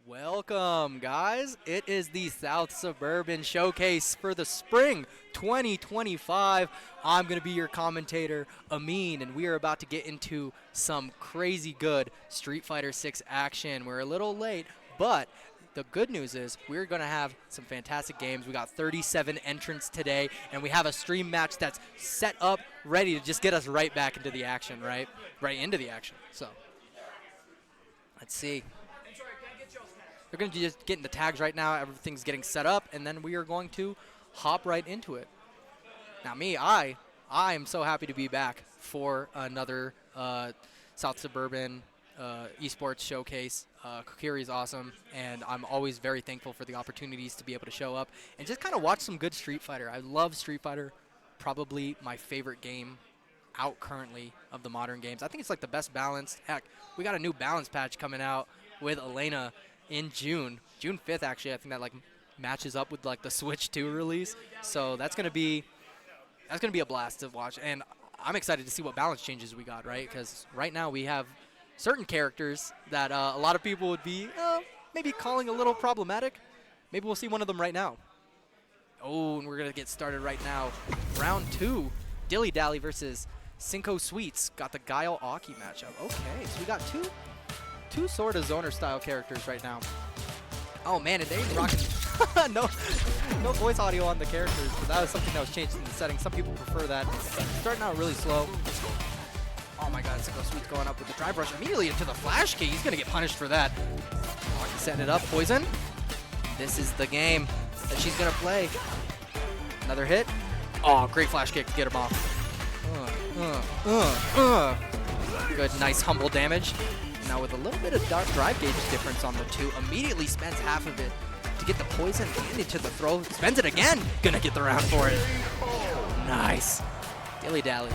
Welcome, guys. It is the South Suburban Showcase for the spring 2025. I'm going to be your commentator, Amin, and we are about to get into some crazy good Street Fighter 6 action. We're a little late, but the good news is we're going to have some fantastic games. We got 37 entrants today, and we have a stream match that's set up, ready to just get us right back into the action, right? Right into the action. So, let's see. They're going to just get in the tags right now. Everything's getting set up, and then we are going to hop right into it. Now, I am so happy to be back for another South Suburban esports showcase. Kokiri is awesome, and I'm always very thankful for the opportunities to be able to show up and just kind of watch some good Street Fighter. I love Street Fighter, probably my favorite game out currently of the modern games. I think it's like the best balanced. Heck, we got a new balance patch coming out with Elena in June 5th. Actually, I think that like matches up with like the Switch 2 release, so that's gonna be a blast to watch, and I'm excited to see what balance changes we got, right? Because right now we have certain characters that a lot of people would be maybe calling a little problematic. Maybe we'll see one of them right now. Oh, and we're gonna get started right now. Round 2, Dilly Dally versus Cinco Sweets. Got the Guile Aki matchup. Okay, so we got two sort of zoner style characters right now. Oh man, and they're rocking no voice audio on the characters, but that was something that was changed in the settings. Some people prefer that. Starting out really slow. Oh my god, Cinco Sweet's going up with the drive rush immediately into the flash kick. He's gonna get punished for that. Oh, he's setting it up. Poison. This is the game that she's gonna play. Another hit. Oh, great flash kick to get him off. Good, nice humble damage. Now with a little bit of drive gauge difference on the two, immediately spends half of it to get the poison and into the throw. Spends it again. Gonna get the round for it. Nice. Dilly Dally.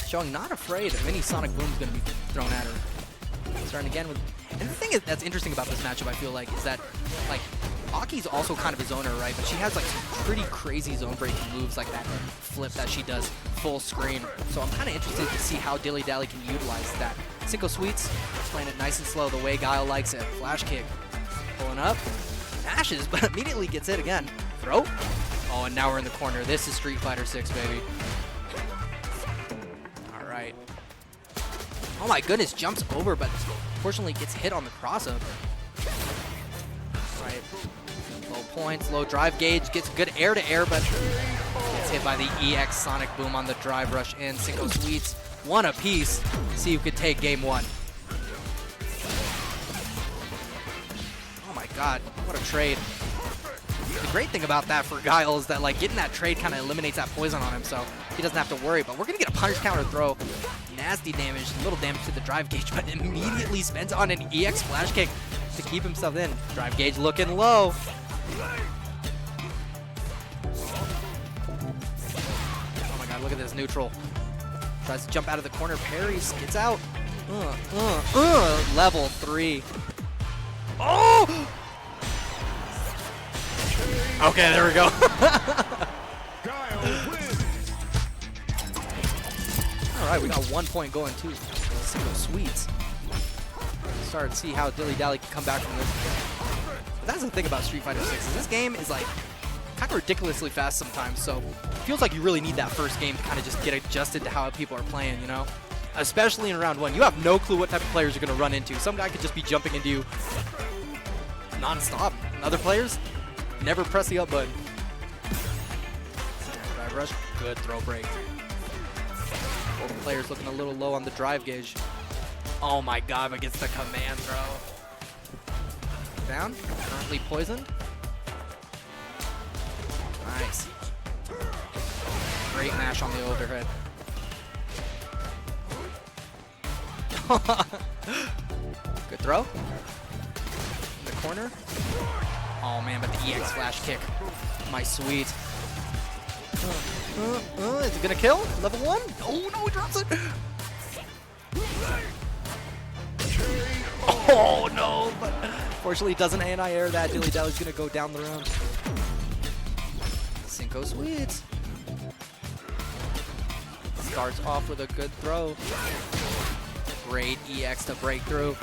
Showing not afraid of any Sonic Boom's gonna be thrown at her. Starting again with, and the thing that's interesting about this matchup, I feel like, is that like Aki's also kind of a zoner, right? But she has like some pretty crazy zone breaking moves like that flip that she does full screen. So I'm kind of interested to see how Dilly Dally can utilize that. Cinco Sweets playing it nice and slow the way Guile likes it. Flash kick. Pulling up. Dashes, but immediately gets it again. Throw. Oh, and now we're in the corner. This is Street Fighter 6, baby. All right. Oh my goodness, jumps over, but unfortunately gets hit on the crossover. Right. Low points, low drive gauge, gets good air-to-air, but gets hit by the EX Sonic Boom on the drive rush in. Cinco Sweets, one apiece. See who could take game one. Oh my god, what a trade. The great thing about that for Guile is that like getting that trade kind of eliminates that poison on him, so he doesn't have to worry. But we're gonna get a punish counter throw. Nasty damage, little damage to the drive gauge, but immediately spends on an EX flash kick to keep himself in. Drive gauge looking low. Oh my god, look at this neutral. Tries to jump out of the corner, parries, gets out. Level 3. Oh! Okay, there we go. Alright, we got 1 point going too. Cinco Sweets. Start to see how Dilly Dally can come back from this. But that's the thing about Street Fighter 6. Is this game is like kind of ridiculously fast sometimes, so it feels like you really need that first game to kind of just get adjusted to how people are playing, you know? Especially in round 1. You have no clue what type of players you're going to run into. Some guy could just be jumping into you non-stop. Other players never press the up button. Drive rush, good throw break. Both players looking a little low on the drive gauge. Oh my god, but gets the command throw. Down, currently poisoned. Nice. Great mash on the overhead. Good throw. In the corner. Oh man, but the EX flash kick. My sweet. Is it gonna kill? Level 1? Oh no, he drops it! Oh no, but fortunately doesn't anti-air that. Dilly Dally's gonna go down the round. Cinco Sweets. Starts off with a good throw. Great EX to break through.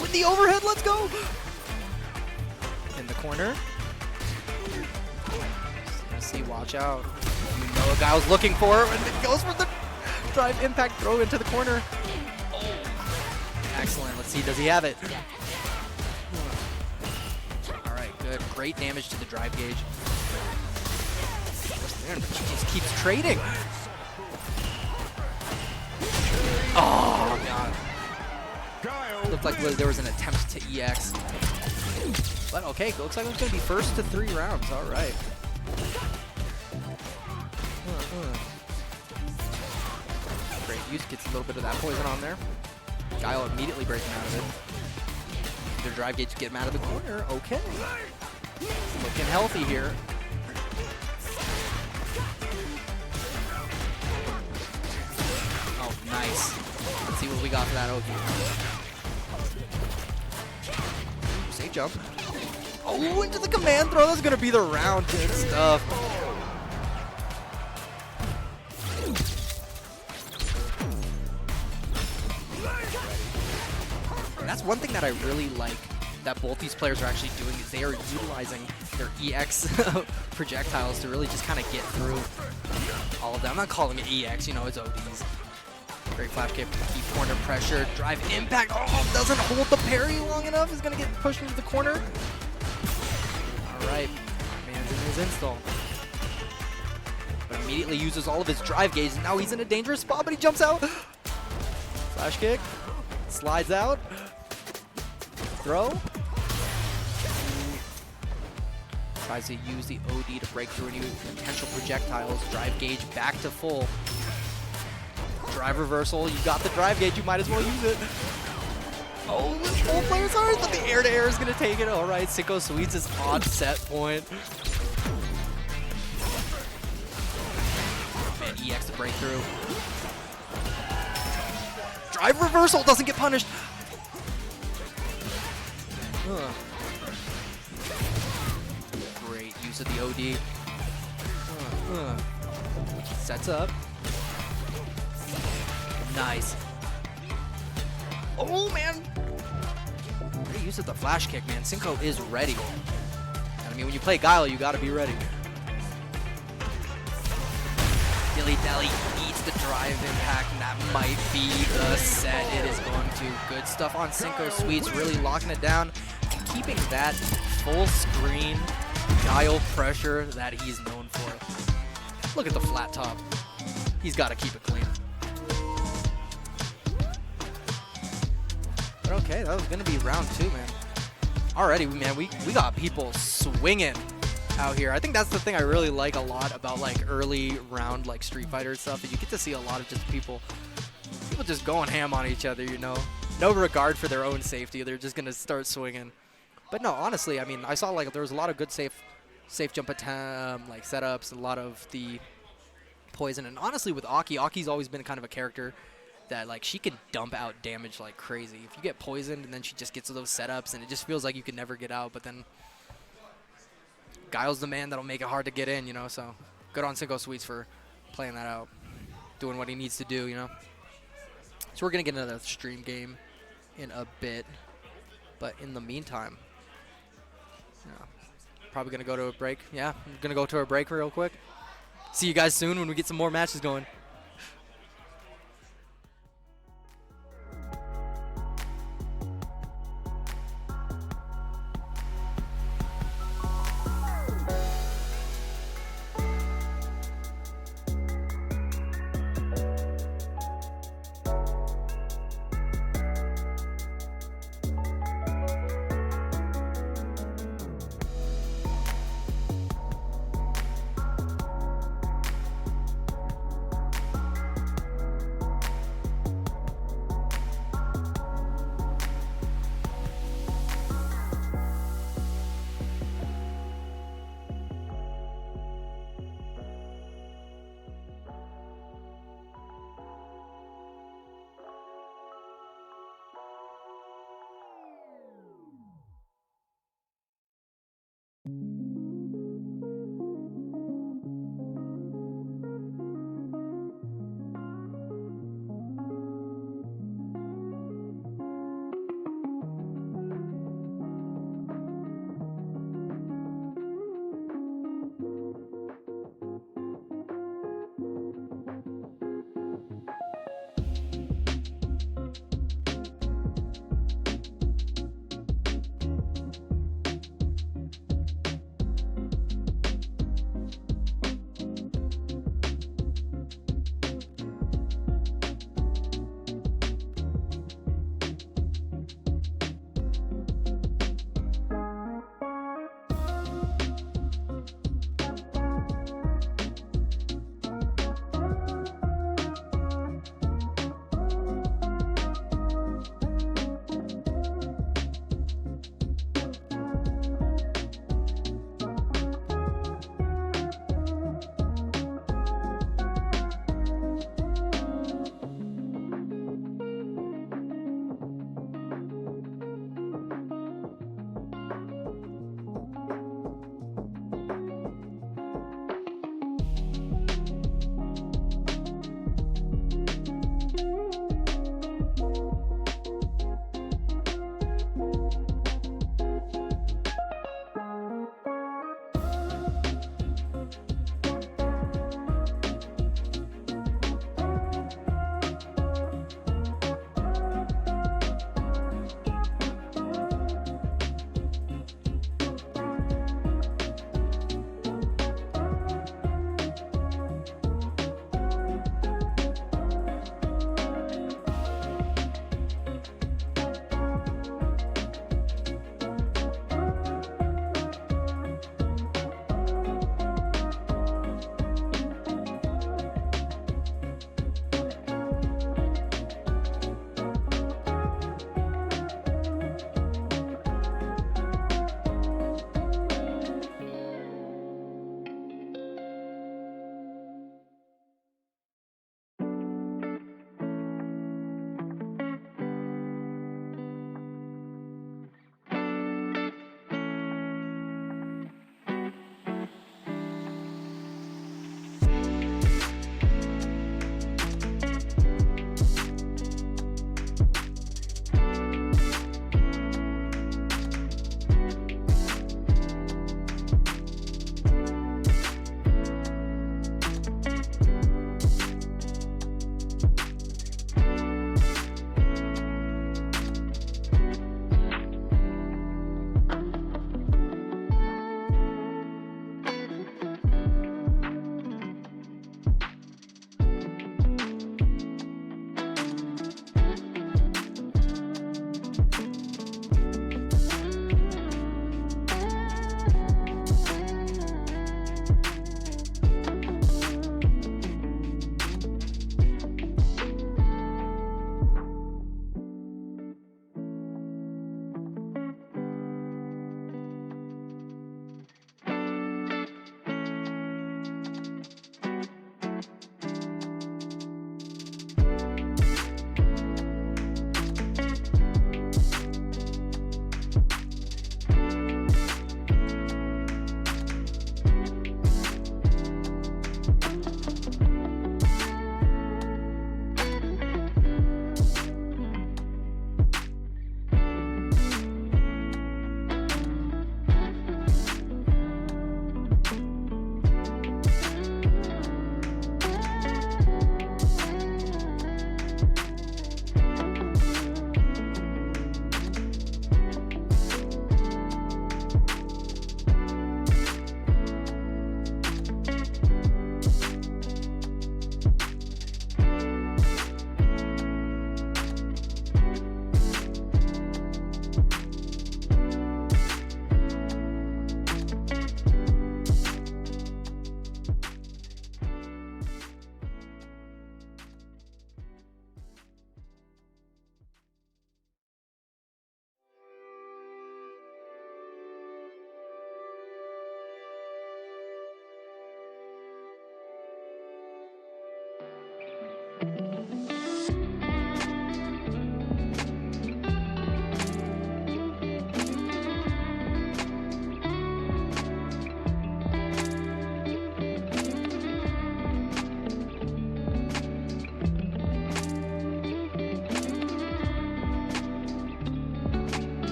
with the overhead, let's go! In the corner. See, watch out. You know what guy was looking for, and it goes for the drive impact throw into the corner. Oh. Excellent. Let's see, does he have it? All right, good. Great damage to the drive gauge. But she just keeps trading. Oh, God. Looked like there was an attempt to EX. But okay, looks like it's going to be first to 3 rounds. All right. Great use, gets a little bit of that poison on there. Guile immediately breaking out of it. Their drive gauge to get him out of the corner. Okay. Looking healthy here. Oh, nice. Let's see what we got for that OG. Safe jump. Oh, into the command throw. That's going to be the round. Good stuff. And that's one thing that I really like that both these players are actually doing is they are utilizing their EX projectiles to really just kind of get through all of them. I'm not calling it EX, you know, it's ODs. Great flash kick, keep corner pressure, drive impact. Oh, doesn't hold the parry long enough. He's going to get pushed into the corner. All right, man's in his install. But immediately uses all of his drive gauge. Now he's in a dangerous spot, but he jumps out. Flash kick, slides out. Throw. Tries to use the OD to break through any potential projectiles. Drive gauge back to full. Drive reversal. You got the drive gauge. You might as well use it. Oh, the full player's hard, but the air-to-air is going to take it. All right, Cinco Sweets is on set point. Man, EX to break through. Drive reversal doesn't get punished. Great use of the OD. Sets up. Nice. Oh, man. Great use of the flash kick, man. Cinco is ready. And I mean, when you play Guile, you got to be ready. Dilly Dally eats the drive impact, and that might be the set. It is going to. Good stuff on Cinco Sweets, really locking it down. Keeping that full screen Guile pressure that he's known for. Look at the flat top. He's got to keep it clean. But okay, that was going to be round 2, man. Already, man, we got people swinging out here. I think that's the thing I really like a lot about like early round like Street Fighter stuff, is you get to see a lot of just people just going ham on each other, you know. No regard for their own safety. They're just going to start swinging. But no, honestly, I mean, I saw like there was a lot of good safe jump like setups, a lot of the poison, and honestly with Aki's always been kind of a character that like she can dump out damage like crazy. If you get poisoned and then she just gets those setups and it just feels like you can never get out, but then Guile's the man that'll make it hard to get in, you know, so good on Cinco Sweets for playing that out, doing what he needs to do, you know. So we're going to get another stream game in a bit, but in the meantime, probably going to go to a break. Yeah, I'm going to go to a break real quick. See you guys soon when we get some more matches going.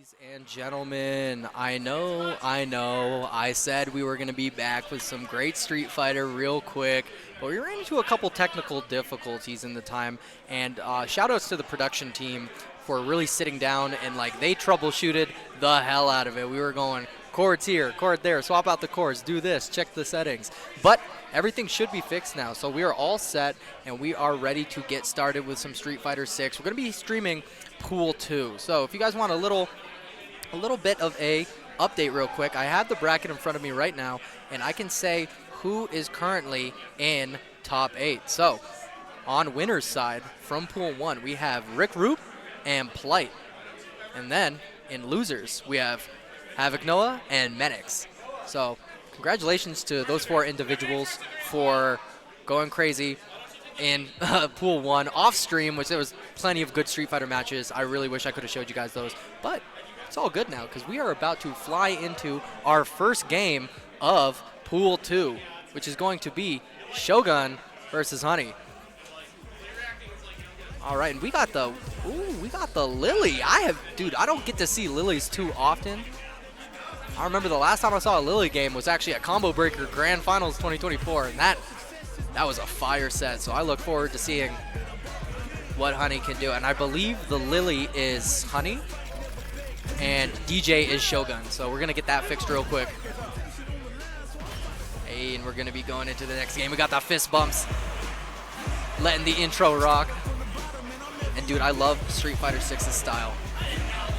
Ladies and gentlemen, I know, I said we were going to be back with some great Street Fighter real quick, but we ran into a couple technical difficulties in the time, and shout outs to the production team for really sitting down and they troubleshooted the hell out of it. We were going, chords here, chord there, swap out the chords, do this, check the settings. But everything should be fixed now, so we are all set, and we are ready to get started with some Street Fighter 6. We're going to be streaming Pool 2. So if you guys want a little bit of a update real quick, I have the bracket in front of me right now, and I can say who is currently in top 8. So on winner's side from Pool 1, we have Rick Roop and Plight. And then in losers, we have Havoc Noah and Menix. So congratulations to those 4 individuals for going crazy in Pool 1 off stream, which there was plenty of good Street Fighter matches. I really wish I could have showed you guys those, but it's all good now because we are about to fly into our first game of Pool 2, which is going to be Shogun versus Honey. All right, and we got the Lily. I don't get to see Lilies too often. I remember the last time I saw a Lily game was actually at Combo Breaker Grand Finals 2024, and that was a fire set. So I look forward to seeing what Honey can do. And I believe the Lily is Honey, and DJ is Shogun. So we're gonna get that fixed real quick. Hey, and we're gonna be going into the next game. We got the fist bumps, letting the intro rock. And dude, I love Street Fighter 6's style.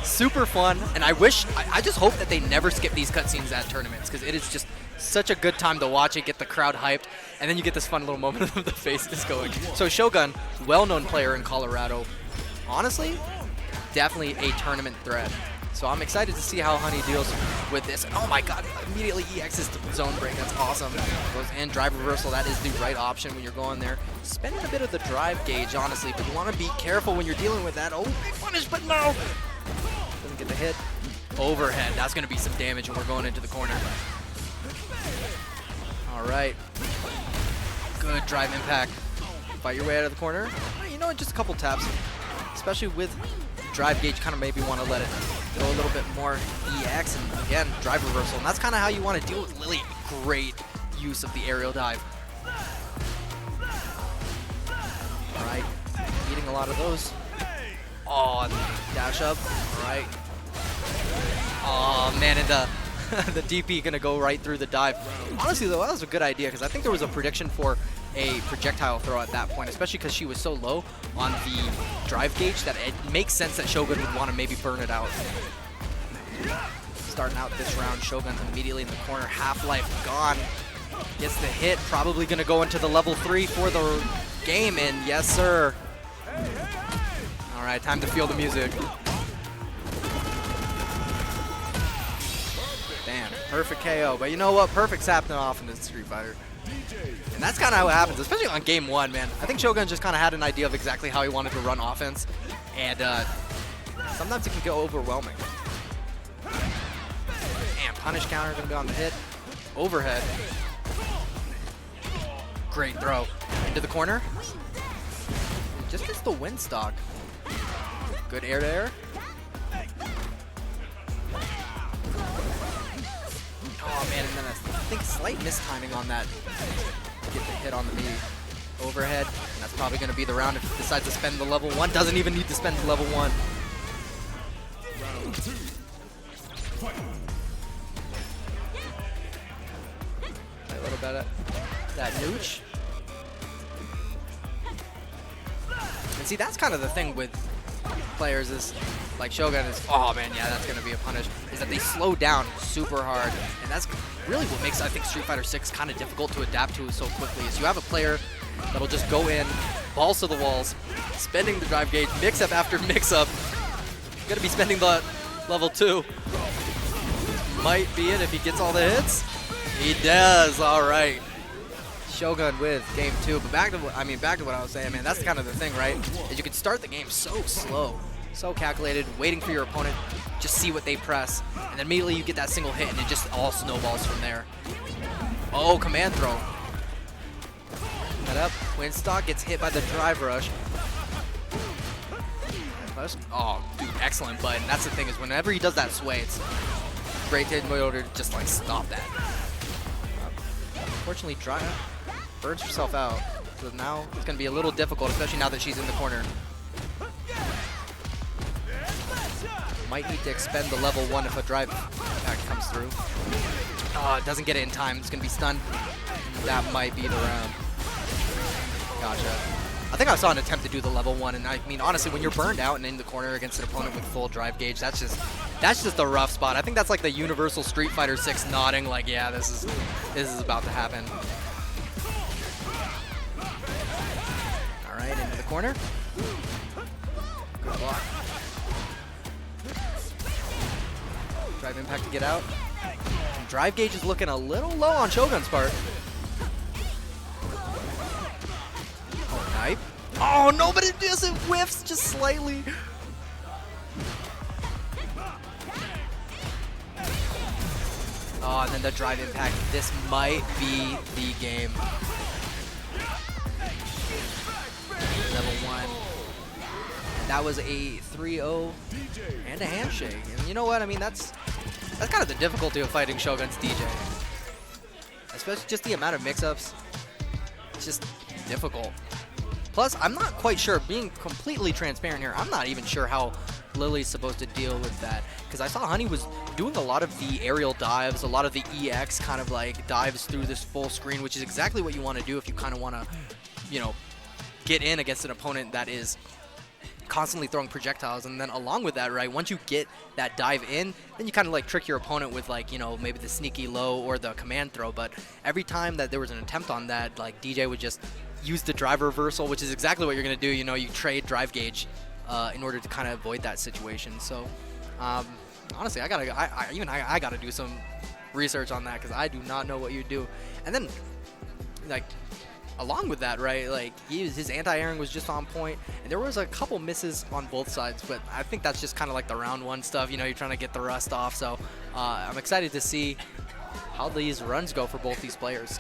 Super fun, and I just hope that they never skip these cutscenes at tournaments, because it is just such a good time to watch it, get the crowd hyped, and then you get this fun little moment of the faces going. So Shogun, well-known player in Colorado. Honestly, definitely a tournament threat. So I'm excited to see how Honey deals with this. And oh my god, immediately EXs to zone break. That's awesome. Goes in, drive reversal. That is the right option when you're going there. Spending a bit of the drive gauge, honestly, but you want to be careful when you're dealing with that. Oh, big punish, but no! Doesn't get the hit. Overhead. That's going to be some damage, and we're going into the corner. All right. Good drive impact. Fight your way out of the corner. You know, just a couple taps, especially with drive gauge, kind of maybe want to let it go a little bit more EX, and again, drive reversal. And that's kind of how you want to deal with Lily. Great use of the aerial dive. All right, eating a lot of those. Oh, dash up. All right. Oh man, and the DP gonna go right through the dive. Honestly though, that was a good idea, because I think there was a prediction for a projectile throw at that point, especially because she was so low on the drive gauge that it makes sense that Shogun would want to maybe burn it out. Starting out this round, Shogun immediately in the corner, half-life gone. Gets the hit, probably going to go into the level 3 for the game, and yes sir. All right, time to feel the music. Damn, perfect KO, but you know what? Perfect's happening often in Street Fighter. And that's kind of how it happens, especially on game 1, man. I think Shogun just kind of had an idea of exactly how he wanted to run offense, and sometimes it can get overwhelming. Damn, punish counter gonna be on the hit. Overhead. Great throw. Into the corner. Just gets the win stock. Good air to air. Oh man, and then I think slight mistiming on that to get the hit on the knee. Overhead, and that's probably going to be the round if he decides to spend the level 1. Doesn't even need to spend the level 1. Play a little bit of that nooch. And see, that's kind of the thing with players is, like Shogun is, oh man, yeah, that's going to be a punish, is that they slow down super hard. And that's really what makes, I think, Street Fighter 6 kind of difficult to adapt to so quickly, is you have a player that'll just go in, balls to the walls, spending the drive gauge, mix-up after mix-up. Going to be spending the level 2. Might be it if he gets all the hits. He does, all right. Shogun with game 2, but back to what I was saying, man, that's kind of the thing, right? Is you can start the game so slow, so calculated, waiting for your opponent, just see what they press, and then immediately you get that single hit, and it just all snowballs from there. Oh, command throw. That up, Winstock gets hit by the drive rush. Oh, dude, excellent button. That's the thing, is whenever he does that sway, it's great to in order to just like stop that. Unfortunately, burns herself out. So now it's going to be a little difficult, especially now that she's in the corner. Might need to expend the level 1 if a drive attack comes through. It doesn't get it in time. It's going to be stunned. That might be the round. Gotcha. I think I saw an attempt to do the level 1, and I mean, honestly, when you're burned out and in the corner against an opponent with full drive gauge, that's just a rough spot. I think that's like the universal Street Fighter 6 nodding, like, yeah, this is about to happen. All right, into the corner. Good block. Drive impact to get out. Drive gauge is looking a little low on Shogun's part. Oh, knife. Oh, no, but it whiffs just slightly. Oh, and then the drive impact. This might be the game. Level 1. That was a 3-0 and a handshake. And you know what? I mean, that's kind of the difficulty of fighting Shogun's DJ. Especially just the amount of mix-ups. It's just difficult. Plus, I'm not quite sure, being completely transparent here, I'm not even sure how Lily's supposed to deal with that. Because I saw Honey was doing a lot of the aerial dives, a lot of the EX kind of like dives through this full screen, which is exactly what you want to do if you kind of want to, you know, get in against an opponent that is constantly throwing projectiles. And then along with that, right, once you get that dive in, then you kind of like trick your opponent with like, you know, maybe the sneaky low or the command throw. But every time that there was an attempt on that, like DJ would just use the drive reversal, which is exactly what you're going to do. You know, you trade drive gauge in order to kind of avoid that situation. So honestly, I gotta do some research on that, because I do not know what you do. And then like along with that, right, like his anti-airing was just on point, and there was a couple misses on both sides, but I think that's just kind of like the round 1 stuff. You know, you're trying to get the rust off. So I'm excited to see how these runs go for both these players.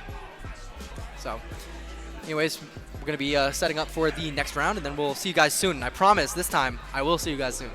So anyways, we're going to be setting up for the next round, and then we'll see you guys soon. I promise this time I will see you guys soon.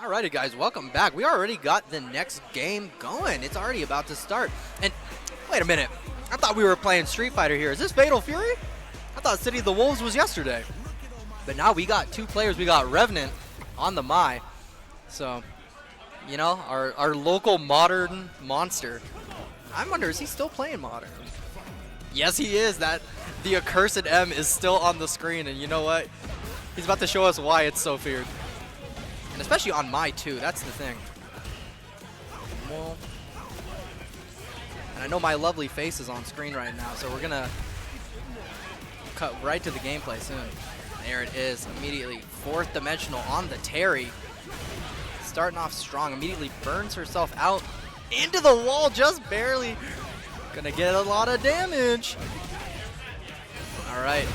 Alrighty guys, welcome back. We already got the next game going. It's already about to start. And wait a minute, I thought we were playing Street Fighter here. Is this Fatal Fury? I thought City of the Wolves was yesterday. But now we got 2 players. We got Revenant on the Mai. So, you know, our local modern monster. I wonder, is he still playing modern? Yes, he is. The accursed M is still on the screen, and you know what? He's about to show us why it's so feared. And especially on Mai too, that's the thing. Well, and I know my lovely face is on screen right now, so we're gonna cut right to the gameplay soon. There it is, immediately. 4th dimensional on the Terry. Starting off strong, immediately burns herself out into the wall, just barely. Gonna get a lot of damage. All right,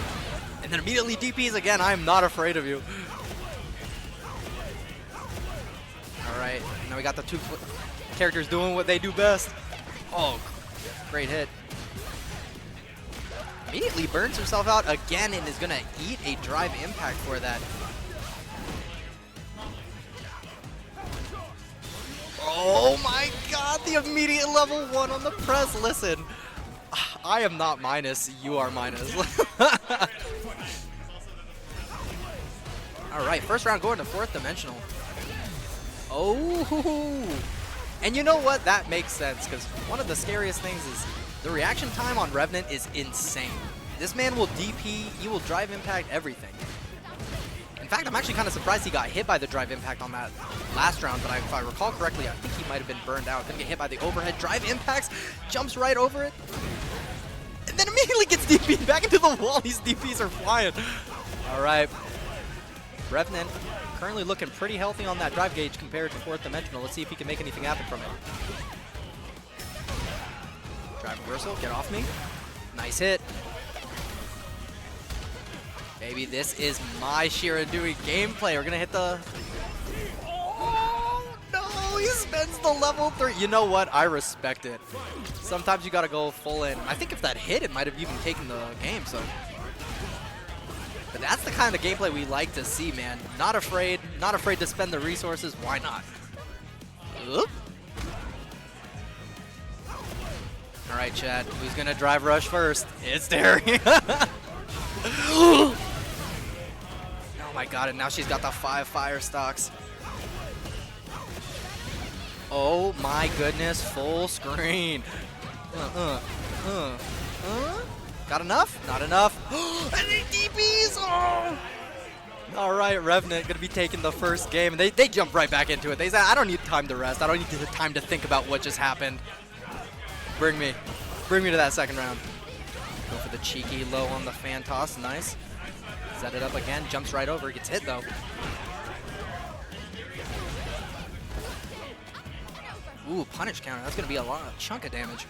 and then immediately DPs again. I'm not afraid of you. All right, now we got the two characters doing what they do best. Oh, great hit. Immediately burns herself out again and is gonna eat a drive impact for that. Oh my god, the immediate level 1 on the press. Listen, I am not minus, you are minus. All right, first round going to 4th dimensional. Oh, and you know what? That makes sense, because one of the scariest things is the reaction time on Revenant is insane. This man will DP, he will drive impact everything. In fact, I'm actually kind of surprised he got hit by the drive impact on that last round, but if I recall correctly, I think he might have been burned out. Didn't get hit by the overhead drive impacts, jumps right over it, and then immediately gets DP'd back into the wall. These DPs are flying. All right. Revenant currently looking pretty healthy on that drive gauge compared to 4th dimensional. Let's see if he can make anything happen from it. Drive reversal, get off me. Nice hit. Baby, this is my Shiradui gameplay. We're gonna hit the... Oh, no, he spends the level 3. You know what? I respect it. Sometimes you gotta go full in. I think if that hit, it might have even taken the game, so... But that's the kind of gameplay we like to see, man. Not afraid to spend the resources. Why not? Oop. All right, Chad. Who's gonna drive rush first? It's Terry. Oh my god! And now she's got the 5 fire stocks. Oh my goodness! Full screen. Got enough? Not enough. And they DPs! Oh! All right, Revenant gonna be taking the first game, and they jump right back into it. They say, I don't need time to rest. I don't need the time to think about what just happened. Bring me to that second round. Go for the cheeky low on the fan toss. Nice. Set it up again. Jumps right over. Gets hit though. Ooh, punish counter. That's gonna be a chunk of damage.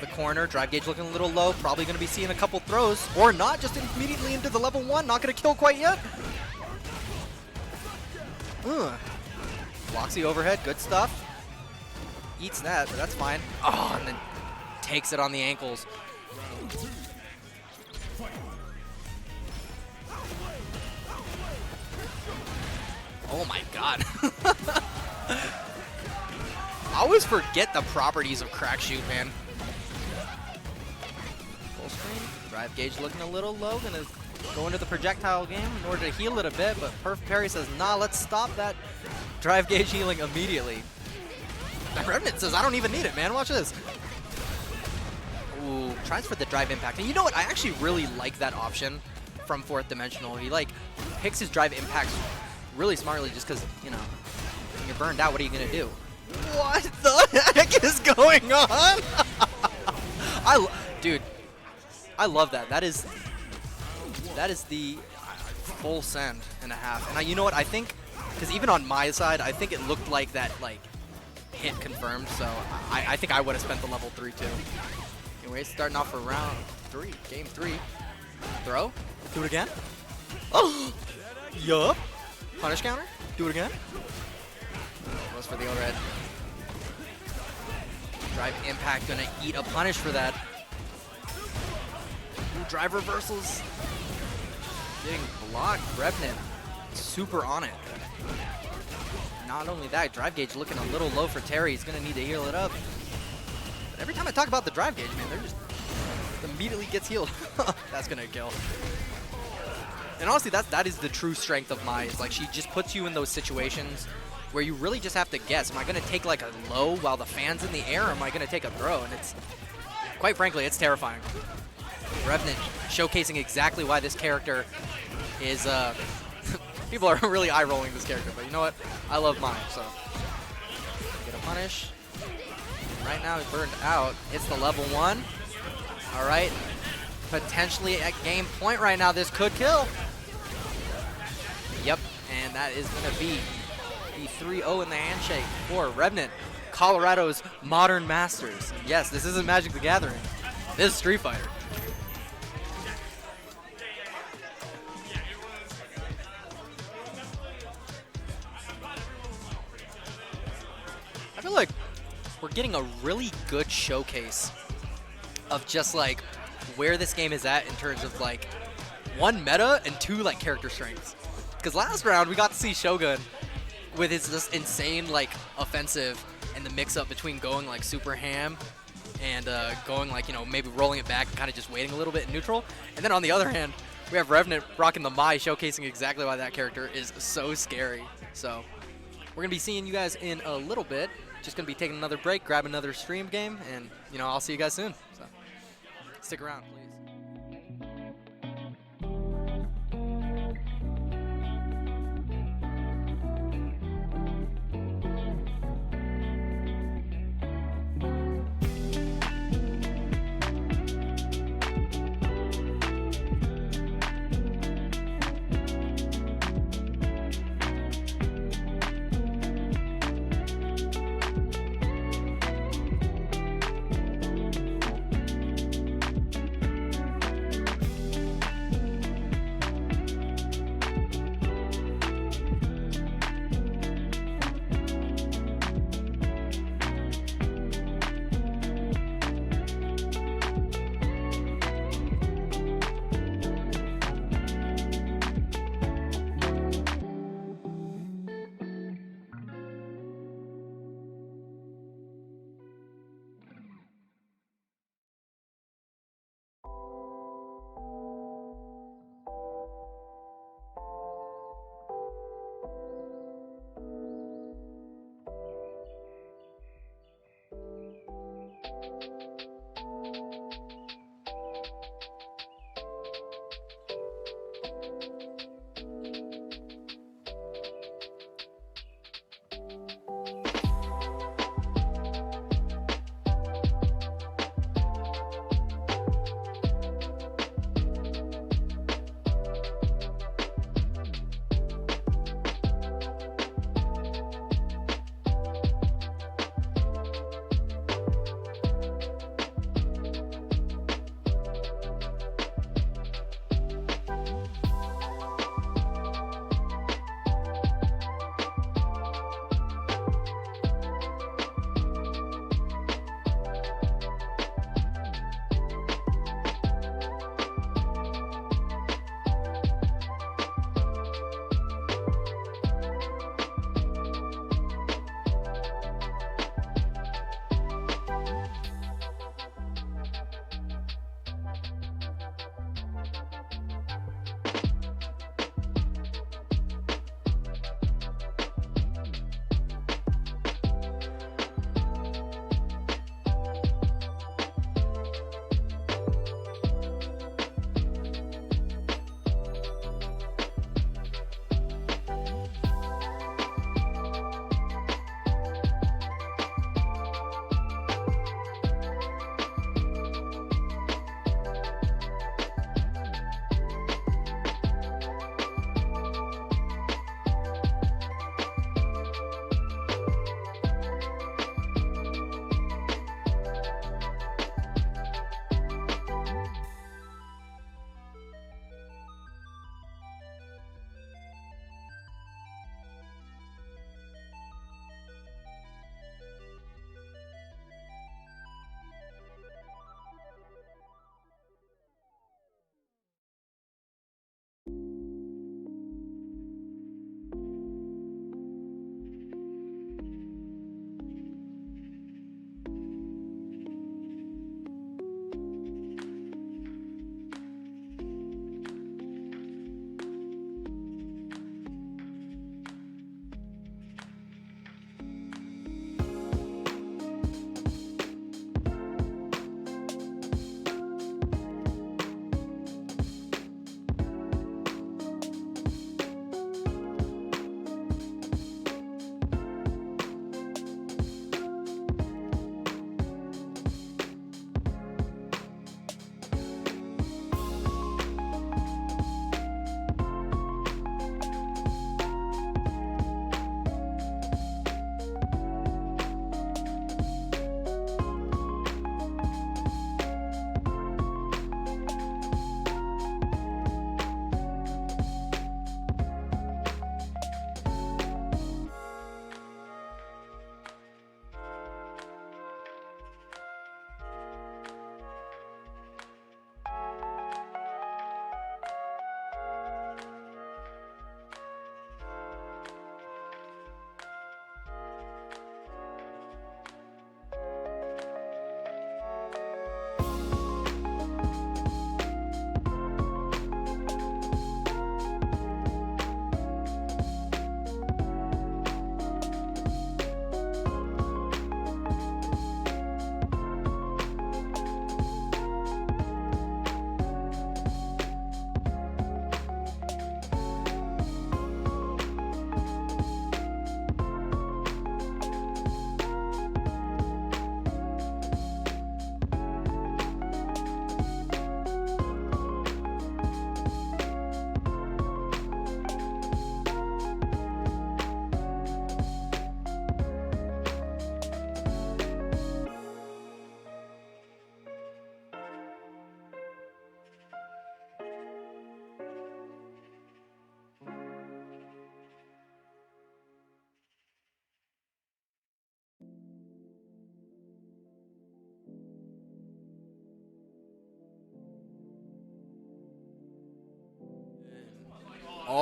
The corner, drive gauge looking a little low, probably going to be seeing a couple throws, or not, just immediately into the level 1, not going to kill quite yet. Blocks the overhead, good stuff. Eats that, but that's fine. Oh, and then takes it on the ankles. Oh my god. I always forget the properties of Crack Shoot, man. Full screen. Drive gauge looking a little low. Gonna go into the projectile game in order to heal it a bit, but Perfect Parry says, nah, let's stop that drive gauge healing immediately. The Revenant says, I don't even need it, man. Watch this. Ooh, tries for the drive impact. And you know what? I actually really like that option from 4th dimensional. He, like, picks his drive impacts really smartly just because, you know, when you're burned out, what are you going to do? What the heck is going on? Dude, I love that. That is the full send and a half. And you know what? I think, because even on my side, I think it looked like that, like, hit confirmed. So I think I would have spent the level 3 too. Anyways, starting off for round 3, game 3. Throw. Do it again. Oh, yup. Punish counter. Do it again. Goes for the overhead. Drive impact gonna eat a punish for that. Ooh, drive reversals. Getting blocked. Revenant super on it. Not only that, drive gauge looking a little low for Terry. He's gonna need to heal it up. But every time I talk about the drive gauge, man, they're just immediately gets healed. That's gonna kill. And honestly, that is the true strength of Mai. Is like she just puts you in those situations where you really just have to guess. Am I gonna take like a low while the fan's in the air, or am I gonna take a throw? And it's, quite frankly, it's terrifying. Revenant showcasing exactly why this character is, people are really eye-rolling this character, but you know what? I love Mai, so. Get a punish. Right now he's burned out. Hits the level 1. All right. Potentially at game point right now, this could kill. Yep, and that is gonna be the 3-0 in the handshake for Revenant, Colorado's modern masters. Yes, this isn't Magic the Gathering. This is Street Fighter. feel like we're getting a really good showcase of just like where this game is at in terms of like one meta and two like character strengths. Because last round we got to see Shogun with his just insane like offensive and the mix up between going like super ham and going like, you know, maybe rolling it back and kind of just waiting a little bit in neutral. And then on the other hand, we have Revenant rocking the Mai, showcasing exactly why that character is so scary. So we're going to be seeing you guys in a little bit. Just going to be taking another break, grab another stream game, and, you know, I'll see you guys soon. So stick around, please.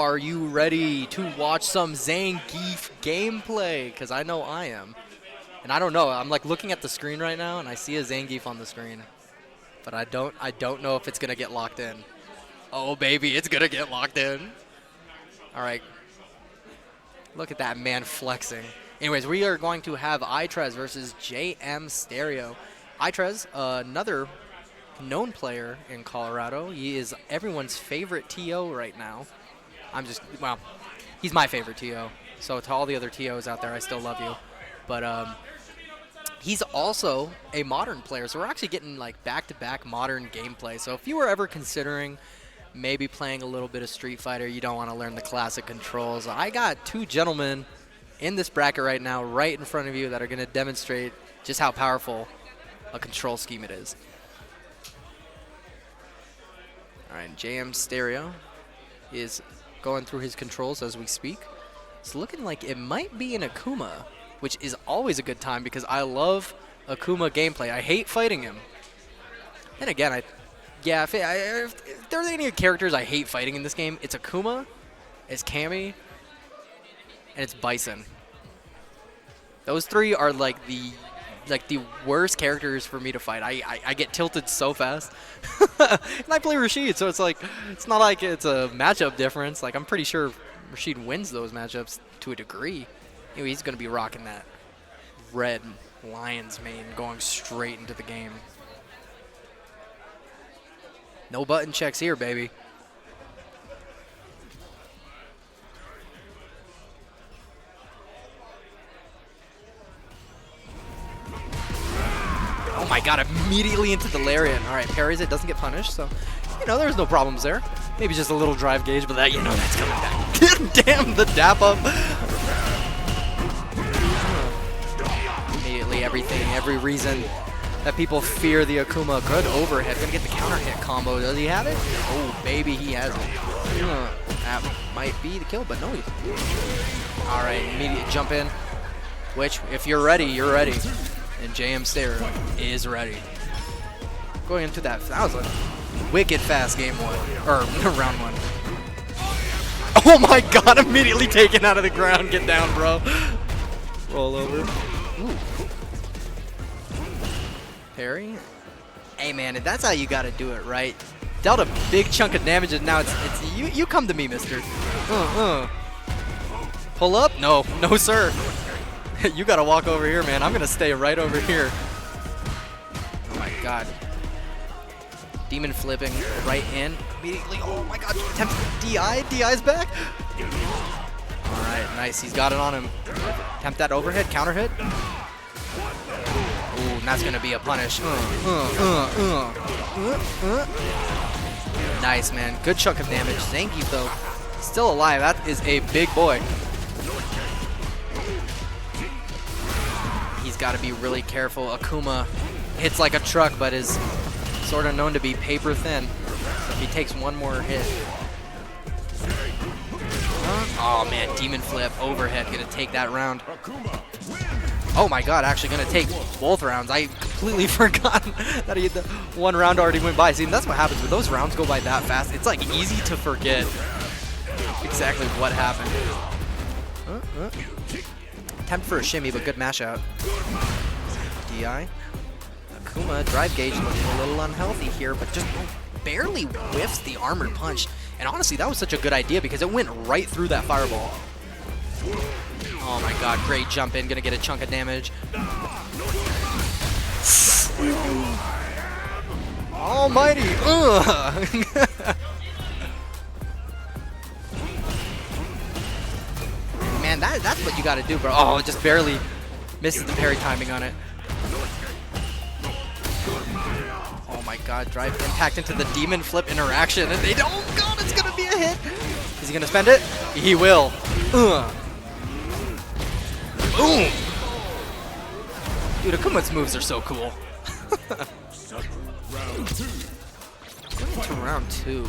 are you ready to watch some Zangief gameplay? Because I know I am. And I don't know. I'm like looking at the screen right now, and I see a Zangief on the screen. But I don't know if it's going to get locked in. Oh, baby, it's going to get locked in. All right. Look at that man flexing. Anyways, we are going to have Itrez versus JM Stereo. Itrez, another known player in Colorado. He is everyone's favorite TO right now. Well, he's my favorite TO. So to all the other TOs out there, I still love you. But he's also a modern player. So we're actually getting like back-to-back modern gameplay. So if you were ever considering maybe playing a little bit of Street Fighter, you don't want to learn the classic controls, I got two gentlemen in this bracket right now, right in front of you, that are going to demonstrate just how powerful a control scheme it is. All right, JM Stereo is going through his controls as we speak. It's looking like it might be an Akuma, which is always a good time because I love Akuma gameplay. I hate fighting him. Then again, if there's any characters I hate fighting in this game, it's Akuma, it's Cammy, and it's Bison. Those three are like the worst characters for me to fight. I get tilted so fast. And I play Rashid, so it's not like it's a matchup difference. Like, I'm pretty sure Rashid wins those matchups to a degree. Anyway, he's going to be rocking that red Lion's mane going straight into the game. No button checks here, baby. Oh my god, immediately into the lariat. All right, parries it, doesn't get punished, so, you know, there's no problems there. Maybe just a little drive gauge, but that, you know, that's coming back. Damn, the dap up. Immediately every reason that people fear the Akuma. Good overhead, gonna get the counter hit combo. Does he have it? Oh, baby, he has it. That might be the kill, but no. All right, immediate jump in, which, if you're ready, you're ready. And JM Stereo is ready. Going into that was a wicked fast game one, or round one. Oh my god, immediately taken out of the ground. Get down, bro. Roll over. Ooh. Parry. Hey man, that's how you gotta do it, right? Dealt a big chunk of damage, and now it's you come to me, mister. Pull up? No, sir. You gotta walk over here, man. I'm gonna stay right over here. Oh my god. Demon flipping right in. Immediately. Oh my god. Attempt DI. DI's back. Alright, nice. He's got it on him. Attempt that overhead. Counter hit. Ooh, and that's gonna be a punish. Nice, man. Good chunk of damage. Zangief, though, still alive. That is a big boy. He's got to be really careful. Akuma hits like a truck, but is sort of known to be paper thin. So if he takes one more hit. Oh man, demon flip, overhead, gonna take that round. Oh my god, actually gonna take both rounds. I completely forgot that the one round already went by. See, and that's what happens when those rounds go by that fast. It's like easy to forget exactly what happened. Attempt for a shimmy, but good mash out. DI. Akuma, drive gauge looking a little unhealthy here, but just barely whiffs the armored punch. And honestly, that was such a good idea because it went right through that fireball. Oh my god, great jump in, gonna get a chunk of damage. Almighty! Man, that's what you gotta do, bro. Oh, it just barely misses the parry timing on it. Oh my god, drive impact into the demon flip interaction, and they don't. Oh god, it's gonna be a hit. Is he gonna spend it? He will. Boom. Dude, Akuma's moves are so cool. Going to round two.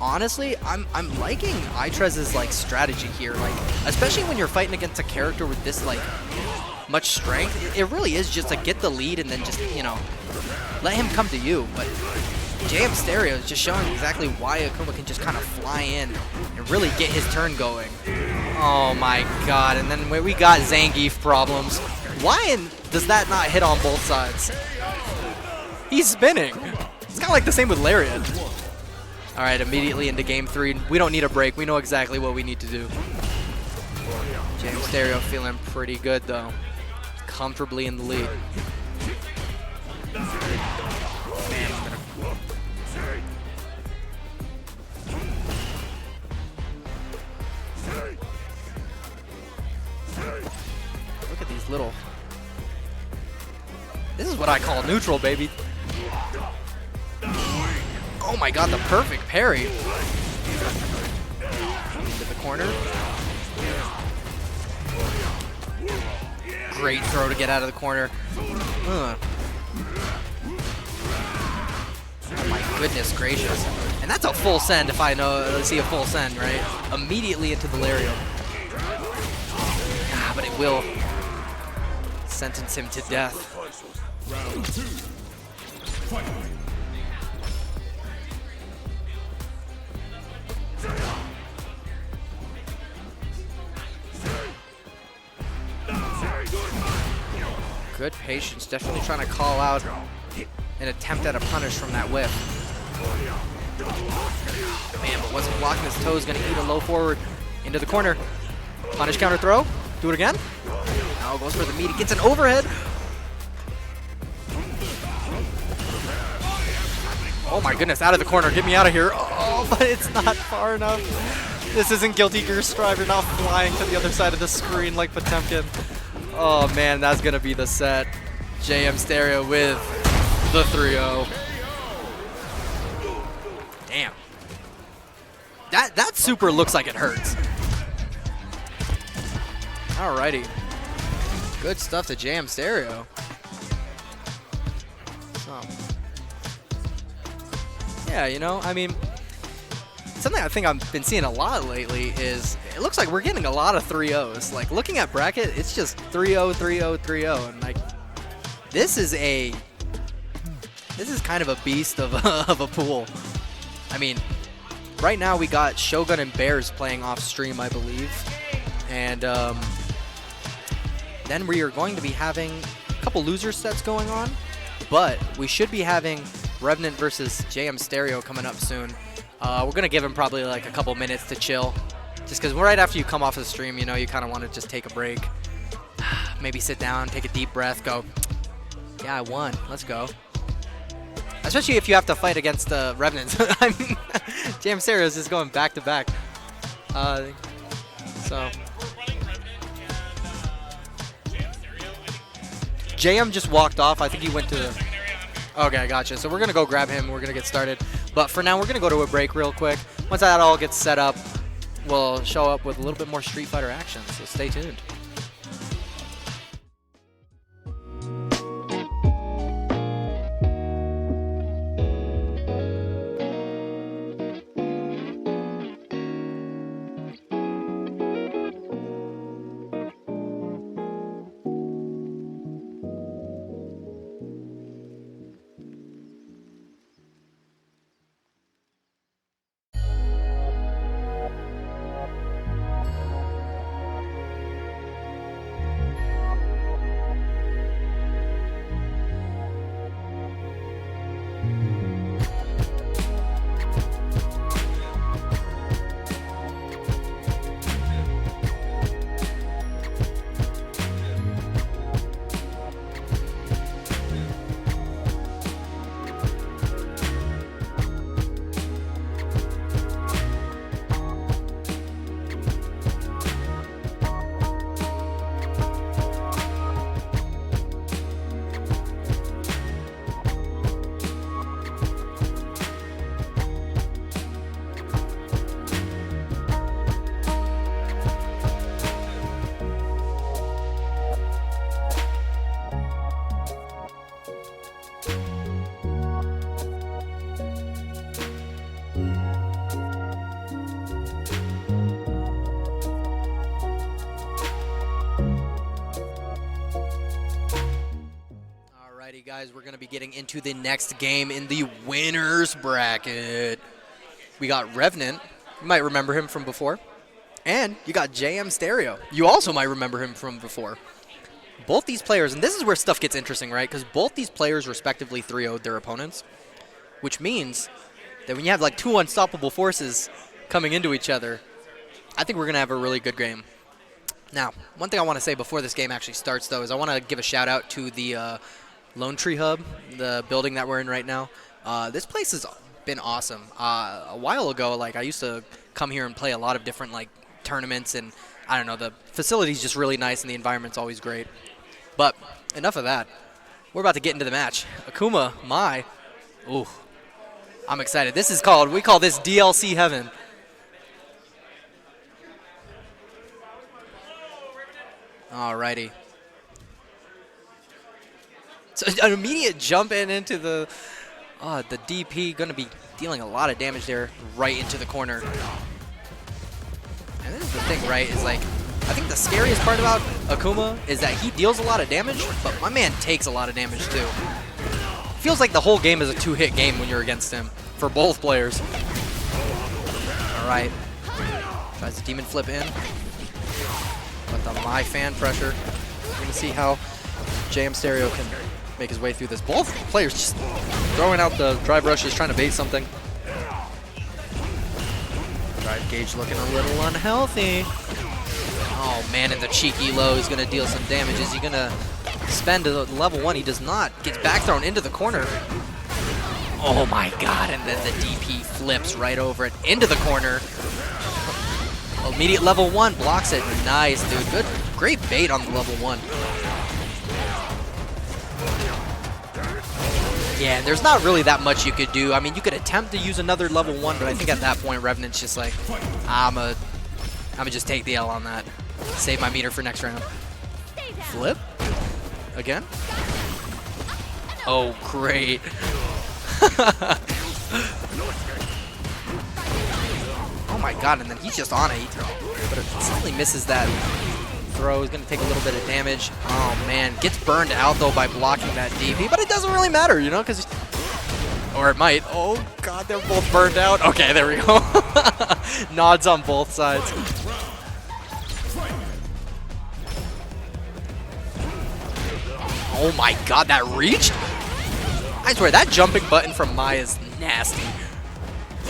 Honestly, I'm liking Itrez's like strategy here, like especially when you're fighting against a character with this like much strength. It really is just to get the lead and then just, you know, let him come to you. But JM Stereo is just showing exactly why Akuma can just kind of fly in and really get his turn going. Oh my god, and then we got Zangief problems. Why does that not hit on both sides? He's spinning. It's kind of like the same with Lariat. All right, immediately into game 3. We don't need a break. We know exactly what we need to do. JM Stereo feeling pretty good though. Comfortably in the lead. Man, look at these little... This is what I call neutral, baby. Oh my god, the perfect parry. Into the corner. Great throw to get out of the corner. Oh my goodness gracious. And that's a full send if I see a full send, right? Immediately into the Lariat. Ah, but it will sentence him to death. Round 2. Fight. Good patience, definitely trying to call out an attempt at a punish from that whip. Man, but wasn't blocking his toes, gonna eat a low forward into the corner. Punish counter throw, do it again. Now goes for the meat, he gets an overhead. Oh my goodness, out of the corner, get me out of here. Oh, but it's not far enough. This isn't Guilty Gear Strive, you're not flying to the other side of the screen like Potemkin. Oh man, that's gonna be the set. JM Stereo with the 3-0. Damn. That super looks like it hurts. Alrighty. Good stuff to JM Stereo. So, yeah, you know, I mean, something I think I've been seeing a lot lately is it looks like we're getting a lot of 3-0s. Like looking at bracket, it's just 3-0, 3-0, 3-0, and like this is kind of a beast of a pool. I mean, right now we got Shogun and Bears playing off stream, I believe, and then we are going to be having a couple loser sets going on, but we should be having Revenant versus JM Stereo coming up soon. We're going to give him probably like a couple minutes to chill. Just because right after you come off the stream, you know, you kind of want to just take a break. Maybe sit down, take a deep breath, go, yeah, I won. Let's go. Especially if you have to fight against the Revenants. I mean, JM Stereo is just going back to back. So. JM just walked off. I think he went to the... Okay, gotcha. So we're going to go grab him. We're going to get started. But for now, we're going to go to a break real quick. Once that all gets set up, we'll show up with a little bit more Street Fighter action. So stay tuned. be getting into the next game in the winners bracket. We got Revenant. You might remember him from before. And you got JM Stereo. You also might remember him from before. Both these players, and this is where stuff gets interesting, right? Because both these players respectively 3-0'd their opponents, which means that when you have like two unstoppable forces coming into each other, I think we're going to have a really good game. Now, one thing I want to say before this game actually starts, though, is I want to give a shout-out to the Lone Tree Hub, the building that we're in right now. This place has been awesome. A while ago, like, I used to come here and play a lot of different, like, tournaments, and, I don't know, the facility's just really nice, and the environment's always great. But enough of that. We're about to get into the match. Akuma, Mai. Ooh, I'm excited. This is called, we call this DLC Heaven. Alrighty. So an immediate jump into the DP, going to be dealing a lot of damage there right into the corner. And this is the thing, right, is like, I think the scariest part about Akuma is that he deals a lot of damage, but my man takes a lot of damage too. Feels like the whole game is a two-hit game when you're against him, for both players. Alright. Tries the demon flip in. But the My fan pressure. We're going to see how JM Stereo can make his way through this. Both players just throwing out the drive rushes, trying to bait something. Drive gauge looking a little unhealthy. Oh man, and the cheeky low is going to deal some damage. Is he going to spend a level 1? He does not. Gets back thrown into the corner. Oh my god, and then the DP flips right over it into the corner. Immediate level 1 blocks it. Nice, dude. Good, great bait on the level 1. Yeah, there's not really that much you could do. I mean, you could attempt to use another level 1, but I think at that point, Revenant's just like, I'ma just take the L on that. Save my meter for next round. Flip? Again? Oh, great. Oh my god, and then he's just on it. But it suddenly misses that throw. He's going to take a little bit of damage. Oh man, gets burned out though by blocking that DP, but it doesn't really matter, you know, because... Or it might. Oh god, they're both burned out. Okay, there we go. Nods on both sides. Oh my god, that reached? I swear, that jumping button from Mai is nasty.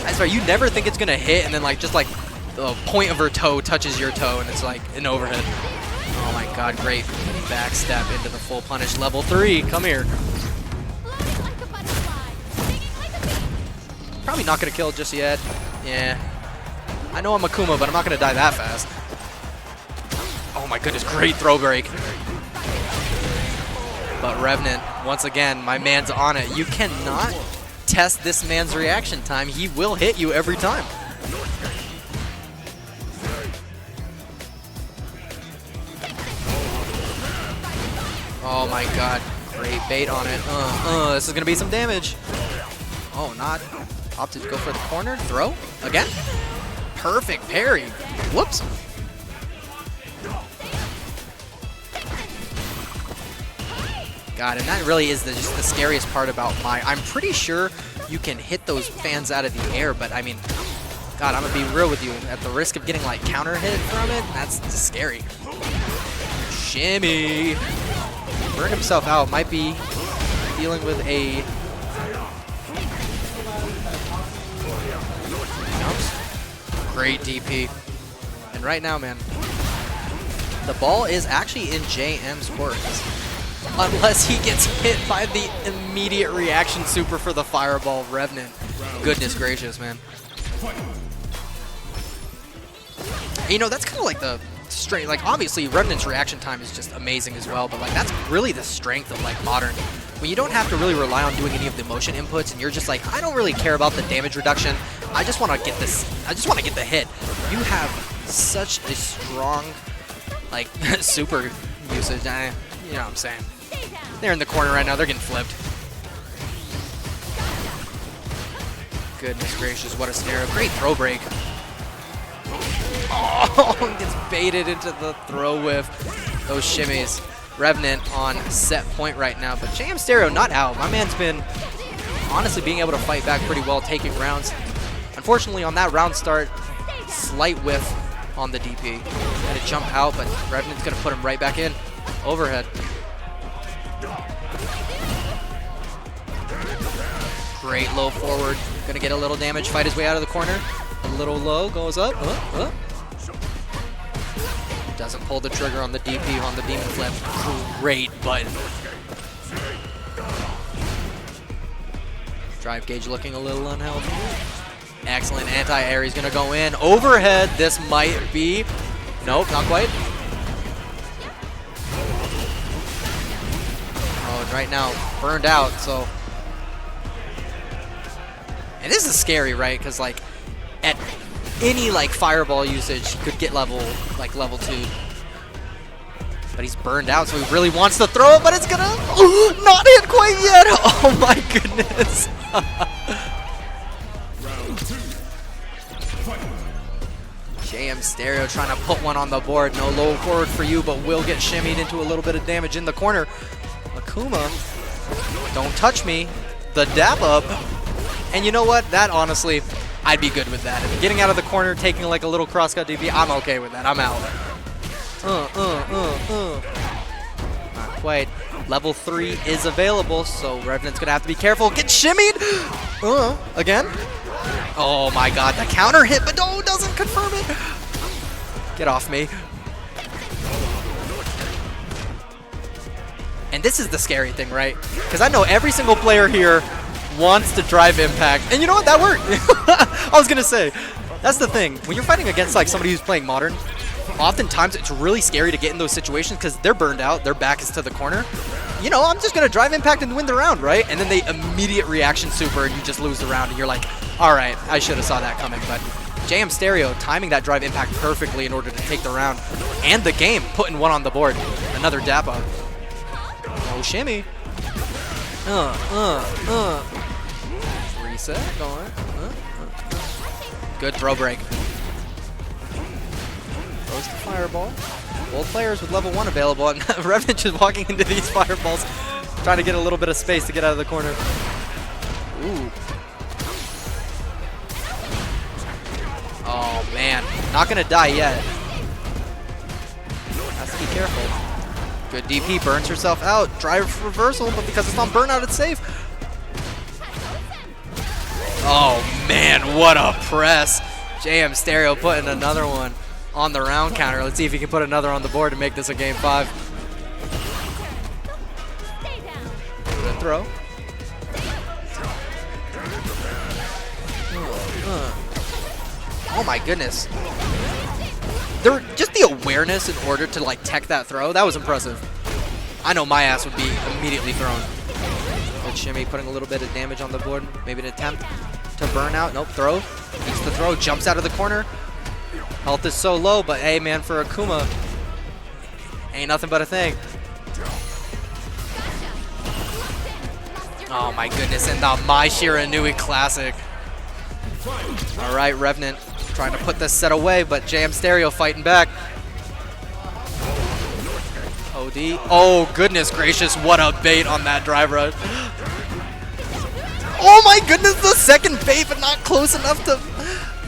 I swear, you never think it's gonna hit, and then like just like the point of her toe touches your toe, and it's like an overhead. Oh my god, great backstep into the full punish. Level 3, come here. Probably not gonna kill just yet. Yeah. I know I'm Akuma, but I'm not gonna die that fast. Oh my goodness, great throw break. But Revenant, once again, my man's on it. You cannot test this man's reaction time. He will hit you every time. Oh my god, great bait on it. This is gonna be some damage. Oh, not. Opted to go for the corner. Throw again. Perfect parry. Whoops. God, and that really is just the scariest part about Mai. I'm pretty sure you can hit those fans out of the air, but I mean, God, I'm gonna be real with you. At the risk of getting like counter hit from it, that's just scary. Shimmy. Burned himself out. Might be dealing with a... Great DP. And right now, man, the ball is actually in JM's court. Unless he gets hit by the immediate reaction super for the fireball Revenant. Goodness gracious, man. You know, that's kind of like the strength. Like, obviously, Revenant's reaction time is just amazing as well, but like that's really the strength of like modern. When you don't have to really rely on doing any of the motion inputs, and you're just like, I don't really care about the damage reduction. I just want to get this. I just want to get the hit. You have such a strong, like, super usage. You know what I'm saying? They're in the corner right now. They're getting flipped. Goodness gracious, what a snare. Great throw break. Oh, gets baited into the throw whiff. Those shimmies. Revenant on set point right now, but JM Stereo not out. My man's been honestly being able to fight back pretty well, taking rounds. Unfortunately, on that round start, slight whiff on the DP. Had to jump out, but Revenant's going to put him right back in. Overhead. Great low forward. Going to get a little damage, fight his way out of the corner. A little low, goes up. Doesn't pull the trigger on the DP on the Demon Flip. Great button. Drive gauge looking a little unhealthy. Excellent anti-air. He's going to go in. Overhead. This might be. Nope, not quite. Oh, and right now, burned out, so. And this is scary, right? Because, like, at any, like, fireball usage, he could get level 2. But he's burned out, so he really wants to throw it, but it's going to not hit quite yet. Oh, my goodness. JM Stereo trying to put one on the board. No low forward for you, but will get shimmied into a little bit of damage in the corner. Akuma, don't touch me. The dap up. And you know what? That honestly, I'd be good with that. If getting out of the corner, taking like a little crosscut DP, I'm okay with that. I'm out. Not quite. Level 3 is available, so Revenant's gonna have to be careful. Get shimmied! Again? Oh my god, the counter hit, but no, doesn't confirm it. Get off me. And this is the scary thing, right? Because I know every single player here wants to drive impact. And you know what? That worked. I was going to say, that's the thing. When you're fighting against like somebody who's playing Modern, oftentimes it's really scary to get in those situations because they're burned out, their back is to the corner. You know, I'm just going to drive impact and win the round, right? And then they immediate reaction super and you just lose the round and you're like, all right, I should have saw that coming. But JM Stereo timing that drive impact perfectly in order to take the round and the game, putting one on the board. Another dap up. Oh, shimmy. Reset, going. Good throw break. Throws the fireball. Both players with level 1 available, and Revenant just walking into these fireballs, trying to get a little bit of space to get out of the corner. Ooh. Oh, man. Not going to die yet. Has to be careful. Good DP, burns herself out. Drive reversal, but because it's on burnout, it's safe. Oh, man, what a press. JM Stereo putting another one on the round counter. Let's see if he can put another on the board to make this a game 5. Good throw. Oh my goodness. Just the awareness in order to like tech that throw, that was impressive. I know my ass would be immediately thrown. Good shimmy, putting a little bit of damage on the board. Maybe an attempt to burn out. Nope, throw. Eats the throw, jumps out of the corner. Health is so low, but hey man, for Akuma, ain't nothing but a thing. Oh my goodness, and the Mai Shiranui Classic. Alright, Revenant trying to put this set away, but JM Stereo fighting back. OD. Oh goodness gracious, what a bait on that drive rush. Oh my goodness, the second bait, but not close enough to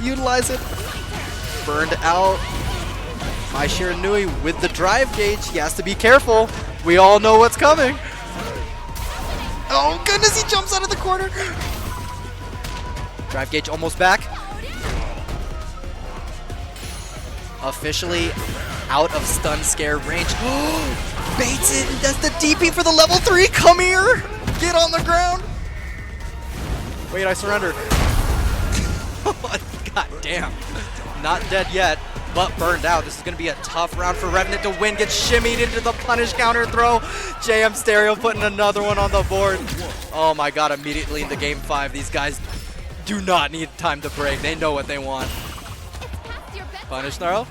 utilize it. Burned out. Mai Shiranui with the drive gauge. He has to be careful. We all know what's coming. Oh goodness, he jumps out of the corner. Drive gauge almost back. Officially out of stun scare range. Baits it and does the DP for the level 3. Come here. Get on the ground. Wait, I surrender. God damn. Not dead yet, but burned out. This is going to be a tough round for Revenant to win. Gets shimmied into the punish counter throw. JM Stereo putting another one on the board. Oh my god, immediately into game 5. These guys do not need time to break. They know what they want. Punish throw.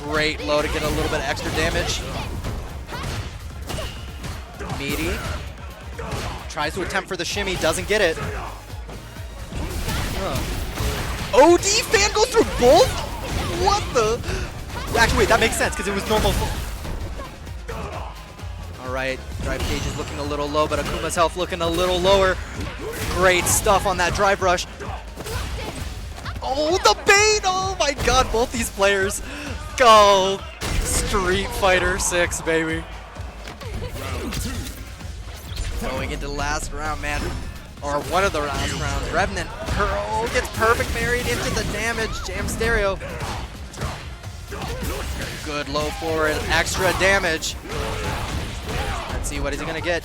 Great low to get a little bit of extra damage. Meaty. Tries to attempt for the shimmy, doesn't get it. OD fan goes through both? What the? Actually, wait, that makes sense because it was normal. right. Drive gauge is looking a little low, but Akuma's health looking a little lower. Great stuff on that drive rush. Oh, the bait! Oh my god, both these players go Street Fighter 6, baby. Going into the last round, man. Or one of the last rounds. Revenant curl gets perfect married into the damage. Jam Stereo. Good low forward, extra damage. Let's see, what is he gonna get?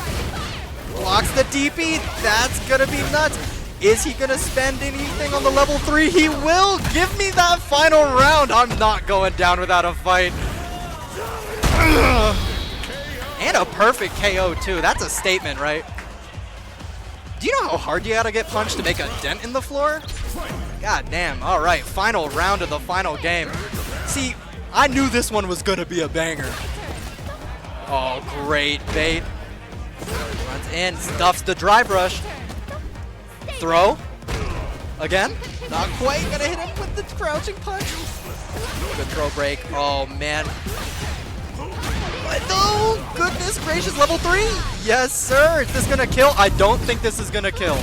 Blocks the DP, that's gonna be nuts. Is he gonna spend anything on the level 3? He will! Give me that final round! I'm not going down without a fight. And a perfect KO too, that's a statement, right? Do you know how hard you gotta get punched to make a dent in the floor? God damn, alright, final round of the final game. See, I knew this one was gonna be a banger. Oh, great bait. Runs in, stuffs the drive rush. Throw. Again. Not quite gonna hit him with the crouching punch. Good throw break. Oh, man. Oh, goodness gracious. Level 3. Yes, sir. Is this gonna kill? I don't think this is gonna kill.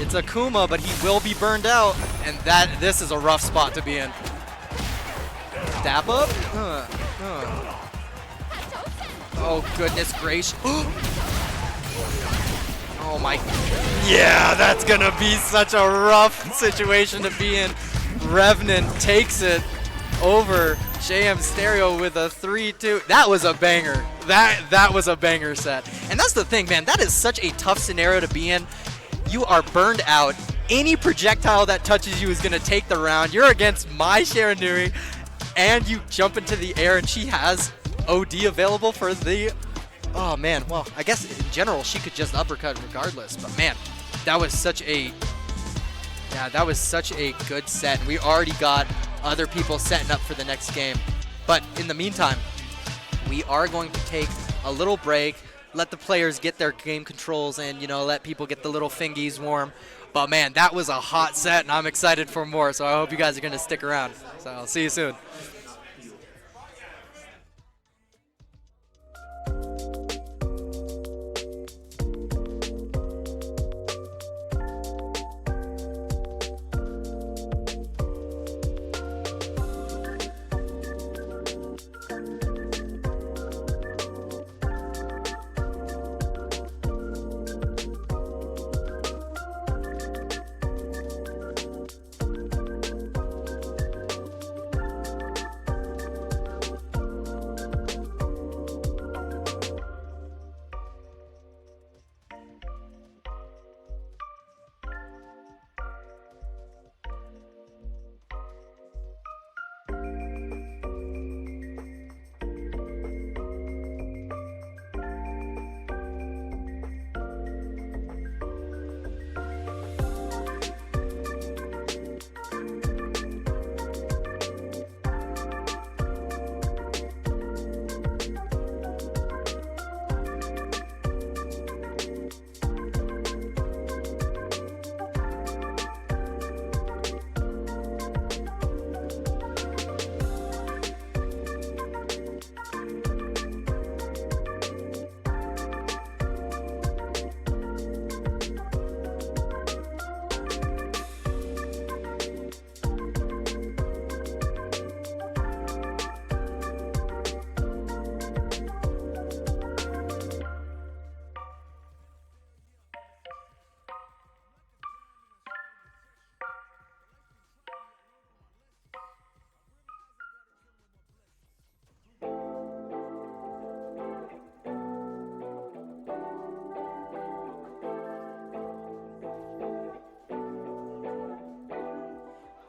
It's Akuma, but he will be burned out. And this is a rough spot to be in. Dap up? Oh, goodness gracious. Oh my. Yeah, that's gonna be such a rough situation to be in. Revenant takes it over JM Stereo with a 3-2. That was a banger. That was a banger set. And that's the thing, man. That is such a tough scenario to be in. You are burned out. Any projectile that touches you is gonna take the round. You're against my Shiranui. And you jump into the air, and she has OD available for the... Oh, man. Well, I guess in general, she could just uppercut regardless. But, man, that was such a... Yeah, that was such a good set. We already got other people setting up for the next game. But in the meantime, we are going to take a little break, let the players get their game controls, and, you know, let people get the little fingies warm. But, man, that was a hot set, and I'm excited for more. So I hope you guys are going to stick around. So I'll see you soon.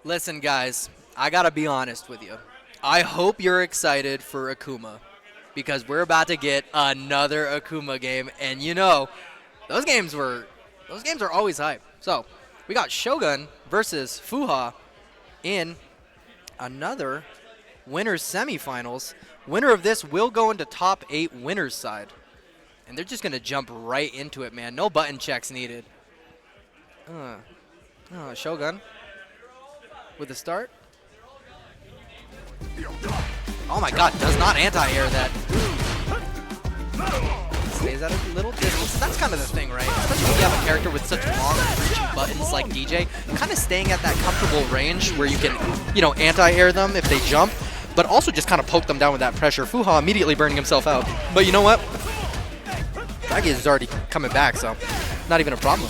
Listen, guys, I gotta be honest with you. I hope you're excited for Akuma, because we're about to get another Akuma game, and you know, those games are always hype. So, we got Shogun versus Fuha in another winners semifinals. Winner of this will go into top 8 winners side. And they're just gonna jump right into it, man. No button checks needed. Shogun with the start. Oh my god, does not anti-air that. Stays at a little distance. That's kind of the thing, right? Especially when you have a character with such long reaching buttons like DJ, kind of staying at that comfortable range where you can, you know, anti-air them if they jump, but also just kind of poke them down with that pressure. Fuha immediately burning himself out. But you know what? Dragage is already coming back, so not even a problem.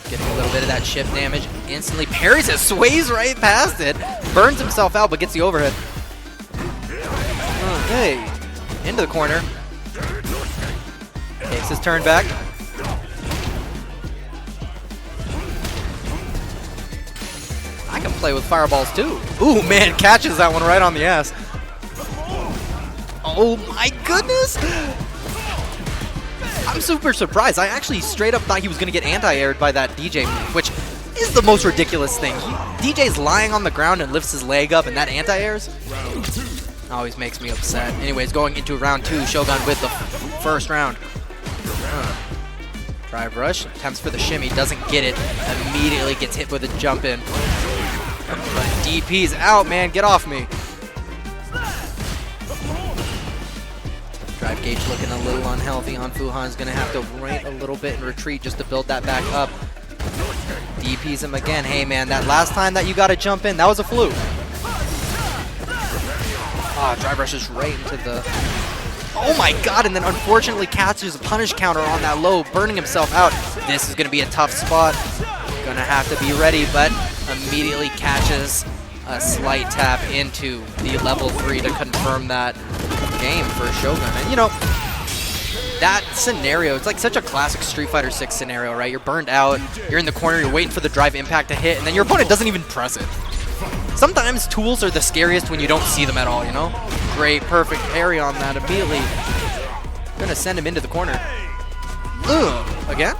Getting a little bit of that chip damage. Instantly parries it, sways right past it, burns himself out, but gets the overhead. Okay, into the corner. Takes his turn back. I can play with fireballs too. Ooh, man, catches that one right on the ass. Oh my goodness! I'm super surprised. I actually straight up thought he was going to get anti-aired by that DJ move, which is the most ridiculous thing. DJ's lying on the ground and lifts his leg up, and that anti-airs always makes me upset. Anyways, going into round 2, Shogun with the first round. Drive rush, attempts for the shimmy, doesn't get it, immediately gets hit with a jump in. But DP's out, man, get off me. Drive gauge looking a little unhealthy on Fuhan's gonna have to wait a little bit and retreat just to build that back up. DP's him again. Hey man, that last time that you got to jump in, that was a fluke. Ah, drive rushes right into the... Oh my god, and then unfortunately catches a punish counter on that low, burning himself out. This is going to be a tough spot. Gonna have to be ready, but immediately catches a slight tap into the level 3 to confirm that game for Shogun. And you know, that scenario, it's like such a classic Street Fighter 6 scenario, right? You're burned out, you're in the corner, you're waiting for the drive impact to hit, and then your opponent doesn't even press it. Sometimes tools are the scariest when you don't see them at all, you know? Great, perfect parry on that immediately. Gonna send him into the corner. Ugh, again?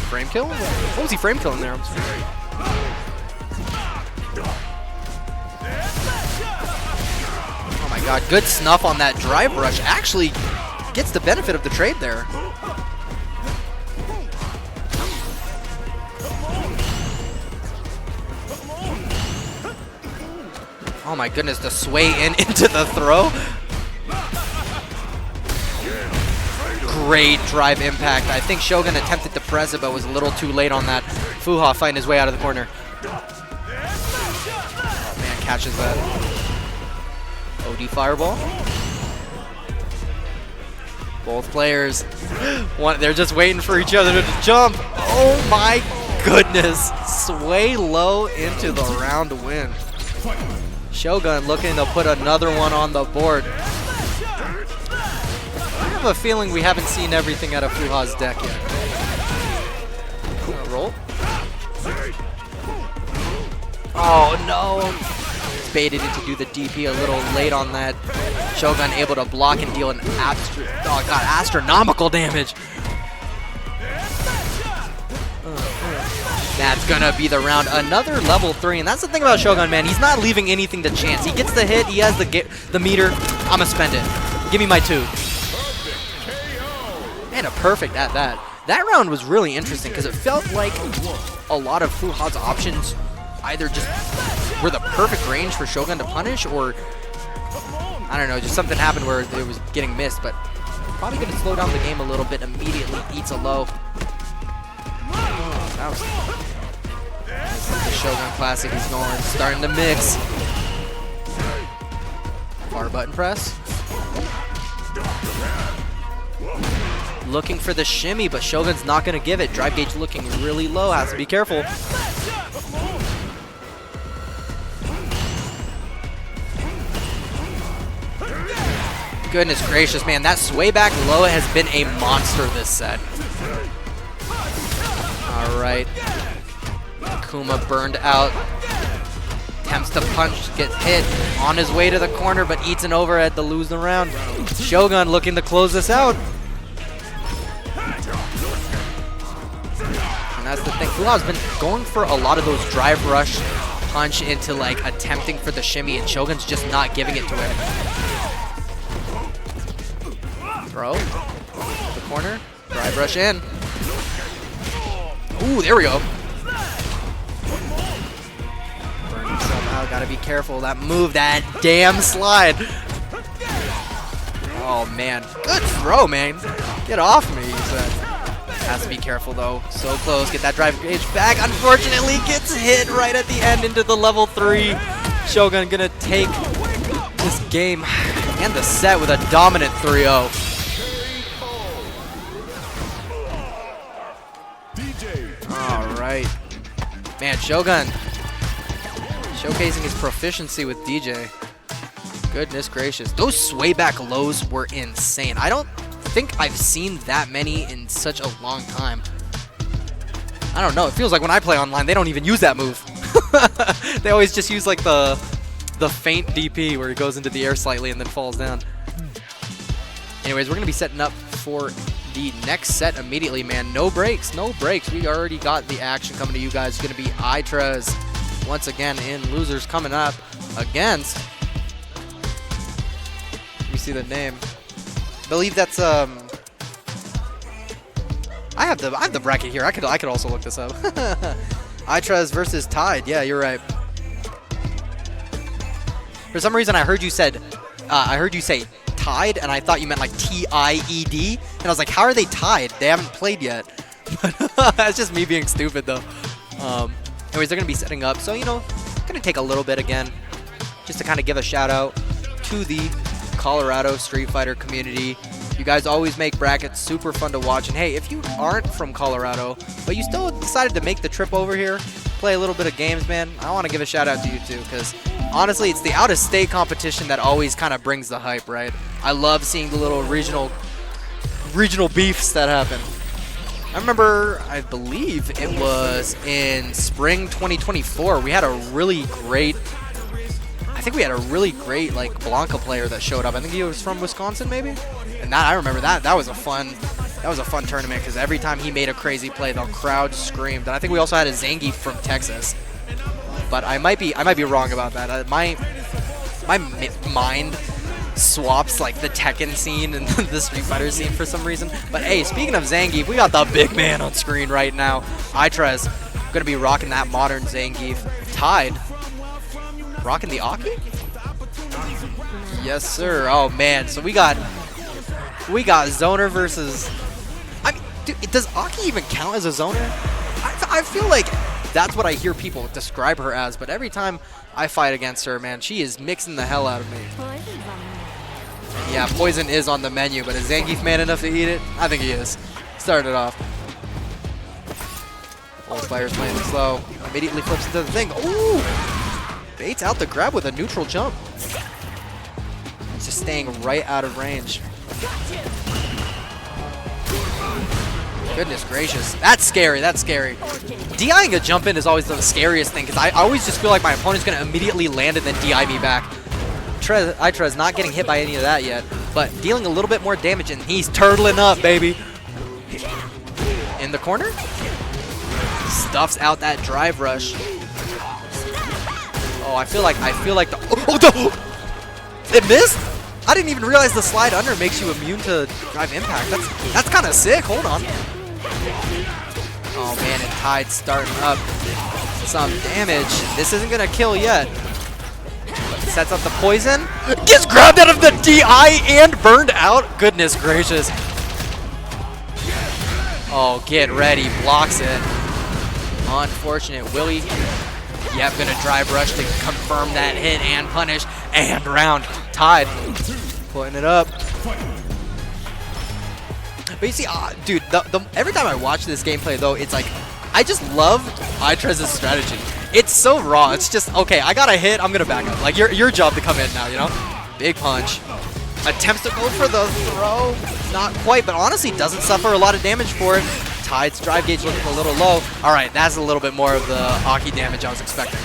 Frame kill? What was he frame killing there? I'm sorry. Oh my god, good snuff on that drive rush. Actually gets the benefit of the trade there. Oh my goodness, the sway in into the throw. Great drive impact. I think Shogun attempted to press it, but was a little too late on that. Fuha fighting his way out of the corner. Oh man, catches that. OD fireball. Both players, they're just waiting for each other to jump. Oh my goodness. Sway low into the round win. Shogun looking to put another one on the board. I have a feeling we haven't seen everything out of Fuha's deck yet. Roll. Oh no! Baited in to do the DP a little late on that. Shogun able to block and deal an astronomical damage. That's gonna be the round. Another level 3, and that's the thing about Shogun, man. He's not leaving anything to chance. He gets the hit, he has the meter. I'ma spend it. Give me my 2. And a perfect at that. That round was really interesting because it felt like a lot of Fuha's options either just were the perfect range for Shogun to punish, or I don't know, just something happened where it was getting missed, but probably gonna slow down the game a little bit. Immediately eats a low. That was the Shogun Classic. He's going, starting to mix. Bar button press. Looking for the shimmy, but Shogun's not going to give it. Drive gauge looking really low. Has to be careful. Goodness gracious, man. That sway back low has been a monster this set. Alright. Kuma burned out. Attempts to punch, gets hit on his way to the corner, but eats an overhead to lose the round. Shogun looking to close this out. And that's the thing. Fuha's been going for a lot of those drive rush punch into like attempting for the shimmy, and Shogun's just not giving it to him. Throw. The corner. Drive rush in. Ooh, there we go. Burn himself out. Gotta be careful. That move, that damn slide. Oh, man. Good throw, man. Get off me, he said. Has to be careful, though. So close. Get that drive gauge back. Unfortunately, gets hit right at the end into the level 3. Shogun gonna take this game and the set with a dominant 3-0. All right. Man, Shogun showcasing his proficiency with DJ. Goodness gracious. Those sway back lows were insane. I don't think I've seen that many in such a long time. I don't know. It feels like when I play online, they don't even use that move. They always just use like the feint DP where he goes into the air slightly and then falls down. Anyways, we're going to be setting up for the next set immediately, man. No breaks, no breaks. We already got the action coming to you guys. It's going to be iTrez once again in losers coming up against. You see the name. I believe that's I have the bracket here. I could also look this up. iTrez versus Tide. Yeah, you're right. For some reason, I heard you say Tide, and I thought you meant like T-I-E-D, and I was like, how are they tied? They haven't played yet. But that's just me being stupid, though. Anyways, they're gonna be setting up, so you know, gonna take a little bit again, just to kind of give a shout out to the Colorado Street Fighter community. You guys always make brackets super fun to watch, and hey, if you aren't from Colorado, but you still decided to make the trip over here, play a little bit of games, man, I want to give a shout out to you too, because honestly, it's the out-of-state competition that always kind of brings the hype, right? I love seeing the little regional beefs that happen. I remember, I believe it was in spring 2024, we had a really great like Blanca player that showed up. I think he was from Wisconsin, maybe. And that I remember that was a fun tournament because every time he made a crazy play, the crowd screamed. And I think we also had a Zangief from Texas. But I might be wrong about that. My mind swaps like the Tekken scene and the Street Fighter scene for some reason. But hey, speaking of Zangief, we got the big man on screen right now. iTrez gonna be rocking that modern Zangief. Tide rocking the Aki? Yes, sir. Oh man, so we got zoner versus. I mean, dude, does Aki even count as a zoner? I feel like that's what I hear people describe her as, but every time I fight against her, man, she is mixing the hell out of me. Yeah, poison is on the menu, but is Zangief man enough to eat it? I think he is. Started off. Old player's playing slow. Immediately flips into the thing. Ooh! Baits out the grab with a neutral jump. He's just staying right out of range. Goodness gracious. That's scary. That's scary. DIing a jump in is always the scariest thing because I always just feel like my opponent's going to immediately land and then DI me back. iTrez not getting hit by any of that yet, but dealing a little bit more damage, and he's turtling up, baby. In the corner. Stuffs out that drive rush. Oh, I feel like the it missed? I didn't even realize the slide under makes you immune to drive impact. That's kind of sick. Hold on. Oh man, and Tide starting up some damage. This isn't gonna kill yet. But sets up the poison. Gets grabbed out of the DI and burned out. Goodness gracious. Oh, get ready. Blocks it. Unfortunate. Willie. Yep, gonna drive rush to confirm that hit and punish and round. Tide putting it up. But you see, dude, every time I watch this gameplay though, it's like I just love iTrez's strategy. It's so raw. It's just okay. I got a hit. I'm gonna back up. Like your job to come in now. You know, big punch. Attempts to go for the throw. Not quite, but honestly doesn't suffer a lot of damage for it. Tide's drive gauge looking a little low. All right, that's a little bit more of the Aki damage I was expecting.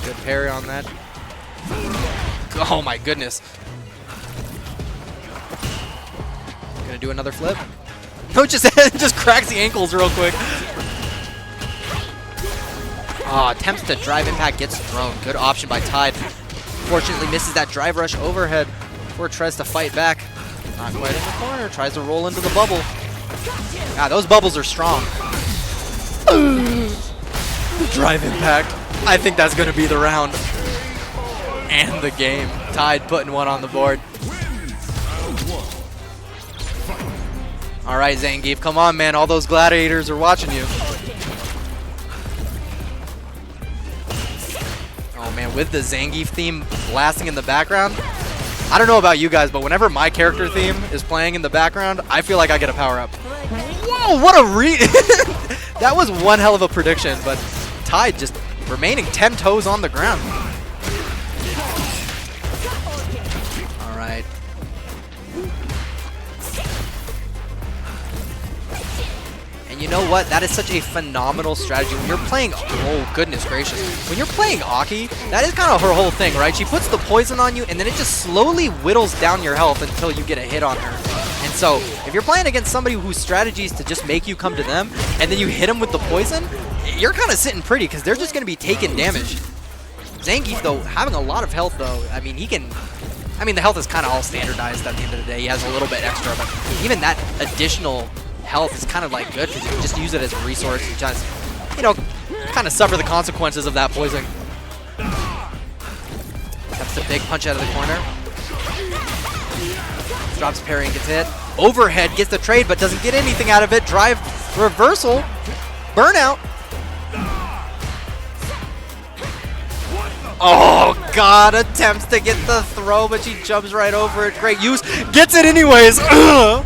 Good parry on that. Oh my goodness. Gonna do another flip. No, just cracks the ankles real quick. Attempts to drive impact, gets thrown. Good option by Tide. Fortunately misses that drive rush overhead before tries to fight back. Not quite in the corner. Tries to roll into the bubble. Ah, those bubbles are strong. Drive impact. I think that's going to be the round. and the game. Tide putting one on the board. All right, Zangief, come on, man. All those gladiators are watching you. Oh, man, with the Zangief theme blasting in the background, I don't know about you guys, but whenever my character theme is playing in the background, I feel like I get a power-up. Whoa, what a that was one hell of a prediction, but Tide just remaining 10 toes on the ground. All right. And you know what? That is such a phenomenal strategy. When you're playing, oh goodness gracious. When you're playing Aki, that is kind of her whole thing, right? She puts the poison on you and then it just slowly whittles down your health until you get a hit on her. And so, if you're playing against somebody whose strategy is to just make you come to them, and then you hit them with the poison, you're kind of sitting pretty because they're just going to be taking damage. Zangief, though, having a lot of health, though, I mean, he can... I mean, the health is kind of all standardized at the end of the day. He has a little bit extra, but even that additional health is kind of, like, good because you can just use it as a resource and just, you know, kind of suffer the consequences of that poison. That's the big punch out of the corner. Drops parry and gets hit. Overhead gets the trade, but doesn't get anything out of it. Drive reversal. Burnout. Oh, God. Attempts to get the throw, but she jumps right over it. Great use. Gets it anyways. All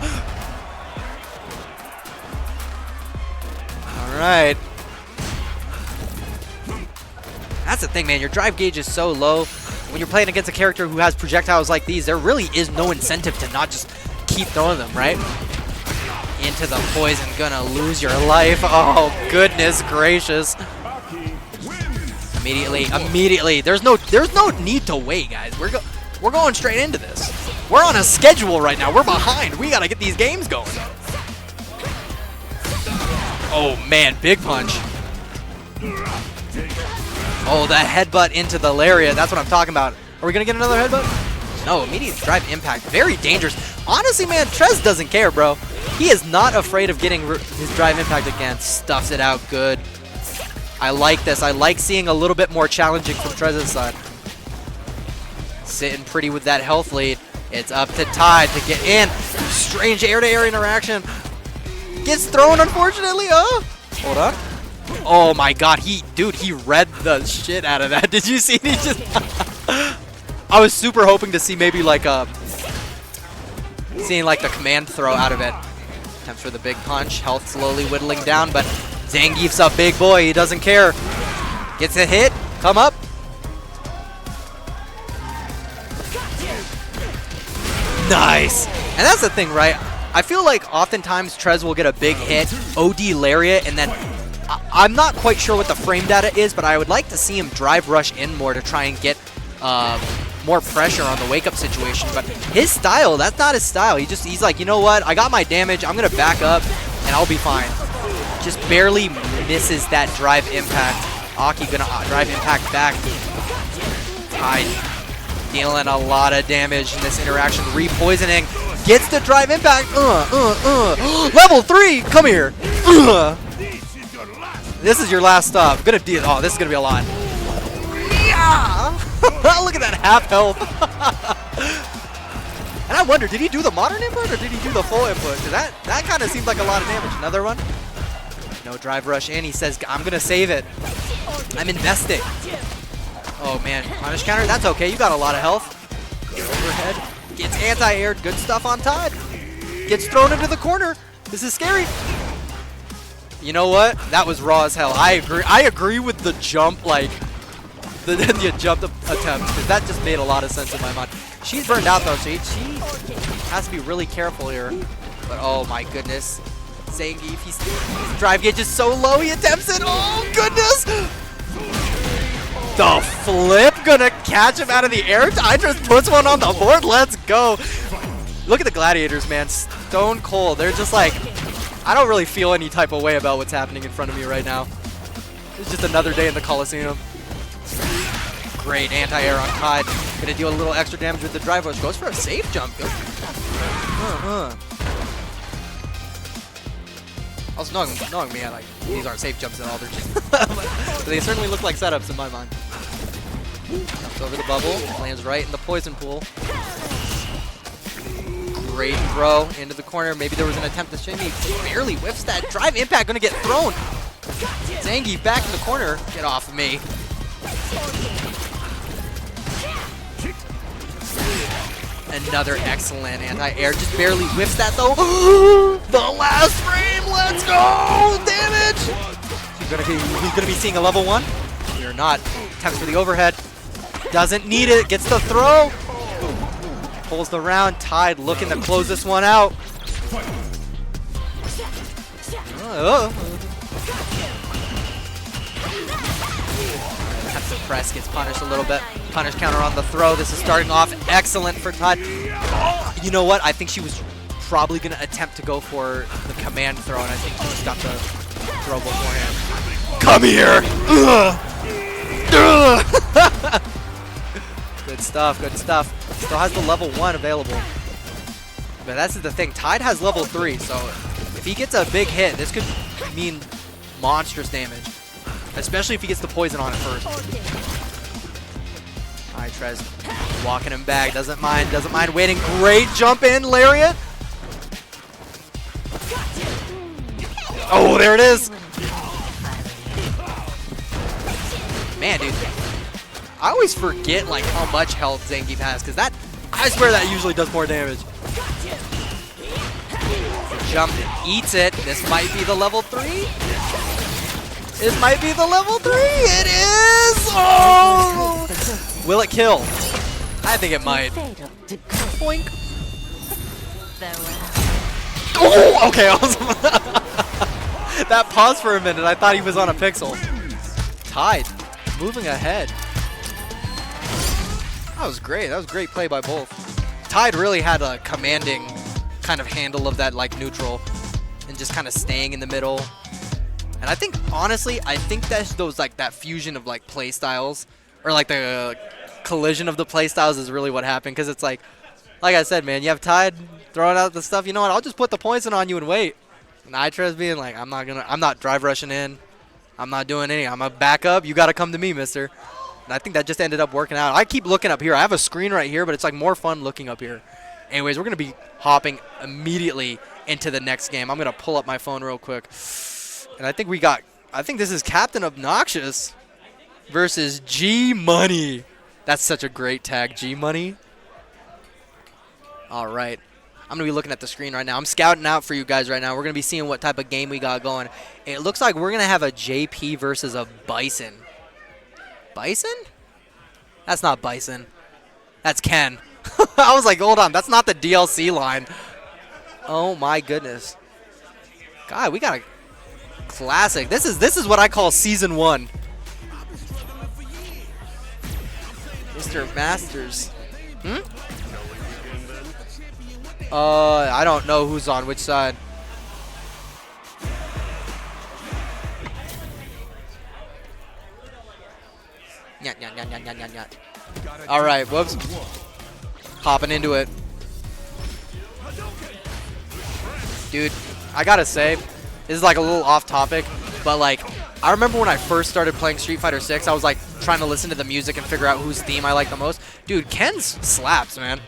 right. That's the thing, man. Your drive gauge is so low. When you're playing against a character who has projectiles like these, there really is no incentive to not just keep throwing them, right? Into the poison, gonna lose your life. Oh, goodness gracious. Immediately. There's no need to wait, guys. We're going straight into this. We're on a schedule right now. We're behind. We gotta get these games going. Oh, man, big punch. Oh, the headbutt into the lariat. That's what I'm talking about. Are we going to get another headbutt? No, immediate drive impact. Very dangerous. Honestly, man, Trez doesn't care, bro. He is not afraid of getting his drive impact again. Stuffs it out good. I like this. I like seeing a little bit more challenging from Trez's side. Sitting pretty with that health lead. It's up to Tide to get in. Strange air-to-air interaction. Gets thrown, unfortunately. Oh, hold on. Oh my God, he read the shit out of that. Did you see? He just I was super hoping to see maybe like seeing like the command throw out of it. Attempts for the big punch. Health slowly whittling down, but Zangief's a big boy. He doesn't care. Gets a hit. Come up. Nice. And that's the thing, right? I feel like oftentimes Trez will get a big hit, OD lariat, and then I'm not quite sure what the frame data is, but I would like to see him drive rush in more to try and get more pressure on the wake-up situation. But his style, that's not his style. He's like, you know what? I got my damage. I'm going to back up, and I'll be fine. Just barely misses that drive impact. Aki going to drive impact back. Tide dealing a lot of damage in this interaction. Repoisoning. Gets the drive impact. Level 3. Come here. This is your last stop. Gonna deal. Oh, this is gonna be a lot. Yeah! Look at that half health. And I wonder, did he do the modern input or did he do the full input? Cause that kind of seemed like a lot of damage. Another one. No drive rush in. He says, I'm gonna save it. I'm investing. Oh man, punish counter. That's okay. You got a lot of health. Overhead. Gets anti-aired. Good stuff on Tide. Gets thrown into the corner. This is scary. You know what? That was raw as hell. I agree. I agree with the jump, like the jump attempt, because that just made a lot of sense in my mind. She's burned out though, so she has to be really careful here. But oh my goodness, Zangief, his drive gauge is so low. He attempts it. Oh goodness! The flip gonna catch him out of the air. Tide just puts one on the board. Let's go. Look at the gladiators, man. Stone cold. They're just like, I don't really feel any type of way about what's happening in front of me right now. It's just another day in the Coliseum. Great anti-air on Tide. Gonna deal a little extra damage with the drive rush. Goes for a safe jump. Good. Also, knowing me, I like, these aren't safe jumps at all. They're just but they certainly look like setups in my mind. Jumps over the bubble, lands right in the poison pool. Great throw into the corner. Maybe there was an attempt to shimmy. Barely whiffs that. Drive impact gonna get thrown. Zangief back in the corner. Get off of me. Another excellent anti-air. Just barely whiffs that though. The last frame. Let's go. Damage. He's gonna be seeing a level 1. We're not. Attempts for the overhead. Doesn't need it. Gets the throw. Pulls the round. Tide looking to close this one out. Attempts to press. Gets punished a little bit. Punish counter on the throw. This is starting off excellent for Tide. You know what? I think she was probably going to attempt to go for the command throw, and I think she just got the throw beforehand. Come here! Good stuff, good stuff. Still has the level 1 available. But that's the thing. Tide has level 3, so if he gets a big hit, this could mean monstrous damage. Especially if he gets the poison on it first. Alright, Trez walking him back. Doesn't mind waiting. Great jump in, Lariat. Oh, there it is. Man, dude. I always forget like how much health Zangief has, because that, I swear that usually does more damage. Jump, eats it. This might be the level 3. This might be the level 3. It is! Oh! Will it kill? I think it might. Boink. Oh, okay. That paused for a minute. I thought he was on a pixel. Tide, moving ahead. That was great. That was great play by both. Tide really had a commanding kind of handle of that like neutral and just kind of staying in the middle. And I think, honestly, I think that's those like that fusion of like play styles, or like the collision of the play styles is really what happened. Because it's like I said, man, you have Tide throwing out the stuff. You know what? I'll just put the poison on you and wait. And Nitra's being like, I'm not drive rushing in. I'm not doing anything. I'm a backup. You got to come to me, mister. And I think that just ended up working out. I keep looking up here. I have a screen right here, but it's like more fun looking up here. Anyways, we're going to be hopping immediately into the next game. I'm going to pull up my phone real quick. And I think this is Captain Obnoxious versus G Money. That's such a great tag, G Money. All right. I'm going to be looking at the screen right now. I'm scouting out for you guys right now. We're going to be seeing what type of game we got going. It looks like we're going to have a JP versus a Bison. Bison? That's not Bison. That's Ken. I was like, hold on. That's not the DLC line. Oh, my goodness. God, we got a classic. This is what I call Season 1. Mr. Masters. I don't know who's on which side. All right, whoops. Hopping into it. Dude, I gotta say, this is like a little off topic, but like, I remember when I first started playing Street Fighter 6, I was like trying to listen to the music and figure out whose theme I like the most. Dude, Ken's slaps, man.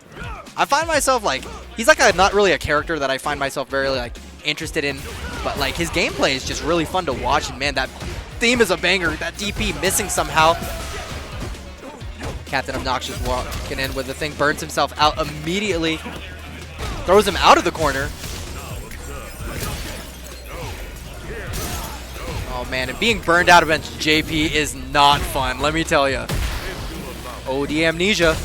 I find myself like, he's like not really a character that I find myself very like interested in, but like his gameplay is just really fun to watch, and man, that theme is a banger. That DP missing somehow. Captain Obnoxious walking in with the thing, burns himself out immediately, throws him out of the corner. Oh man, and being burned out against JP is not fun, let me tell you. Oh, the amnesia.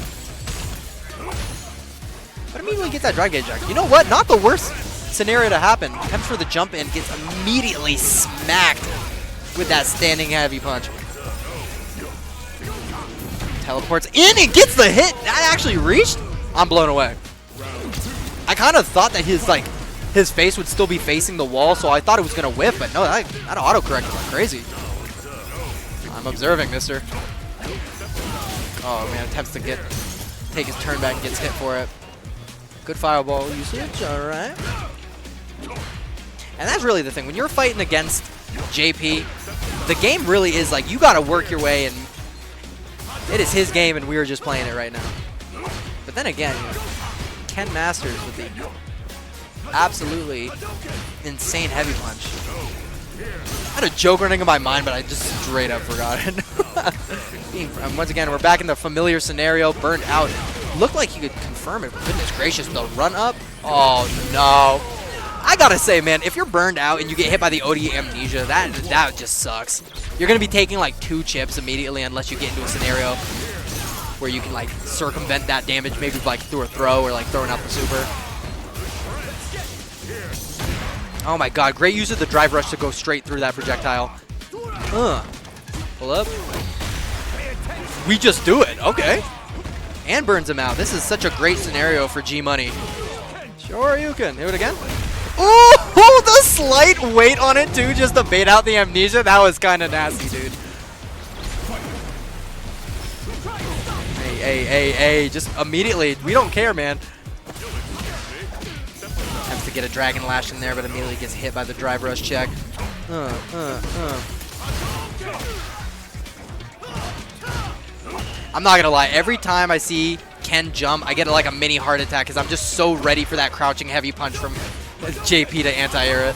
But immediately gets that drive gauge jack. You know what? Not the worst scenario to happen. Attempts for the jump in, gets immediately smacked with that standing heavy punch. Teleports in and gets the hit. That actually reached. I'm blown away. I kind of thought that his face would still be facing the wall, so I thought it was gonna whip, but no, that autocorrect is like crazy. I'm observing, mister. Oh man, attempts to take his turn back and gets hit for it. Good fireball usage, alright. And that's really the thing. When you're fighting against JP, the game really is like, you gotta work your way, and It is his game, and we are just playing it right now. But then again, Ken Masters with the absolutely insane heavy punch. I had a joke running in my mind, but I just straight up forgot it. Once again, we're back in the familiar scenario. Burned out. Looked like he could confirm it. Goodness gracious, the run up. Oh no. I gotta say, man, if you're burned out and you get hit by the OD amnesia, that just sucks. You're gonna be taking like 2 chips immediately unless you get into a scenario where you can like circumvent that damage, maybe like through a throw or like throwing out the super. Oh my god, great use of the drive rush to go straight through that projectile. Pull up. We just do it, okay. And burns him out. This is such a great scenario for G Money. Sure, you can. Do it again. Ooh, the slight weight on it too, just to bait out the amnesia. That was kind of nasty, dude. Hey, just immediately. We don't care, man. Attempts to get a Dragon Lash in there, but immediately gets hit by the drive rush check. I'm not gonna lie, every time I see Ken jump, I get like a mini heart attack because I'm just so ready for that crouching heavy punch from JP to anti-air it.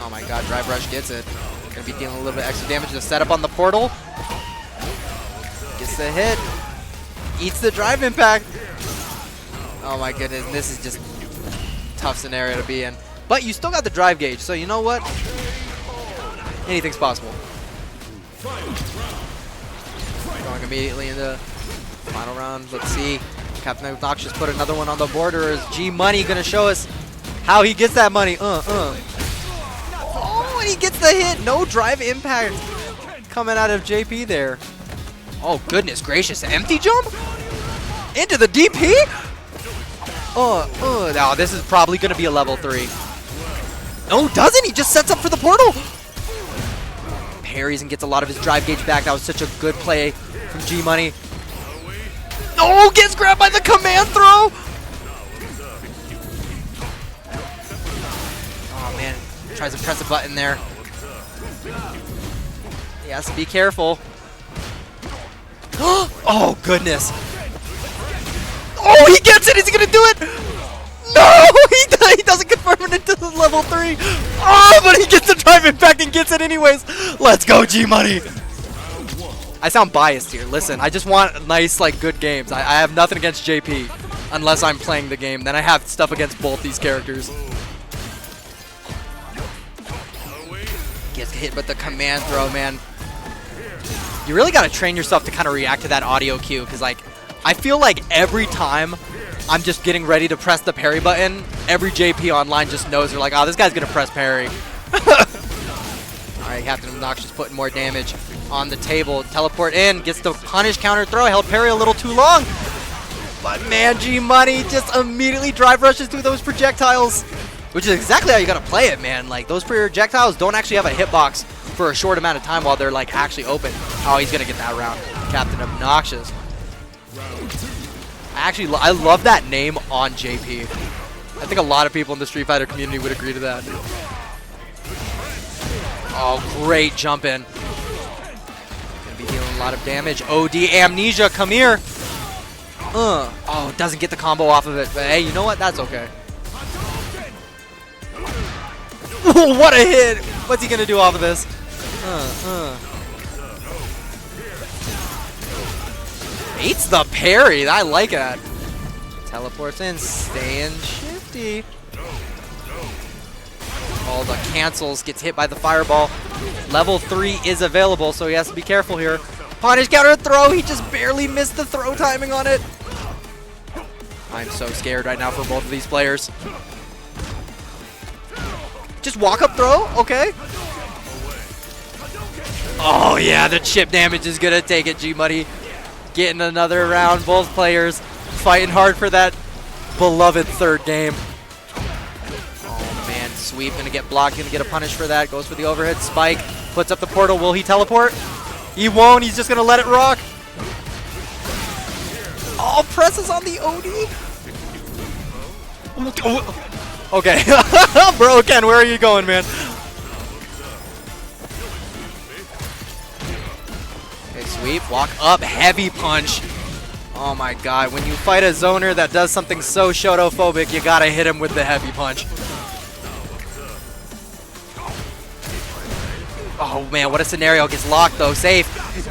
Oh my god, drive rush gets it. Gonna be dealing a little bit extra damage to set up on the portal. Gets the hit. Eats the drive impact. Oh my goodness, this is just a tough scenario to be in. But you still got the drive gauge, so you know what? Anything's possible. Going immediately into final round. Let's see. Captain Obnoxious put another one on the board, or is G Money gonna show us how he gets that money? Oh, and he gets the hit. No drive impact coming out of JP there. Oh goodness gracious! Empty jump into the DP. Now this is probably gonna be a level 3. No, doesn't he? Just sets up for the portal. Parries and gets a lot of his drive gauge back. That was such a good play from G Money. Oh, gets grabbed by the command throw. Oh man, tries to press a button there. He has to be careful. Oh goodness. Oh, he gets it. Is he gonna do it? No, he doesn't confirm it into the level 3. Oh, but he gets the drive impact and gets it anyways. Let's go, G Money. I sound biased here. Listen, I just want nice, like, good games. I have nothing against JP unless I'm playing the game. Then I have stuff against both these characters. Gets hit with the command throw, man. You really got to train yourself to kind of react to that audio cue, because, like, I feel like every time I'm just getting ready to press the parry button, every JP online just knows. They're like, oh, this guy's going to press parry. Alright, Captain Obnoxious putting more damage on the table. Teleport in, gets the punish counter throw. Held parry a little too long. But man, G Money just immediately drive rushes through those projectiles. Which is exactly how you got to play it, man. Like, those projectiles don't actually have a hitbox for a short amount of time while they're, like, actually open. Oh, he's going to get that round. Captain Obnoxious. I love that name on JP. I think a lot of people in the Street Fighter community would agree to that. Oh, great jump in. Gonna be dealing a lot of damage. OD Amnesia, come here. Oh, doesn't get the combo off of it. But hey, you know what? That's okay. What a hit. What's he gonna do off of this? Eats the parry. I like that. Teleports in, staying shifty. All the cancels, gets hit by the fireball. Level 3 is available, so he has to be careful here. Punish counter throw. He just barely missed the throw timing on it. I'm so scared right now for both of these players. Just walk up throw. Okay. Oh yeah, the chip damage is gonna take it. G Money getting another round. Both players fighting hard for that beloved third game. Oh man, sweep gonna get blocked, gonna get a punish for that. Goes for the overhead spike, puts up the portal. Will he teleport? He won't. He's just gonna let it rock. Oh, presses on the OD. Okay, bro, Ken, where are you going, man? Sweep, walk up, heavy punch. Oh my god, when you fight a zoner that does something so Shotophobic, you gotta hit him with the heavy punch. Oh man, what a scenario. Gets locked though, safe.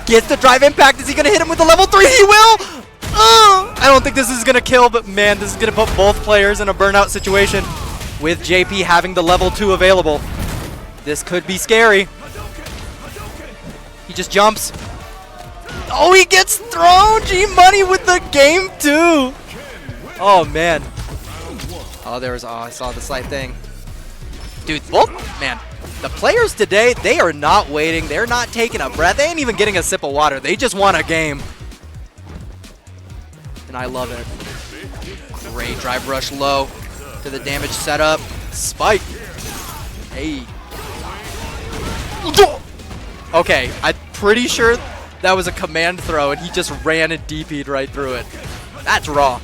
Gets the drive impact. Is he gonna hit him with the level 3? He will! I don't think this is gonna kill, but man, this is gonna put both players in a burnout situation. With JP having the level 2 available. This could be scary. He just jumps. Oh, he gets thrown! G-Money with the game 2! Oh man. Oh, I saw the slight thing. Dude, man. The players today, they are not waiting. They're not taking a breath. They ain't even getting a sip of water. They just want a game. And I love it. Great drive rush low to the damage setup. Spike. Hey. Okay, I'm pretty sure that was a command throw and he just ran and DP'd right through it. That's raw.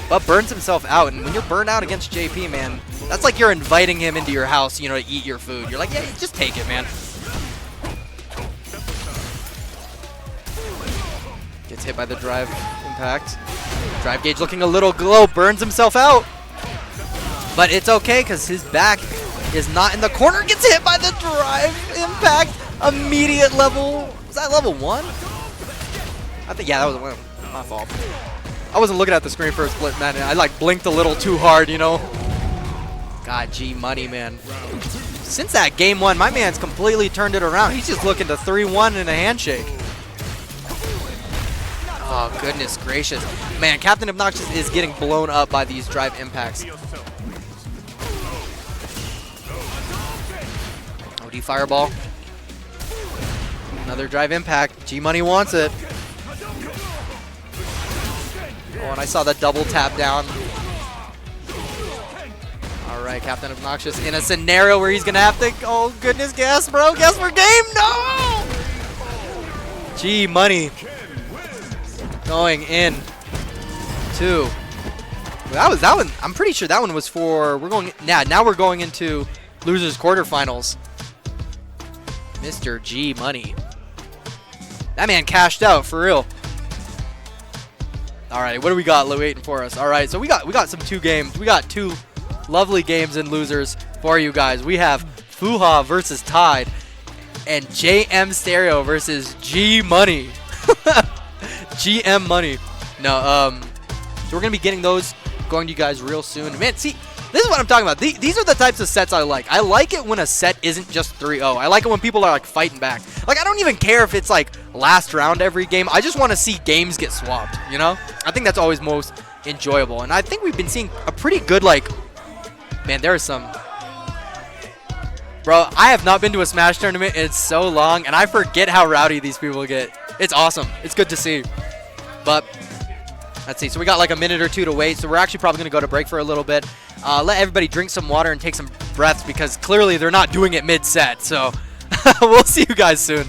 But burns himself out. And when you're burned out against JP, man, that's like you're inviting him into your house, you know, to eat your food. You're like, yeah, just take it, man. Gets hit by the drive impact. Drive gauge looking a little glow, burns himself out. But it's okay because his back is not in the corner. Gets hit by the drive impact. Immediate level. Was that level 1? I think, yeah, that was my fault. I wasn't looking at the screen for a split, man. I like blinked a little too hard, you know? God, G-Money, man. Since that game 1, my man's completely turned it around. He's just looking to 3-1 in a handshake. Oh, goodness gracious. Man, Captain Obnoxious is getting blown up by these drive impacts. OD Fireball. Another drive impact. G-Money wants it. Oh, and I saw the double tap down. All right, Captain Obnoxious in a scenario where he's going to have to... Oh, goodness, guess, bro. Guess for game. No! G-Money going in. 2. That one. I'm pretty sure that one was for... Now we're going into losers quarterfinals. Mr. G-Money. That man cashed out for real. All right, what do we got waiting for us? All right, so we got some 2 games. We got 2 lovely games in losers for you guys. We have Fuha versus Tide and JM Stereo versus G-Money. GM Money. No, so we're gonna be getting those going to you guys real soon. Man, see, this is what I'm talking about. These are the types of sets I like. I like it when a set isn't just 3-0. I like it when people are like fighting back. Like, I don't even care if it's like last round every game. I just want to see games get swapped, you know? I think that's always most enjoyable. And I think we've been seeing a pretty good, like, man, there are some. Bro, I have not been to a Smash tournament in so long, and I forget how rowdy these people get. It's awesome. It's good to see. But let's see. So we got like a minute or 2 to wait. So we're actually probably going to go to break for a little bit. Let everybody drink some water and take some breaths because clearly they're not doing it mid-set. So we'll see you guys soon.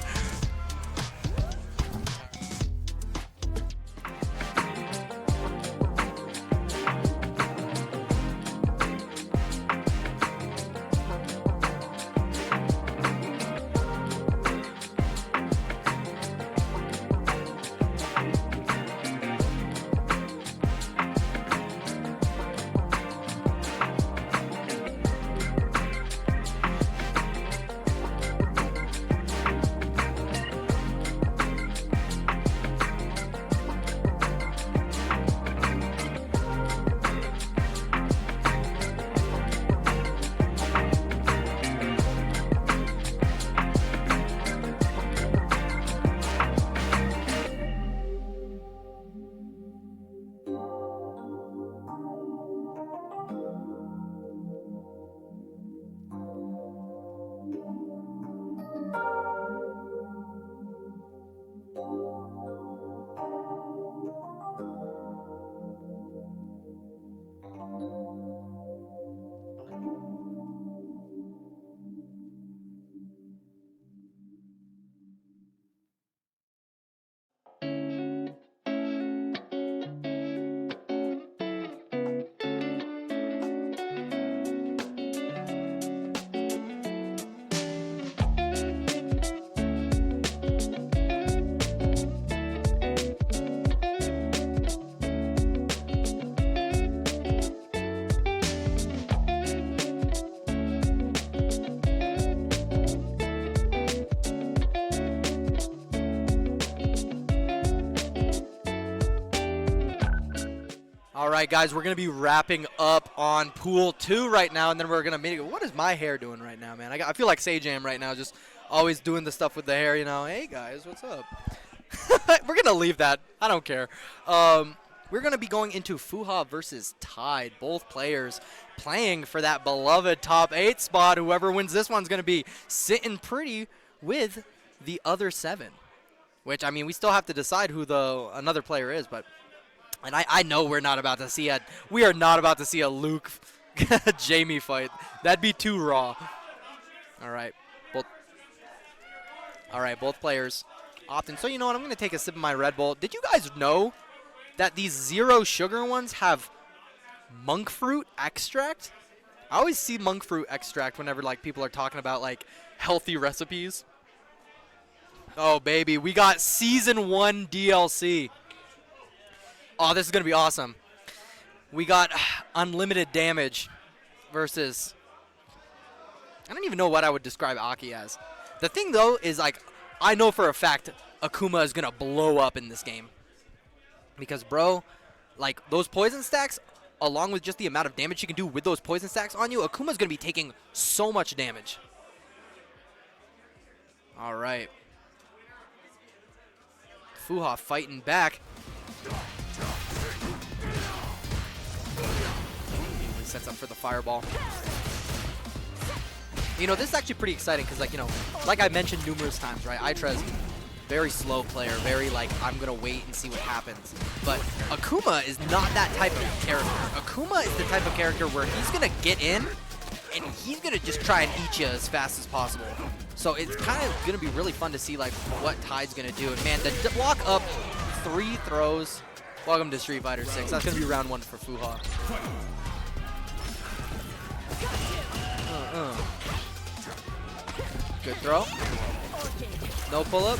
All right, guys, we're going to be wrapping up on Pool 2 right now, and then we're going to make it. What is my hair doing right now, man? I feel like Sajam right now, just always doing the stuff with the hair, you know. Hey, guys, what's up? We're going to leave that. I don't care. We're going to be going into Fuha versus Tide. Both players playing for that beloved top 8 spot. Whoever wins this one's going to be sitting pretty with the other 7. Which, I mean, we still have to decide who another player is, but... And I know we are not about to see a Luke Jamie fight. That'd be too raw. All right, both players opting. So you know what? I'm gonna take a sip of my Red Bull. Did you guys know that these 0 sugar ones have monk fruit extract? I always see monk fruit extract whenever like people are talking about like healthy recipes. Oh baby, we got Season 1 DLC. Oh, this is going to be awesome. We got unlimited damage versus... I don't even know what I would describe Aki as. The thing, though, is, like, I know for a fact Akuma is going to blow up in this game. Because, bro, like, those poison stacks, along with just the amount of damage you can do with those poison stacks on you, Akuma's going to be taking so much damage. All right. Fuha fighting back. Sets up for the fireball. You know, this is actually pretty exciting because, like, you know, like I mentioned numerous times, right? Itrez, very slow player, very, like, I'm going to wait and see what happens. But Akuma is not that type of character. Akuma is the type of character where he's going to get in and he's going to just try and eat you as fast as possible. So it's kind of going to be really fun to see, like, what Tide's going to do. And, man, the block up 3 throws. Welcome to Street Fighter 6. That's going to be round 1 for Fuha. Good throw. No pull-up.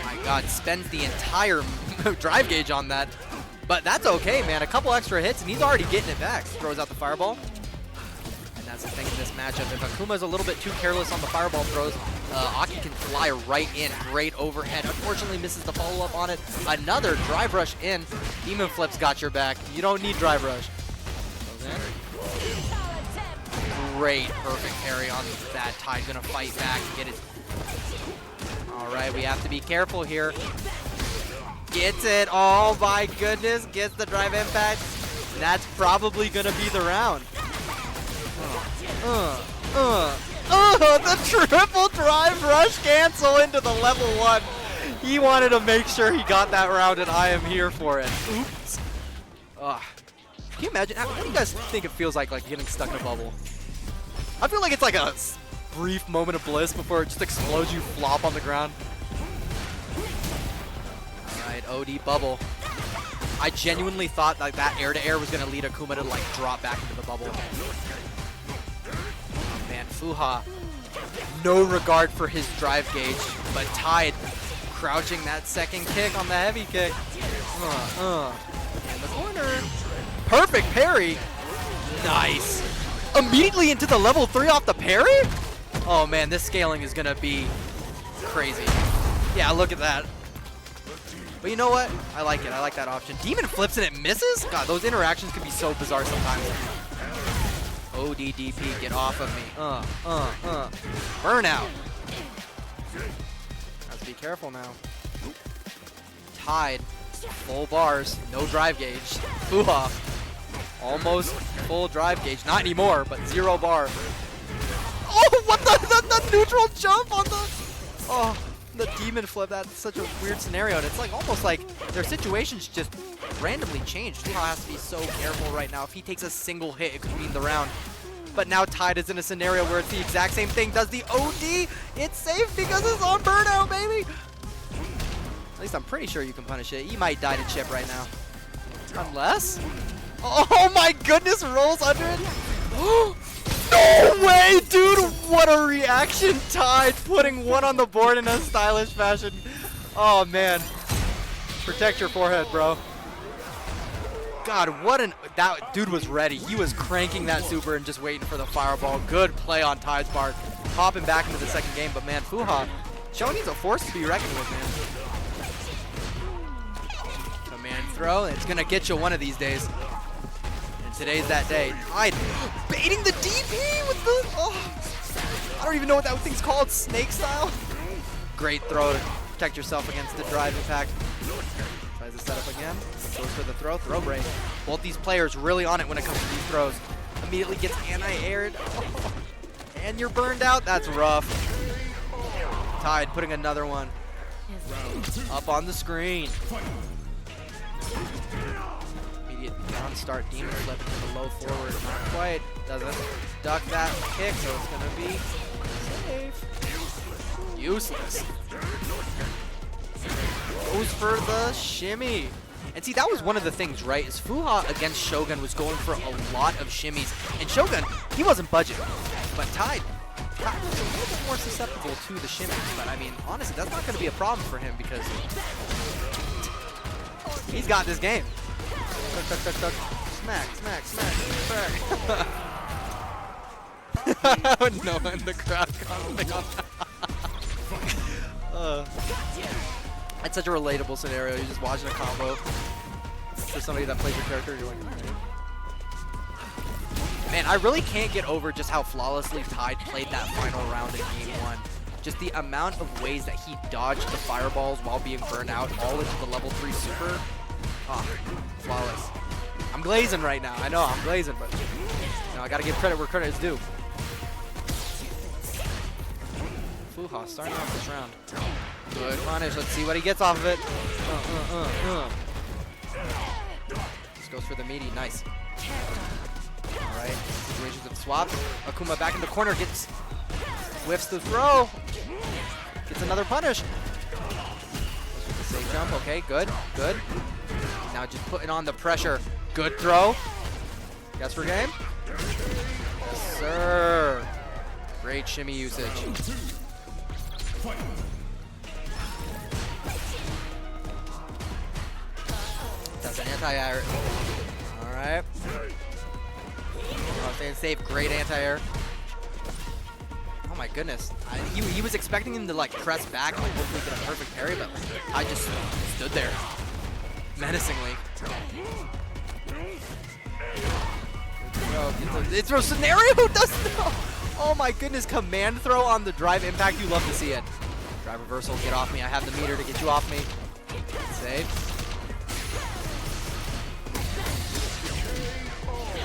My God, spends the entire drive gauge on that. But that's okay, man. A couple extra hits, and he's already getting it back. Throws out the fireball. And that's the thing in this matchup. If Akuma's a little bit too careless on the fireball throws, Aki can fly right in. Great overhead. Unfortunately, misses the follow-up on it. Another drive rush in. Demon Flip's got your back. You don't need drive rush. Great, perfect parry on that. Tide's gonna fight back and get it. All right, we have to be careful here. Gets it. Oh my goodness, gets the drive impact. That's probably gonna be the round. The triple drive rush cancel into the level 1. He wanted to make sure he got that round, and I am here for it. Oops. Can you imagine? What do you guys think it feels like getting stuck in a bubble? I feel like it's like a brief moment of bliss before it just explodes, you flop on the ground. Alright, OD bubble. I genuinely thought like that air-to-air was going to lead Akuma to like drop back into the bubble. Oh man, Fuha. No regard for his drive gauge, but Tide crouching that second kick on the heavy kick. In the corner. Perfect parry. Nice. Immediately into the level 3 off the parry? Oh man, this scaling is gonna be crazy. Yeah, look at that. But you know what? I like it. I like that option. Demon flips and it misses? God, those interactions can be so bizarre sometimes. ODDP, get off of me. Burnout. Have to be careful now. Tide. Full bars. No drive gauge. Fuha. Almost full drive gauge. Not anymore, but 0 bar. Oh, what the neutral jump on the... Oh, the demon flip. That's such a weird scenario. And it's like almost like their situations just randomly changed. Fuha has to be so careful right now. If he takes a single hit, it could mean the round. But now Tide is in a scenario where it's the exact same thing. Does the OD? It's safe because it's on burnout, baby. At least I'm pretty sure you can punish it. He might die to chip right now. Unless... Oh my goodness, rolls under it. No way, dude. What a reaction. Tide putting 1 on the board in a stylish fashion. Oh man. Protect your forehead, bro. God, that dude was ready. He was cranking that super and just waiting for the fireball. Good play on Tide's part. Popping back into the second game, but man, Fuha showing he's a force to be reckoned with, man. So man, throw. It's gonna get you one of these days. And today's that day. Tide baiting the DP with the, oh, I don't even know what that thing's called, snake style. Great throw to protect yourself against the drive impact. Tries to set up again, goes for the throw break. Both these players really on it when it comes to these throws. Immediately gets anti-aired. Oh, and you're burned out, that's rough. Tide putting another one up on the screen. Immediate down start, Demon Flip to the low forward, not quite. Doesn't duck that kick, so it's gonna be safe. Useless. Goes for the shimmy. And see, that was one of the things, right? Is Fuha against Shogun was going for a lot of shimmies. And Shogun, he wasn't budging. But Tide was a little bit more susceptible to the shimmies. But I mean, honestly, that's not going to be a problem for him because he's got this game. Duck. Smack. No one in the crowd commenting on that. It's such a relatable scenario. You're just watching a combo for somebody that plays your character. You're like, all right. Man, I really can't get over just how flawlessly Tide played that final round in Game 1. Just the amount of ways that he dodged the fireballs while being burned out, all into the level 3 super. Oh, flawless. I'm glazing right now. I know, I'm glazing, but you know, I gotta give credit where credit is due. Fuha starting off this round. Good punish. Let's see what he gets off of it. Just goes for the meaty. Nice. All right. Situations of swap. Akuma back in the corner. Whiffs the throw. Gets another punish. Goes for the safe jump. Okay. Good. Now just putting on the pressure. Good throw. Guess for game. Yes, sir. Great shimmy usage. That's an anti-air. Alright. Staying safe. Great anti-air. Oh my goodness. He was expecting him to like press back and like hopefully get a perfect parry, but I just stood there menacingly. It's a scenario doesn't know. Oh my goodness, command throw on the drive impact. You love to see it. Drive reversal, get off me. I have the meter to get you off me. Save.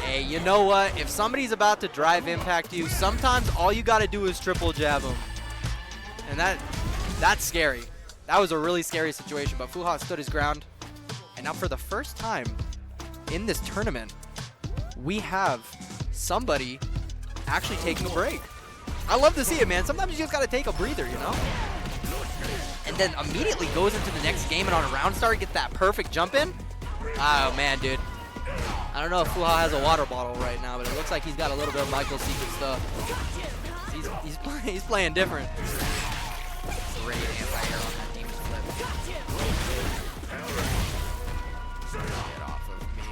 Hey, you know what? If somebody's about to drive impact you, sometimes all you gotta do is triple jab them. And that's scary. That was a really scary situation, but Fuha stood his ground. And now for the first time in this tournament, we have somebody actually taking a break. I love to see it, man. Sometimes you just gotta take a breather, you know? And then immediately goes into the next game and on a round start gets that perfect jump in. Oh man, dude. I don't know if Fuha has a water bottle right now, but it looks like he's got a little bit of Michael's secret stuff. He's playing different. Great anti-air on that demon flip. Get off of me.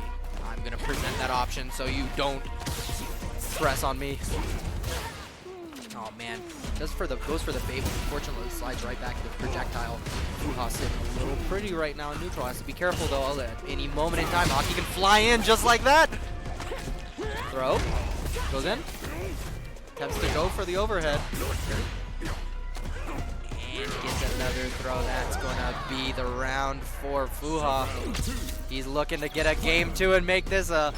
I'm gonna present that option so you don't press on me. Oh man, goes for the bait, but unfortunately slides right back to the projectile. Fuha sitting a little pretty right now in neutral. Has to be careful though. At any moment in time, Aki can fly in just like that. Throw goes in. Attempts to go for the overhead. And gets another throw. That's gonna be the round for Fuha. He's looking to get a game 2 and make this a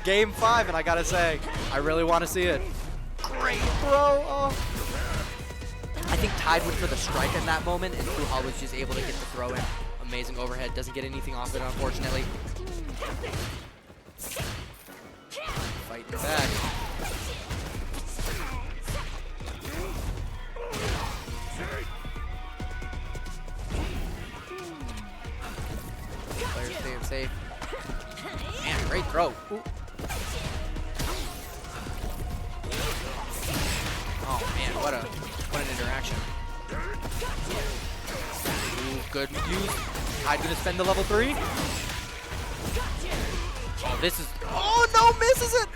game 5. And I gotta say, I really want to see it. Great throw. Oh. I think Tide went for the strike in that moment, and Fuha was just able to get the throw in. Amazing overhead. Doesn't get anything off it, unfortunately. Fighting back. Players staying safe. Man, great throw. Ooh. Oh man, what an interaction. Ooh, good use. Tide gonna spend the level 3. Oh, this is. Oh no, misses it!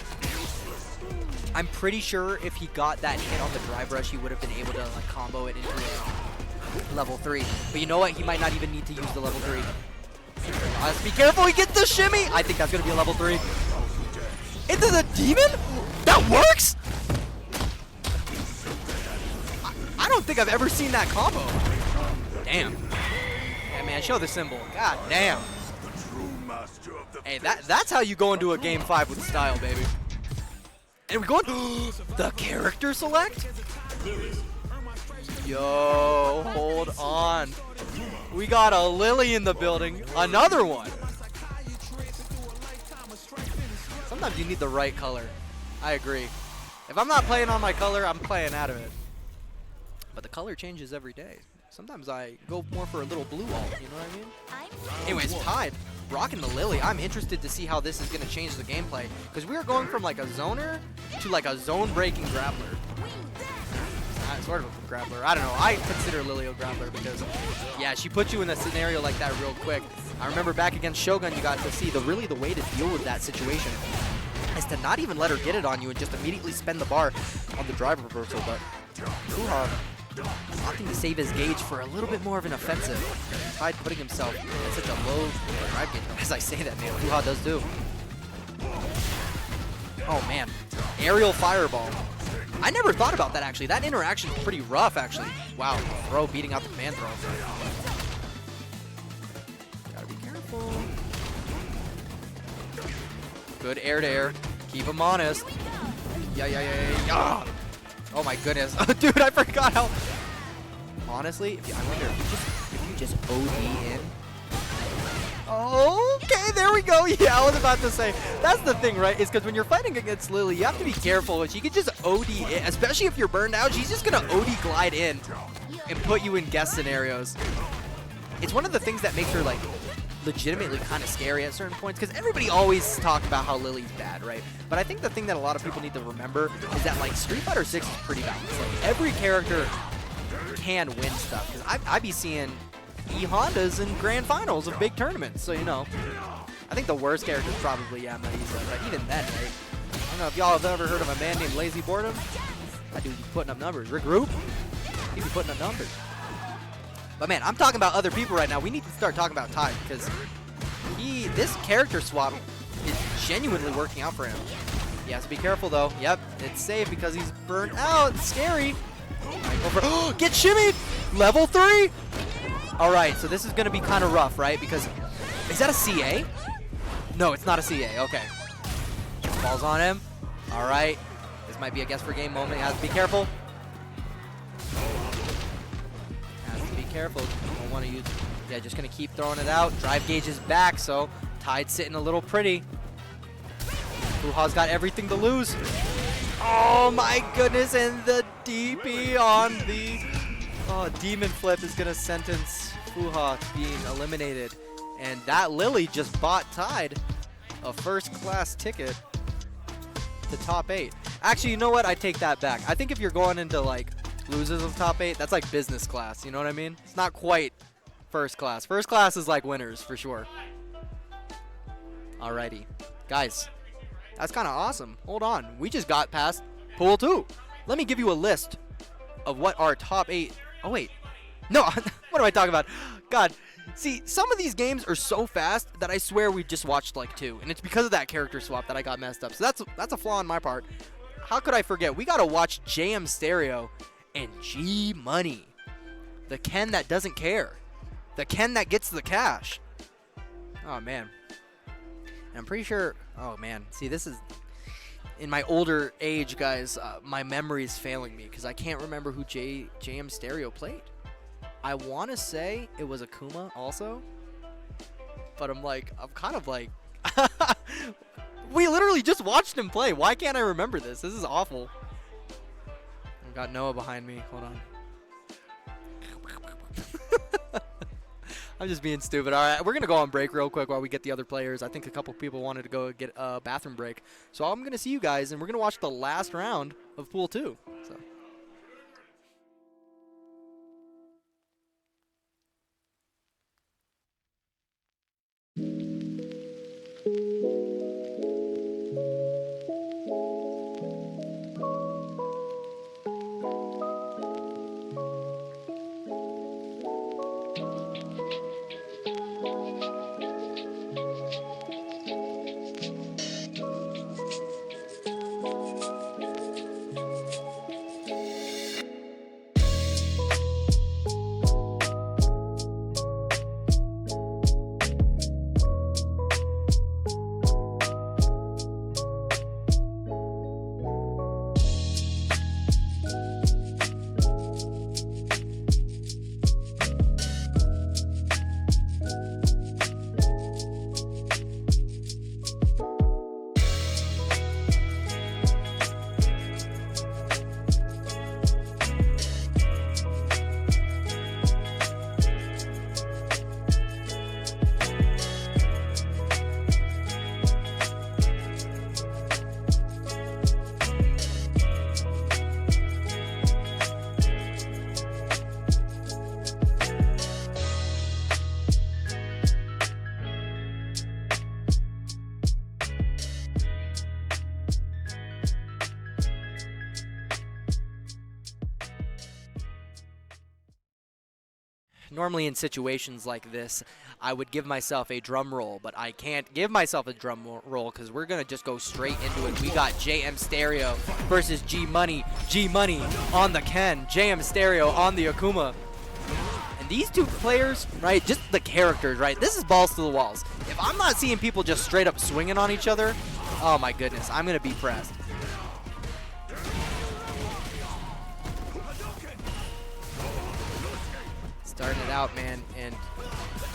I'm pretty sure if he got that hit on the drive rush, he would have been able to like combo it into a level 3. But you know what? He might not even need to use the level 3. Let's be careful. He gets the shimmy. I think that's going to be a level 3. Into the demon? That works? I don't think I've ever seen that combo. Damn. Yeah, man, show the symbol. God damn. Hey, that's how you go into a game 5 with style, baby. And we're going the character select? Yo, hold on. We got a Lily in the building. Another one. Sometimes you need the right color. I agree. If I'm not playing on my color, I'm playing out of it. But the color changes every day. Sometimes I go more for a little blue alt, you know what I mean? Anyways, Tide, rocking the Lily. I'm interested to see how this is going to change the gameplay. Because we are going from like a zoner to like a zone-breaking grappler. Sort of a grappler. I don't know. I consider Lily a grappler because, yeah, she puts you in a scenario like that real quick. I remember back against Shogun, you got to see the way to deal with that situation is to not even let her get it on you and just immediately spend the bar on the drive reversal. But Fuha opting to save his gauge for a little bit more of an offensive. Tide putting himself at such a low drive gauge. As I say that, man, Fuha does too. Oh, man. Aerial fireball. I never thought about that, actually. That interaction is pretty rough, actually. Wow, throw beating out the command throw. Gotta be careful. Good air to air. Keep him honest. Yeah. Oh my goodness. Dude, I forgot how... Honestly, I wonder if you just OD in. Okay, there we go. Yeah, I was about to say. That's the thing, right? Is because when you're fighting against Lily, you have to be careful. She could just OD in, especially if you're burned out. She's just going to OD glide in and put you in guess scenarios. It's one of the things that makes her, like, legitimately kind of scary at certain points, because everybody always talks about how Lily's bad, right? But I think the thing that a lot of people need to remember is that, like, Street Fighter 6 is pretty balanced. Like, every character can win stuff, because I be seeing E-Hondas in grand finals of big tournaments, so you know. I think the worst character is probably Maisa, but even then, right? I don't know if y'all have ever heard of a man named Lazy Boredom. That dude be putting up numbers. Rick Roop, he be putting up numbers. But man, I'm talking about other people right now. We need to start talking about Tide, because this character swap is genuinely working out for him. He has to be careful though. Yep, it's safe because he's burnt out. It's scary. Get shimmied! Level 3! Alright, so this is going to be kind of rough, right? Because, is that a CA? No, it's not a CA. Okay. Falls on him. Alright. This might be a guess for game moment. He has to be careful. Has to be careful. Don't want to use... Yeah, just going to keep throwing it out. Drive gauge is back, so Tide's sitting a little pretty. Fuha's got everything to lose. Oh my goodness, and the DP on the Demon Flip is going to sentence Fuha being eliminated. And that Lily just bought Tide a first-class ticket to top 8. Actually, you know what? I take that back. I think if you're going into, like, losers of top 8, that's like business class. You know what I mean? It's not quite first class. First class is like winners, for sure. Alrighty. Guys. That's kind of awesome. Hold on. We just got past Pool 2. Let me give you a list of what our top 8... Oh, wait. No, what am I talking about? God. See, some of these games are so fast that I swear we just watched like 2. And it's because of that character swap that I got messed up. So that's a flaw on my part. How could I forget? We got to watch JM Stereo and G Money. The Ken that doesn't care. The Ken that gets the cash. Oh, man. I'm pretty sure... Oh, man. See, this is... In my older age, guys, my memory is failing me because I can't remember who JM Stereo played. I want to say it was Akuma also. But I'm kind of like... We literally just watched him play. Why can't I remember this? This is awful. I've got Noah behind me. Hold on. I'm just being stupid. All right, we're going to go on break real quick while we get the other players. I think a couple people wanted to go get a bathroom break. So I'm going to see you guys, and we're going to watch the last round of Pool 2. So. Normally in situations like this, I would give myself a drum roll, but I can't give myself a drum roll because we're going to just go straight into it. We got JM Stereo versus G Money. G Money on the Ken, JM Stereo on the Akuma. And these two players, right, just the characters, right, this is balls to the walls. If I'm not seeing people just straight up swinging on each other, oh my goodness, I'm going to be pressed. Starting it out, man, and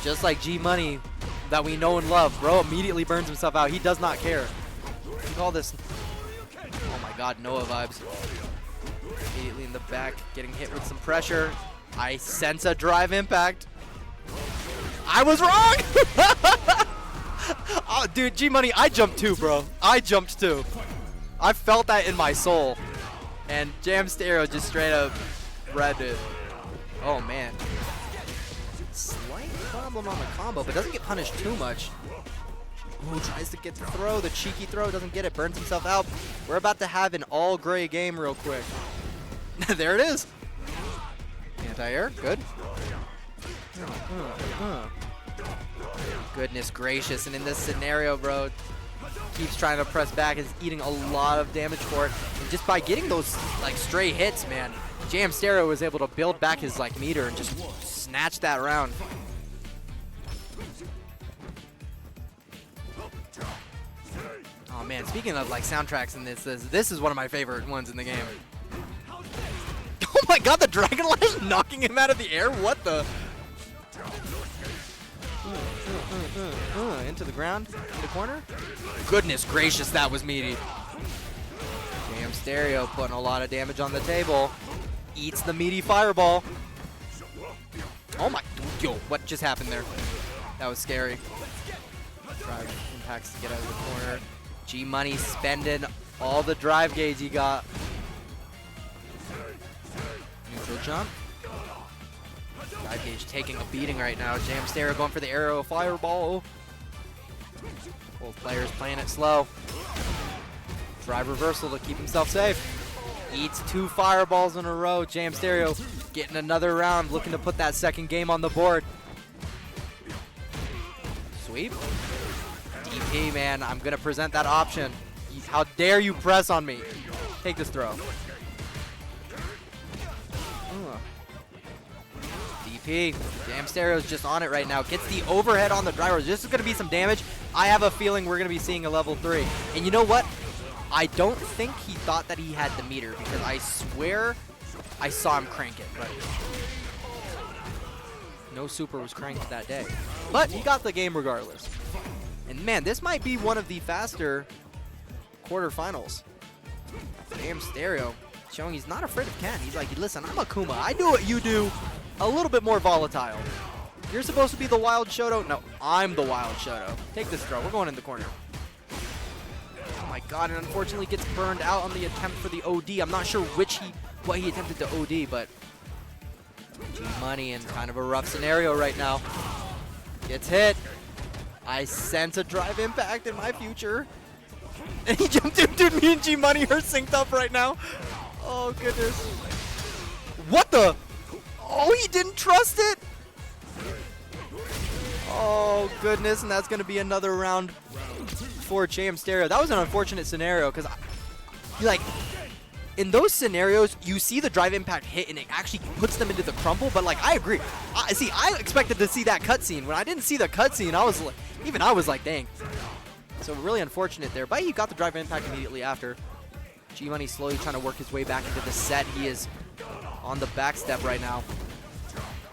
just like G Money that we know and love, bro immediately burns himself out. He does not care. Call this. Oh my God, Noah vibes. Immediately in the back, getting hit with some pressure. I sense a drive impact. I was wrong. Oh, dude, G Money, I jumped too, bro. I jumped too. I felt that in my soul, and Jam Stereo just straight up read it. Oh man. Slight problem on the combo, but doesn't get punished too much. Ooh, tries to get the throw, the cheeky throw, doesn't get it, burns himself out. We're about to have an all gray game real quick. There it is. Anti-air, good. Goodness gracious, and in this scenario, bro, keeps trying to press back, is eating a lot of damage for it. And just by getting those like stray hits, man, Jam Stereo was able to build back his like meter and just snatch that round. Oh man, speaking of like soundtracks in this is one of my favorite ones in the game. Oh my God, the Dragon Lash knocking him out of the air. What the? Into the ground, in the corner. Goodness gracious, that was meaty. Jam Stereo putting a lot of damage on the table. Eats the meaty fireball. Oh my, yo, what just happened there? That was scary. Drive impacts to get out of the corner. G Money spending all the drive gauge he got. Neutral jump. Drive gauge taking a beating right now. Jam Stereo going for the arrow fireball. Both players playing it slow. Drive reversal to keep himself safe. Eats 2 fireballs in a row. Jam Stereo getting another round, looking to put that second game on the board. Sweep. DP, man, I'm going to present that option. How dare you press on me? Take this throw. DP. Jam Stereo's just on it right now. Gets the overhead on the driver. This is going to be some damage. I have a feeling we're going to be seeing a level 3. And you know what? I don't think he thought that he had the meter, because I swear I saw him crank it. But no super was cranked that day. But he got the game regardless. And man, this might be one of the faster quarterfinals. Jam Stereo showing he's not afraid of Ken. He's like, listen, I'm Akuma. I do what you do, a little bit more volatile. You're supposed to be the wild Shoto. No, I'm the wild Shoto. Take this throw. We're going in the corner. Oh my God, and unfortunately gets burned out on the attempt for the OD. I'm not sure what he attempted to OD, but G Money in kind of a rough scenario right now. Gets hit. I sense a drive impact in my future. And he jumped in, dude. Me and G Money are synced up right now. Oh goodness. What the? Oh, he didn't trust it. Oh goodness, and that's gonna be another round for Jam Stereo. That was an unfortunate scenario, because like in those scenarios you see the drive impact hit and it actually puts them into the crumple, but like I agree. I expected to see that cutscene. When I didn't see the cutscene, I was like, dang. So really unfortunate there, but he got the drive impact immediately after. G Money slowly trying to work his way back into the set. He is on the back step right now.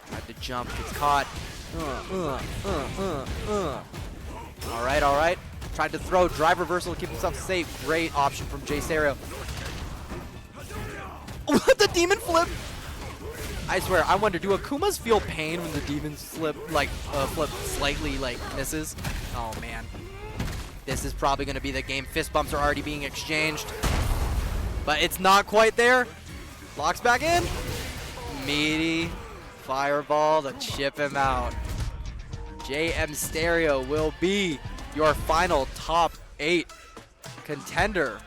Tried to jump, gets caught. All right. Tried to throw, drive reversal to keep himself safe. Great option from J Stereo. What, the demon flip? I swear, I wonder, do Akumas feel pain when the demons flip slightly like misses? Oh man. This is probably gonna be the game. Fist bumps are already being exchanged. But it's not quite there. Locks back in. Meaty fireball to chip him out. JM Stereo will be your final top 8 contender.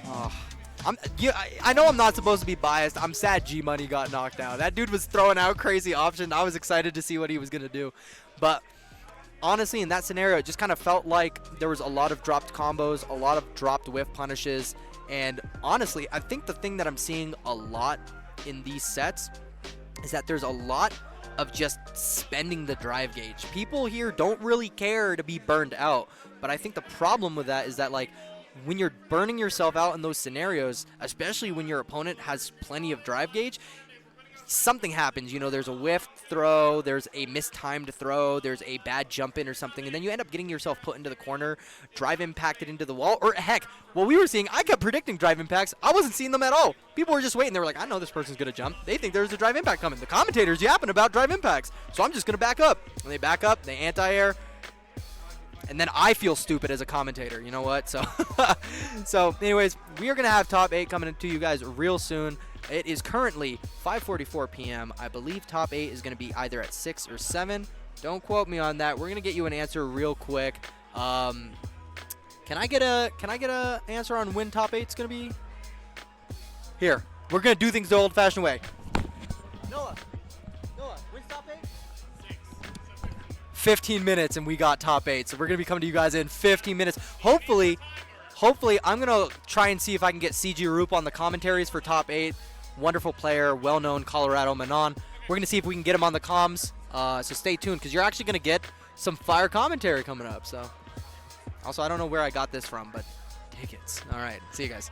Oh, I know I'm not supposed to be biased. I'm sad G Money got knocked out. That dude was throwing out crazy options. I was excited to see what he was gonna do, but honestly, in that scenario, it just kind of felt like there was a lot of dropped combos, a lot of dropped whiff punishes, and honestly, I think the thing that I'm seeing a lot in these sets is that there's a lot of just spending the drive gauge. People here don't really care to be burned out, but I think the problem with that is that, like, when you're burning yourself out in those scenarios, especially when your opponent has plenty of drive gauge, something happens. You know, there's a whiff throw, there's a mistimed throw, there's a bad jump in or something, and then you end up getting yourself put into the corner, drive impacted into the wall, or heck, what we were seeing, I kept predicting drive impacts. I wasn't seeing them at all. People were just waiting. They were like, I know this person's going to jump. They think there's a drive impact coming. The commentators yapping about drive impacts, so I'm just going to back up. And they back up, they anti-air, and then I feel stupid as a commentator. You know what? So anyways, we are going to have top 8 coming to you guys real soon. It is currently 5:44 p.m. I believe top 8 is going to be either at 6 or 7. Don't quote me on that. We're going to get you an answer real quick. Can I get a answer on when top 8 is going to be? Here. We're going to do things the old-fashioned way. Noah, when's top 8? 15 minutes and we got top 8. So we're going to be coming to you guys in 15 minutes. Hopefully, I'm going to try and see if I can get CG Roop on the commentaries for top 8. Wonderful player, well-known Colorado Manon. We're going to see if we can get him on the comms. So stay tuned, because you're actually going to get some fire commentary coming up. So, also, I don't know where I got this from, but tickets. All right, see you guys.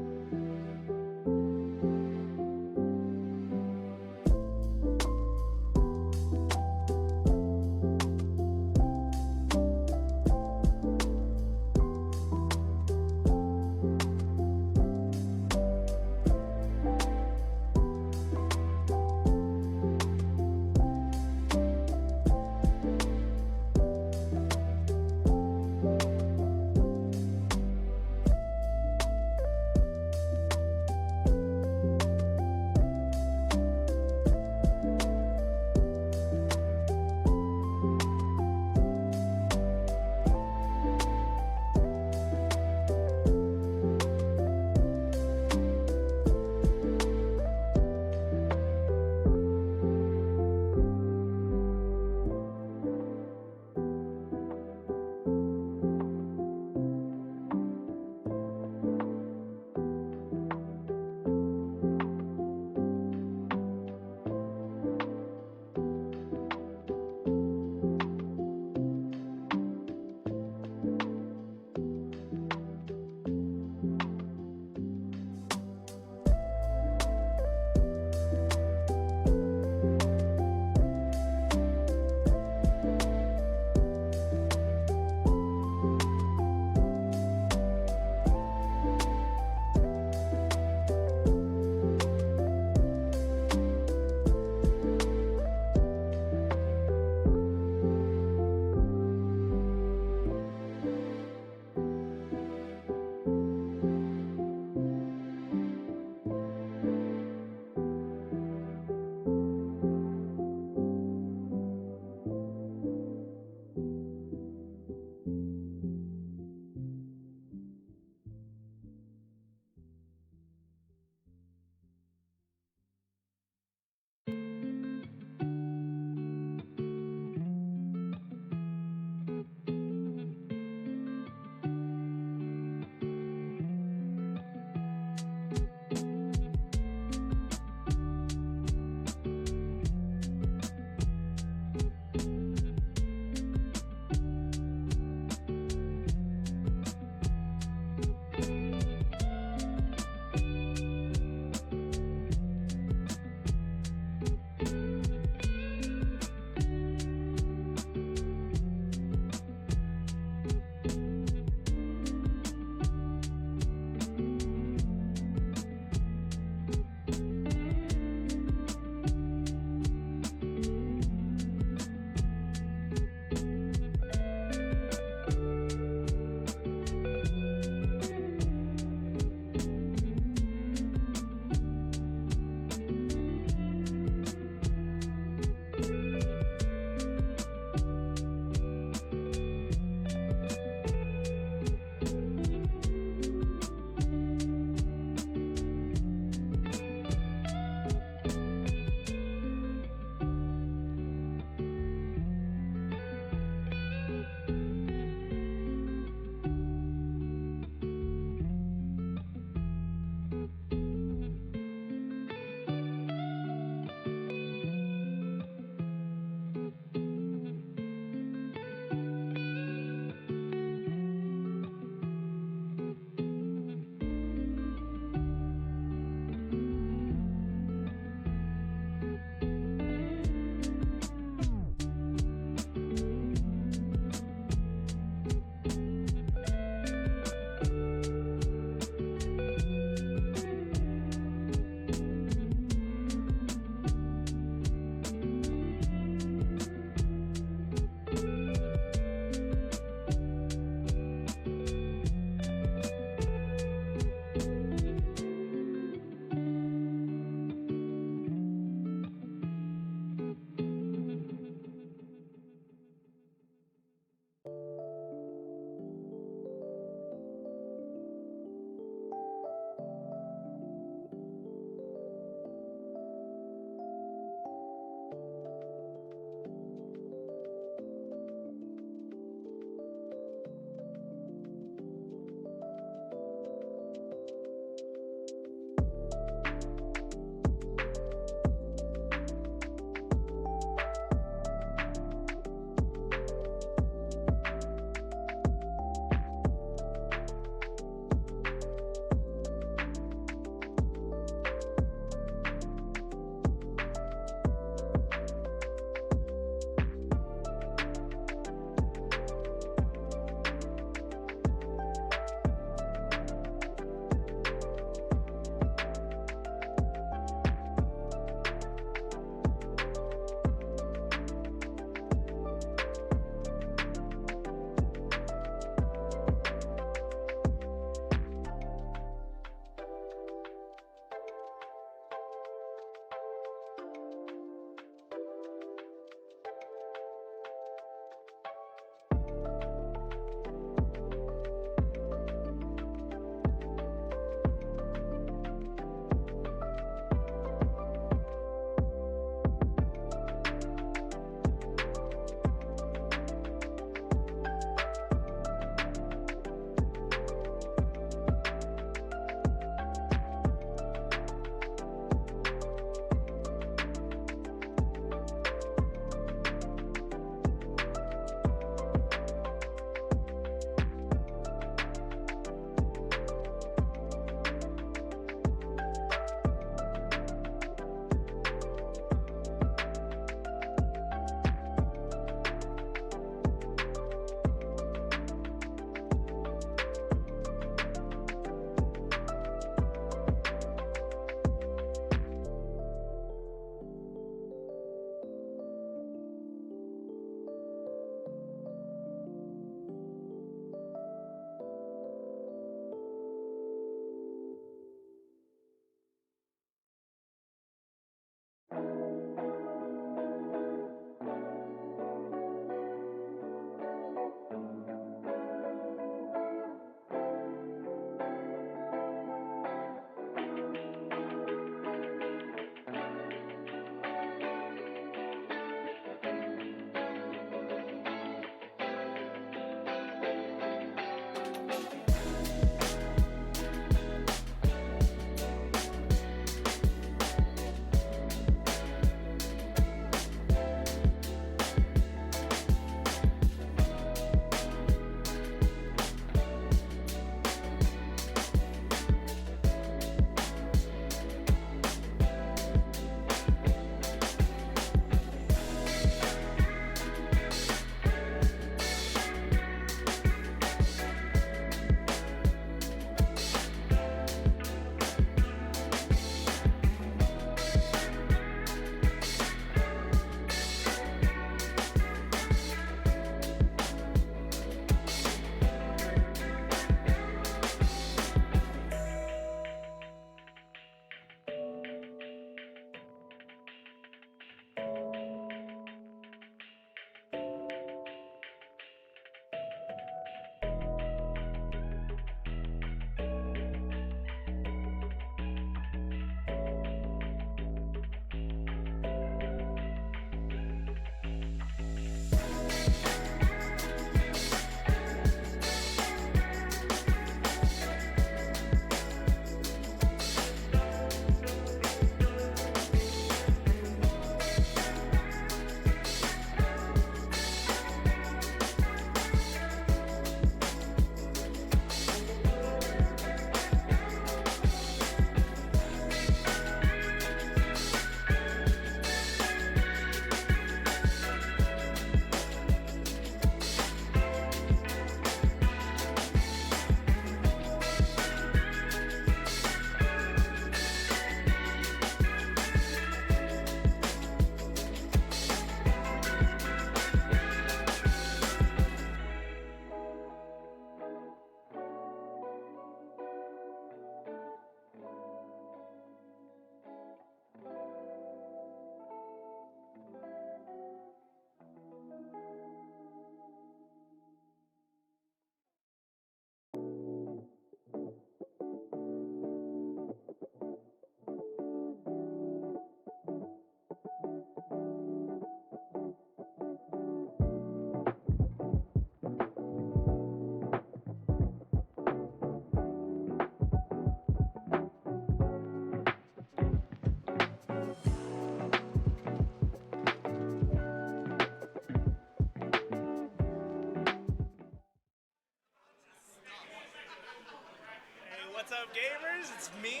What's up, gamers? It's me,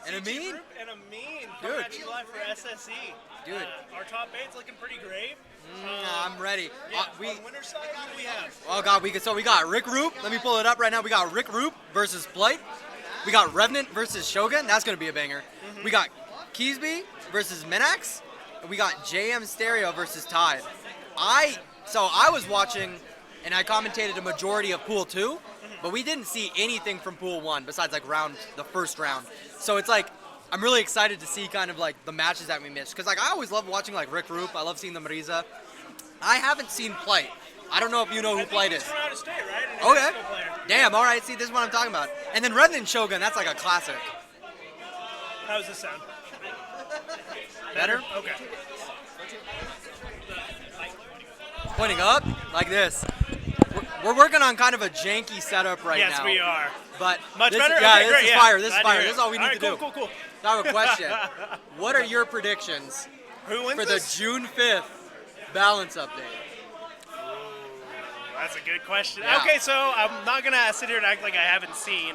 And CG Amin? Group, and Amin Dude. coming at you live for SSE. Dude. Our top eight's looking pretty great. I'm ready. Yeah, on winner's side, who do we have? Oh God, we got Rick Roop. Let me pull it up right now. We got Rick Roop versus Blight. We got Revenant versus Shogun. That's gonna be a banger. We got Keysby versus Minax. And we got JM Stereo versus Tide. I was watching, and I commentated a majority of Pool 2, but we didn't see anything from Pool 1 besides like the first round. So it's like I'm really excited to see kind of like the matches that we missed, because like I always love watching like Rick Roop. I love seeing the Marisa. I haven't seen Plight. I don't know if you know who Plight is. He's from out of state, right? An Okay. Mexico player. Damn. All right. See, this is what I'm talking about. And then Revenant Shogun. That's like a classic. How does this sound? Better? Okay. Pointing up like this. We're working on kind of a janky setup right now. Yes, we are. But Much this, better? Yeah, Okay, this great, is yeah. fire. This is Glad to fire. hear This it. is all we need All to right, do. Cool. So I have a question. What are your predictions Who wins for the this? June 5th balance update? That's a good question. Yeah. Okay, so I'm not gonna sit here and act like I haven't seen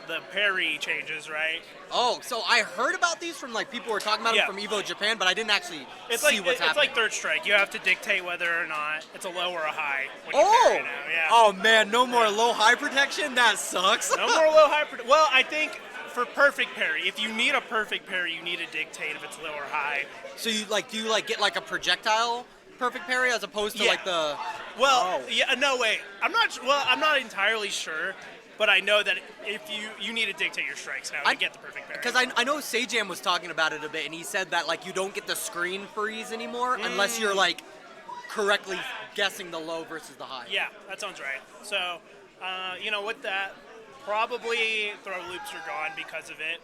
the parry changes, right? Oh, so I heard about these from like people were talking about Yeah. them from Evo Japan, but I didn't actually It's see like what's happening. like third strike. You have to dictate whether or not it's a low or a high. When you Oh! parry now. Yeah. Oh man, no more low high protection? That sucks. No more low high. Well, I think for perfect parry, if you need a perfect parry, you need to dictate if it's low or high. So you like do you like get like a projectile perfect parry as opposed to Yeah. like the Well, Oh. yeah, no wait. I'm not entirely sure, but I know that if you need to dictate your strikes now to get the perfect parry. Because I know Sajam was talking about it a bit, and he said that like you don't get the screen freeze anymore unless you're like correctly guessing the low versus the high. Yeah, that sounds right. So, with that, probably throw loops are gone because of it.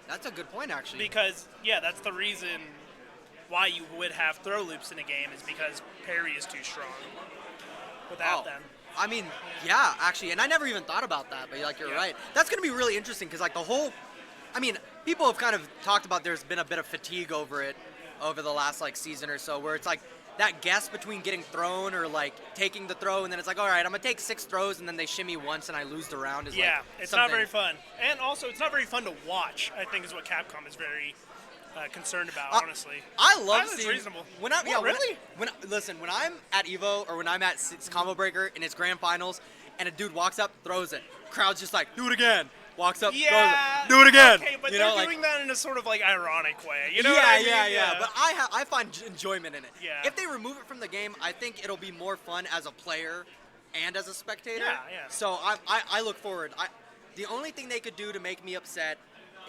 That's a good point, actually. Because, yeah, that's the reason why you would have throw loops in a game is because parry is too strong without them. I mean, yeah, actually, and I never even thought about that, but like you're Yeah. right. That's going to be really interesting because like the whole, I mean, people have kind of talked about there's been a bit of fatigue over it over the last like season or so, where it's like that guess between getting thrown or like taking the throw, and then it's like, all right, I'm gonna take 6 throws, and then they shimmy once and I lose the round. Is Yeah, like it's something. not very fun. And also, it's not very fun to watch, I think is what Capcom is very concerned about, honestly. I love That's seeing reasonable. when I What, really? when I'm at Evo or when I'm at Combo Breaker and it's grand finals and a dude walks up, throws it, crowd's just like, do it again. Walks up, Yeah, throws it, do it again. Okay, but you they're know, like, doing that in a sort of like ironic way. You know yeah, what I mean? yeah. But I find enjoyment in it. Yeah. If they remove it from the game, I think it'll be more fun as a player and as a spectator. Yeah. So I look forward. The only thing they could do to make me upset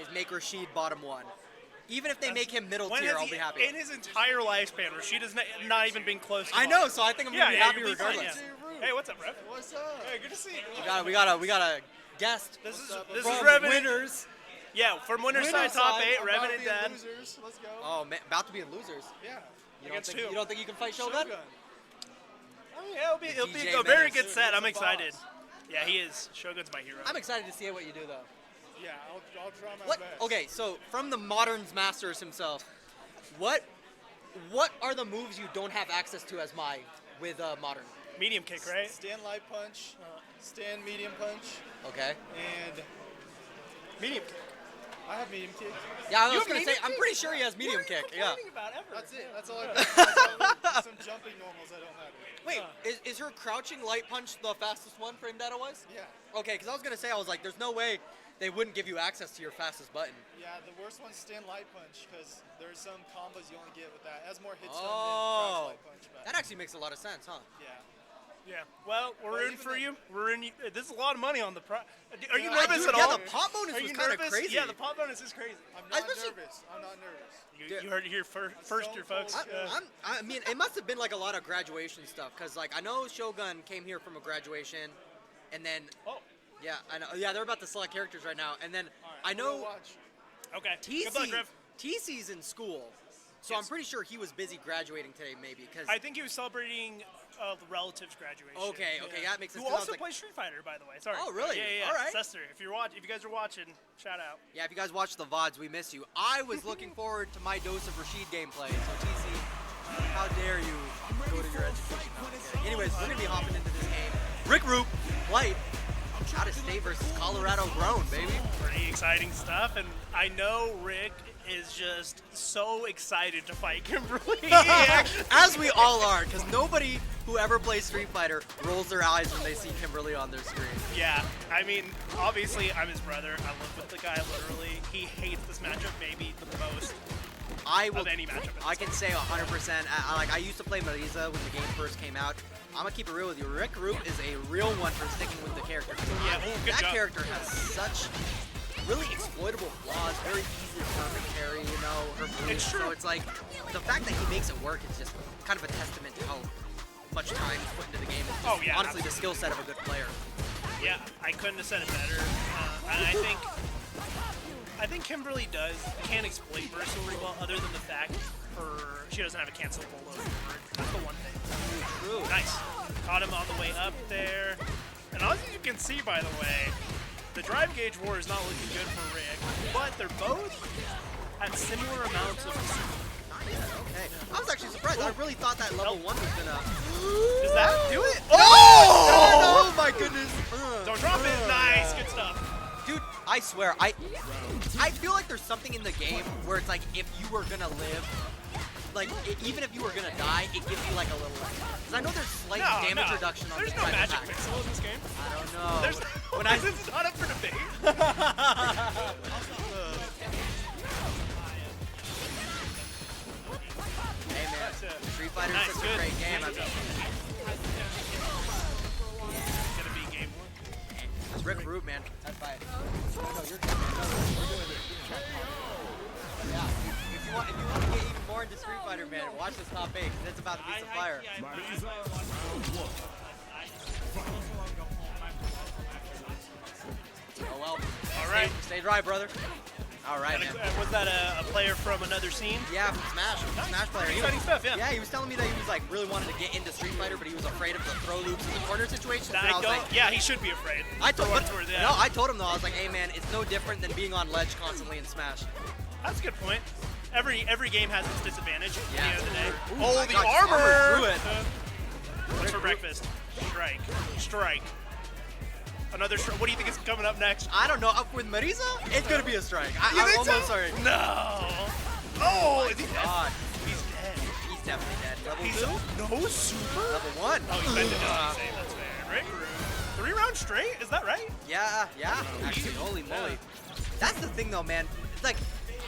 is make Rashid bottom 1. Even if they make him middle When tier, has I'll he- be happy. In his entire lifespan, Rashid has not even been close to I know, so I think I'm gonna be happy you'll fine, regardless. yeah. Hey, what's up, Rev? What's up? Hey, good to see you. We got a guest. This is from Revenant. Winners. Yeah, from Winner's Side top 8, Revenant Dad. Losers. Let's go. Oh man, about to be in losers. Yeah. Against You who? don't think you can fight Shogun? Yeah, it'll be DJ a very Menace. good set. I'm He's the excited. boss. Yeah, he is. Shogun's my hero. I'm excited to see what you do though. Yeah, I'll try my What? best. Okay, so from the Moderns Masters himself, what are the moves you don't have access to as Mai with Modern? Medium kick, right? Stand light punch, stand medium punch, Okay. and Medium kick. I have medium kick. Yeah, I You was have gonna say medium I'm kick? pretty sure he has medium kick. Yeah. About ever. That's it. That's all I got. Some jumping normals I don't have. Wait, is her crouching light punch the fastest one frame data wise? Yeah. Okay, because I was gonna say I was like, there's no way they wouldn't give you access to your fastest button. Yeah, the worst one's stand light punch because there's some combos you only get with that. It has more hit stun Oh, than crouch light punch. But that actually makes a lot of sense, huh? yeah. Yeah. Well, we're Well, rooting even for then- you. We're in. There's a lot of money on the prize. Are you Yeah, nervous dude, at yeah, all? the pop bonus Are was you kinda nervous? crazy. Yeah, the pop bonus is crazy. I'm not Especially- nervous. I'm not nervous. You heard it here first, here, folks. I mean, it must have been like a lot of graduation stuff, because like I know Shogun came here from a graduation, and then Oh, yeah, I know. Yeah, they're about to select characters right now, and then All right, I I'm gonna know watch. okay. Good luck, TC Griff. TC's in school, so Yes. I'm pretty sure he was busy graduating today, maybe because. I think he was celebrating the relative's graduation. Okay, that makes sense, Who 'cause I was also like- plays Street Fighter, by the way. Sorry. Oh, really? Yeah. All right. Sester, if you guys are watching, shout out. Yeah, if you guys watch the VODs, we miss you. I was looking forward to my dose of Rashid gameplay, so TC, how dare you go to your education? No, I'm kidding. Anyways, we're going to be hopping into this game. Rick Roop, Light, Out of state versus Colorado grown, baby. Pretty exciting stuff, and I know Rick is just so excited to fight Kimberly. As we all are, because nobody who ever plays Street Fighter rolls their eyes when they see Kimberly on their screen. Yeah, I mean, obviously I'm his brother. I live with the guy literally. He hates this matchup maybe the most of any matchup. I can say 100%. I used to play Marisa when the game first came out. I'm gonna keep it real with you. Rick Roop is a real one for sticking with the character. Yeah, good that job. character has such really exploitable flaws. Very easy to perfect carry, you know. Her moves. It's true. So it's like the fact that he makes it work is just kind of a testament to how much time he's put into the game. It's just Yeah, honestly the skill set of a good player. Yeah, I couldn't have said it better. I think Kimberly can exploit burst really well, other than the fact she doesn't have a cancelable load. That's the one thing. True. Nice. Caught him on the way up there. And as you can see, by the way, the drive gauge war is not looking good for Rick, but they're both at similar amounts of Okay. I was actually surprised. I really thought that level 1 was gonna. Does that do it? Oh my goodness! Don't drop it. Nice. Good stuff. Dude, I swear, I feel like there's something in the game where it's like if you were gonna live, like even if you were gonna die, it gives you like a little. Because I know there's slight damage reduction on There's this no type of magic attack. pixel in this game. I don't know. There's when I this is not up for debate. Hey man, Street Fighter Nice, is such good. a great game. I Good mean, It's gonna be game 1. it's Rick Root, man. That's fine. Yeah. If you want to get even more into Street Fighter, man, watch this top 8 because it's about to be some fire. Marisa, round 1. Oh well. All right. Stay dry, brother. All right, man. Was that a player from another scene? Yeah, from Smash. Smash player. He Exciting stuff, yeah. Yeah, he was telling me that he was like really wanted to get into Street Fighter, but he was afraid of the throw loops and the corner situations. And I was like, Yeah, he should be afraid. I told him. Yeah. No, I told him though. I was like, hey man, it's no different than being on ledge constantly in Smash. That's a good point. Every game has its disadvantage at the end of the day. Ooh, Oh, my the God, armor! through it. What's for breakfast? Strike. Strike. Another strike. What do you think is coming up next? I don't know. Up with Marisa, it's gonna be a strike. You I'm think so? almost sorry. No. Oh, is he dead? God, He's dead. he's definitely dead. Level He's 2, no super. level 1. Oh, he's been to save. That's fair. Rick Root. 3 rounds straight? Is that right? Yeah. Actually, holy moly. That's the thing though, man. It's like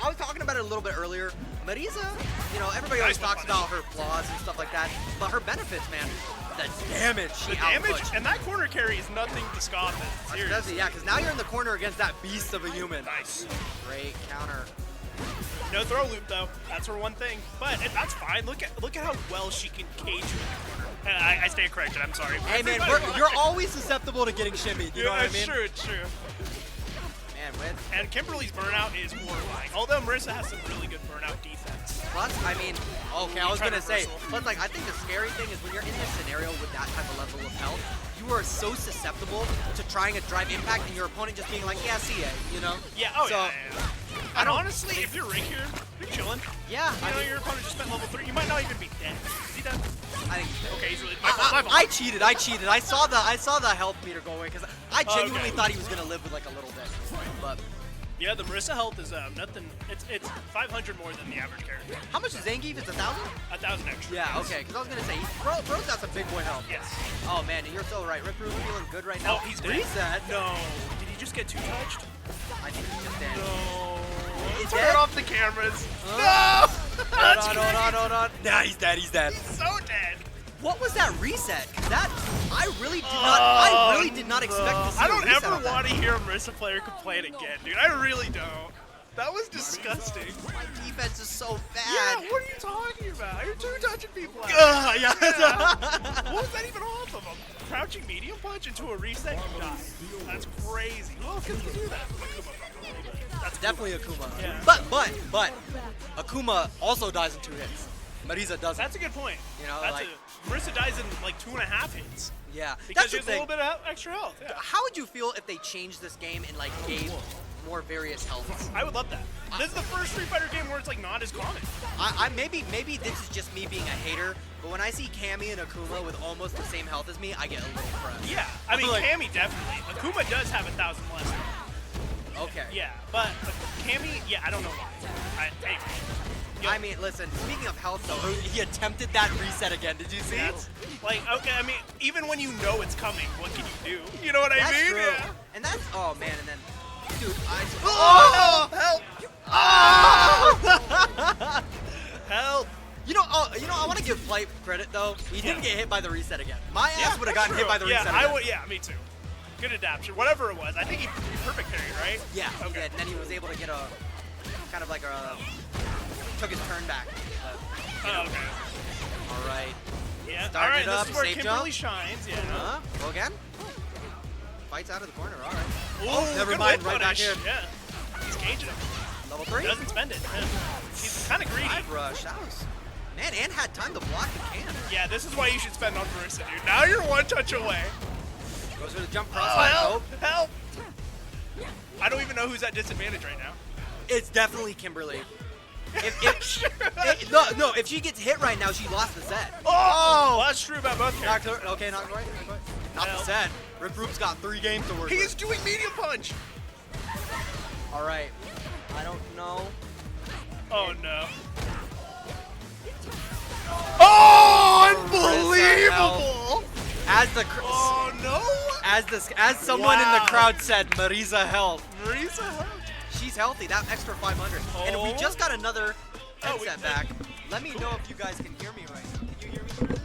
I was talking about it a little bit earlier. Marisa, you know, everybody always Nice talks one, about her flaws and stuff like that, but her benefits, man, the damage she The damage outputs. and that corner carry is nothing to scoff at. Seriously. Seriously, yeah, because now you're in the corner against that beast of a human. Nice. Great counter. No throw loop though. That's her one thing. But that's fine. Look at how well she can cage you in the corner. I stand corrected. I'm sorry. Hey man, you're always susceptible to getting shimmied. You know what I mean? It's true. It's true. Man, with And Kimberly's burnout is horrifying. Although Marisa has some really good burnout defense. plus, I mean, okay, I was Try gonna say, reversal. but like I think the scary thing is when you're in this scenario with that type of level of health, you are so susceptible to trying a drive impact and your opponent just being like, yeah, see ya, you know? Yeah. Oh So, yeah. And honestly, if you're Rick here, you're chilling. Yeah, You know, your opponent just spent level 3. You might not even be dead. Is he dead? I think he's dead. Okay, he's really. My fault. My fault. I cheated. I saw the health meter go away because I genuinely Okay. thought he was gonna live with like a little bit. But Yeah, the Marisa health is nothing. It's 500 more than the average character. how much is Zangief? It's 1,000. 1,000 extra. Yeah. Okay. Because I was gonna say, bro's got some big boy health. Yes. Oh man, you're so right. Rick Rude's feeling good right now. Oh, he's dead. reset. No. Did he just get too touched? I think he's just dead. No. He's Turn dead? off the cameras. Huh? No. That's Hold on. Nah, he's dead. He's dead. so dead. What was that reset? 'Cause that I really did not expect to see I a don't reset ever of that. want to hear a Marisa player complain again, dude. I really don't. That was disgusting. My defense is so Yeah, bad. what are you talking about? You're two touching people. out. Yeah. What was that even off of? A crouching medium punch into a reset? You die. That's crazy. Who else gets to do that? That's Definitely Akuma. Yeah. But Akuma also dies in 2 hits. Marisa doesn't. That's a good point. You know, That's like- Marisa dies in like 2.5 hits Yeah. because That's she the has a little thing. bit of extra health. Yeah. How would you feel if they changed this game and like gave more various healths? I would love that. This is the first Street Fighter game where it's like not as common. I maybe this is just me being a hater, but when I see Cammy and Akuma with almost the same health as me, I get a little impressed. Yeah, I mean, like- Cammy definitely. Kuma does have 1,000 less. Okay. Yeah, but Cammy, yeah, I don't know why. Anyway. I mean, listen, speaking of health, though, he attempted that reset again. Did you see? Like, okay, I mean, even when you know it's coming, what can you do? You know what I That's mean? true. Yeah. And that's, oh, man, and then, dude, Oh, help! Oh! Help! You know, I want to give Flight credit, though. He didn't get hit by the reset again. My ass would have gotten hit by the reset Yeah, again. yeah, me too. Good adaptation, whatever it was. I think he perfect parried, right? Yeah, he Okay. did. And then he was able to get a, kind of like a, took his turn back. Oh, okay. All right. Yeah. All Starting right, it this up, is where safe Kimberly jump. shines. Yeah. Go again? Fights out of the corner, all right. Oh, never good mind, whip right back punish. here. Yeah. He's caging him. Level 3? Doesn't spend it. Yeah. He's kind of greedy. Dive rush, that was, man, and had time to block the can. Yeah, this is why you should spend on Barista, dude. Now you're one touch away. Goes for the jump Oh, cross. help! Help! I don't even know who's at disadvantage right now. It's definitely Kimberly. Sure. No, if she gets hit right now, she lost the set. Oh, that's true about both Knocked characters. her, okay, knocked right. Not the Help. set. Rip Group's got 3 games to work He's with. doing medium punch. All right. I don't know. Oh no. Oh, unbelievable! As the Oh no! as someone in Wow. the crowd said, Marisa health. Marisa, huh? She's healthy. That extra 500. And we Oh. just got another Oh, we headset did. back. Let me know if you guys can hear me right now. Can you hear me through this?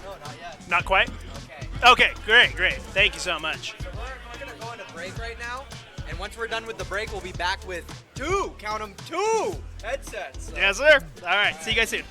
No, not yet. Not quite. Okay. Okay, great. Thank you so much. So we're gonna go on a break right now, and once we're done with the break, we'll be back with 2, count 'em, 2 headsets. So- Yes, sir. All right, see you guys soon.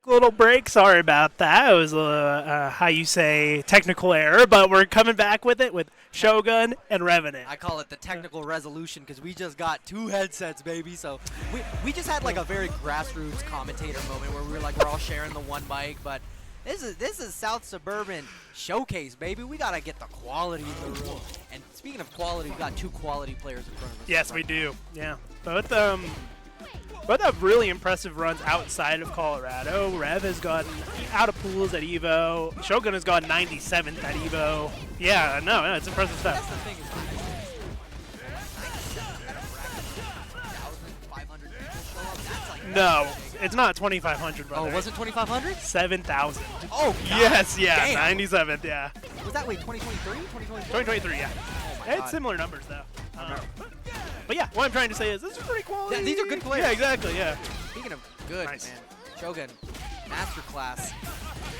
Little break. Sorry about that. It was a how you say technical error, but we're coming back with it with Shogun and Revenant. I call it the technical resolution because we just got 2 headsets, baby. So we just had like a very grassroots commentator moment where we were like we're all sharing the one mic, but this is South Suburban Showcase, baby. We gotta get the quality in the room. And speaking of quality, we got 2 quality players in front of us. Yes, we do. Yeah, both have really impressive runs outside of Colorado. Rev has gotten out of pools at Evo. Shogun has gone 97th at Evo. Yeah, no, it's impressive That's stuff. the thing is, 1,500 people show up. That's like No, it's not 2,500, brother. Oh, was it 2,500? 7,000. Oh, God. Yes, yeah, Damn. 97th, yeah. Was that wait 2023? 2023? 2023, yeah. Oh my It's God. similar numbers though. But yeah, what I'm trying to say is this is pretty quality. Yeah, these are good players. Yeah, exactly. Yeah. Speaking of good, Nice. man, Shogun, masterclass,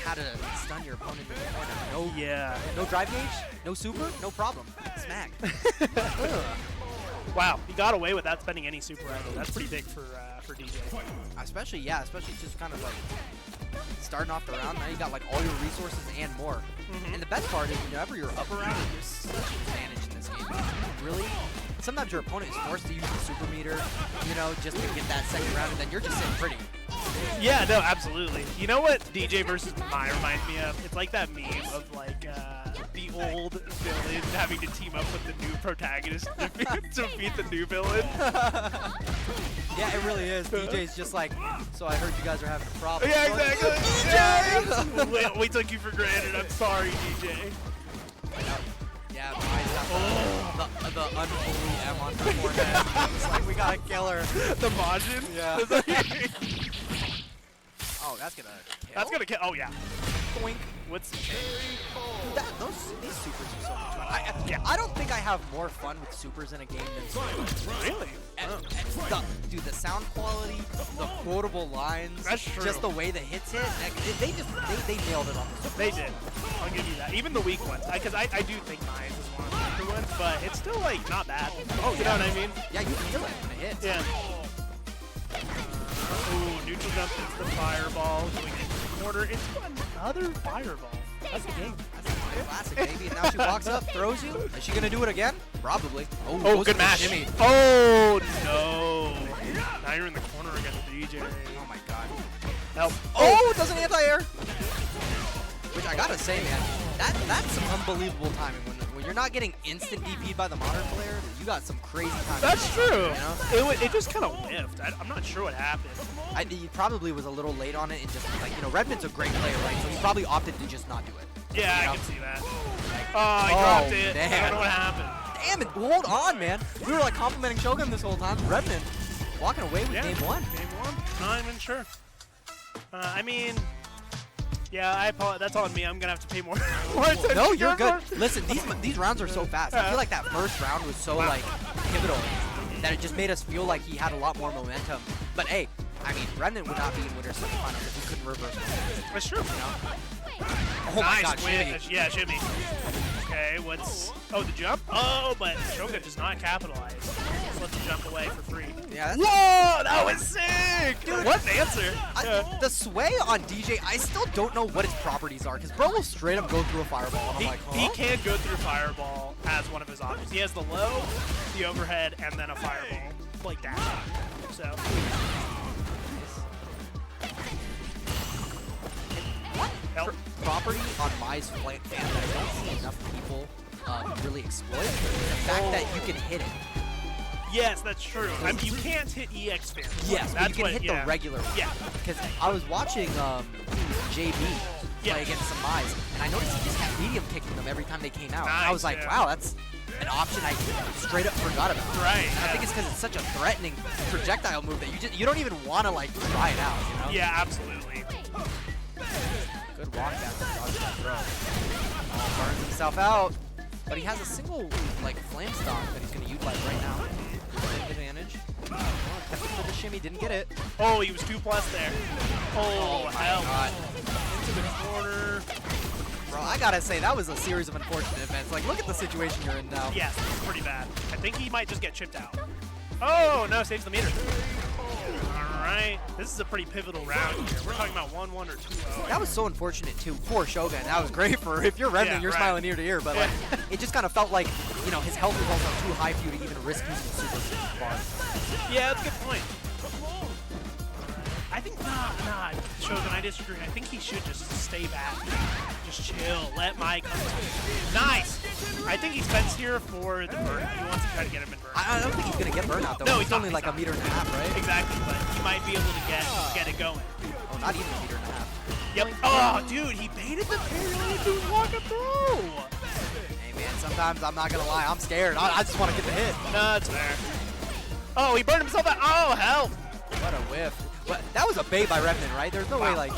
how to stun your opponent in the corner. No, Yeah. no drive gauge, no super, no problem. Smack. Ugh. Wow, he got away without spending any super either. That's pretty big for DJ. Especially just kind of like starting off the round. Now you got like all your resources and more. And the best part is whenever you're up around, there's such an advantage in this game. Really, sometimes your opponent is forced to use the super meter, you know, just to get that second round, and then you're just sitting pretty. Yeah, no, absolutely. You know what DJ versus Mai reminds me of? It's like that meme of like the old villain having to team up with the new protagonist to defeat the new villain. Yeah, it really is. DJ's just like, so I heard you guys are having a problem. Yeah, Like, exactly. DJ! we took you for granted. I'm sorry, DJ. Yeah, mine's got the unholy M on her forehead. It's like, we gotta kill her. The Majin? Yeah. Oh, that's gonna kill. That's gonna kill. Oh, yeah. Boink. What's These supers are so much fun. Yeah. I don't think I have more fun with supers in a game than supers. really? Dude, the sound quality, the quotable lines, That's true. just the way the hits hit, they nailed it on the super. They did. I'll give you that. Even the weak ones. Because I do think mine is one of the weaker ones, but it's still, like, not bad. Oh, You know what I mean? Yeah, you feel it when it hits. Yeah. Ooh, neutral jump into the fireball. Going into the corner. It's another fireball. That's the game. That's a classic, baby. And now she walks up, throws you. Is she gonna do it again? Probably. Oh, goes good for the match. shimmy. Oh, no. Now you're in the corner again with DJ. Oh my god. Help. Oh, it does an anti-air. Which I gotta say, man, that's some unbelievable timing. When you're not getting instant DP'd by the modern player, you got some crazy timing. That's true. You know? It just kind of whiffed. I'm not sure what happened. He probably was a little late on it and just, like, you know, Redmond's a great player, right? So he probably opted to just not do it. Yeah, You I know? can see that. Oh, he dropped it. I man. don't know what happened. Damn it, hold on, man. We were, like, complimenting Shogun this whole time. Redmond walking away with game one. Game one? Not even sure. I mean, yeah, I apologize. That's on me. I'm gonna have to pay more. attention No, to you're your good. first- Listen, these rounds are so fast. I feel like that first round was so, like, pivotal that it just made us feel like he had a lot more momentum. But, hey, I mean, Redmond would not be in winner's semifinals if he couldn't reverse it. That's true. Oh my Nice god, win. shimmy. Yeah, shimmy. Okay, what's... Oh, the jump? Oh, but Shogun does not capitalize. Just let the jump away for free. Yeah, that's Whoa, that was sick! Dude, what an answer. the sway on DJ, I still don't know what its properties are, because bro will straight up go through a fireball, and I'm like, He huh? can go through fireball as one of his options. He has the low, the overhead, and then a fireball. Like that. So... Help. Property on Mai's flank fan that I don't see enough people really exploit is the fact that you can hit it. Yes, that's true. I mean, you can't hit EX spam. Yes, but that's you can what, hit yeah. the regular. Yeah. Because I was watching JB Yeah. play against some Mai's, and I noticed he just kept medium kicking them every time they came out. And I Nice, was like, yeah. wow, that's an option I straight up forgot about. Right. And I yeah. think it's because it's such a threatening projectile move that you don't even want to like try it out. You know? Yeah, absolutely. Good walk back to dodge that throw. Burns himself out, but he has a single like flame stock that he's going to utilize right now. Big advantage. Oh, kept it for the shimmy, didn't get it. Oh, he was 2+ there. Oh, my hell. God. Into the corner. Bro, I gotta say, that was a series of unfortunate events. Like, look at the situation you're in now. Yes, it's pretty bad. I think he might just get chipped out. Oh, no, saves the meter. All right. This is a pretty pivotal round here. We're talking about 1-1 or 2-0. That was so unfortunate, too, for Shogun. That was great for, if you're Redmond, Yeah, you're right. smiling ear to ear, but like, it just kind of felt like, you know, his health was also too high for you to even risk using super bar. Yeah, that's a good point. I think, nah, Shogun, I disagree. I think he should just stay back. Just chill. Let Mike come. Nice! I think he spends here for the burn. He wants to try to get him in burn. I don't think he's gonna get burnout, though. No, he's he's not, only he's like not. a meter and a half, right? Exactly, but he might be able to get it going. Oh, not even a meter and a half. Yep. Oh, dude, he baited the parry and dude walk it through. Hey, man, sometimes I'm not gonna lie, I'm scared. I just want to get the hit. No, that's fair. Oh, he burned himself out. Oh, hell. What a whiff. But that was a bait by Redmond, right? There's no way, like...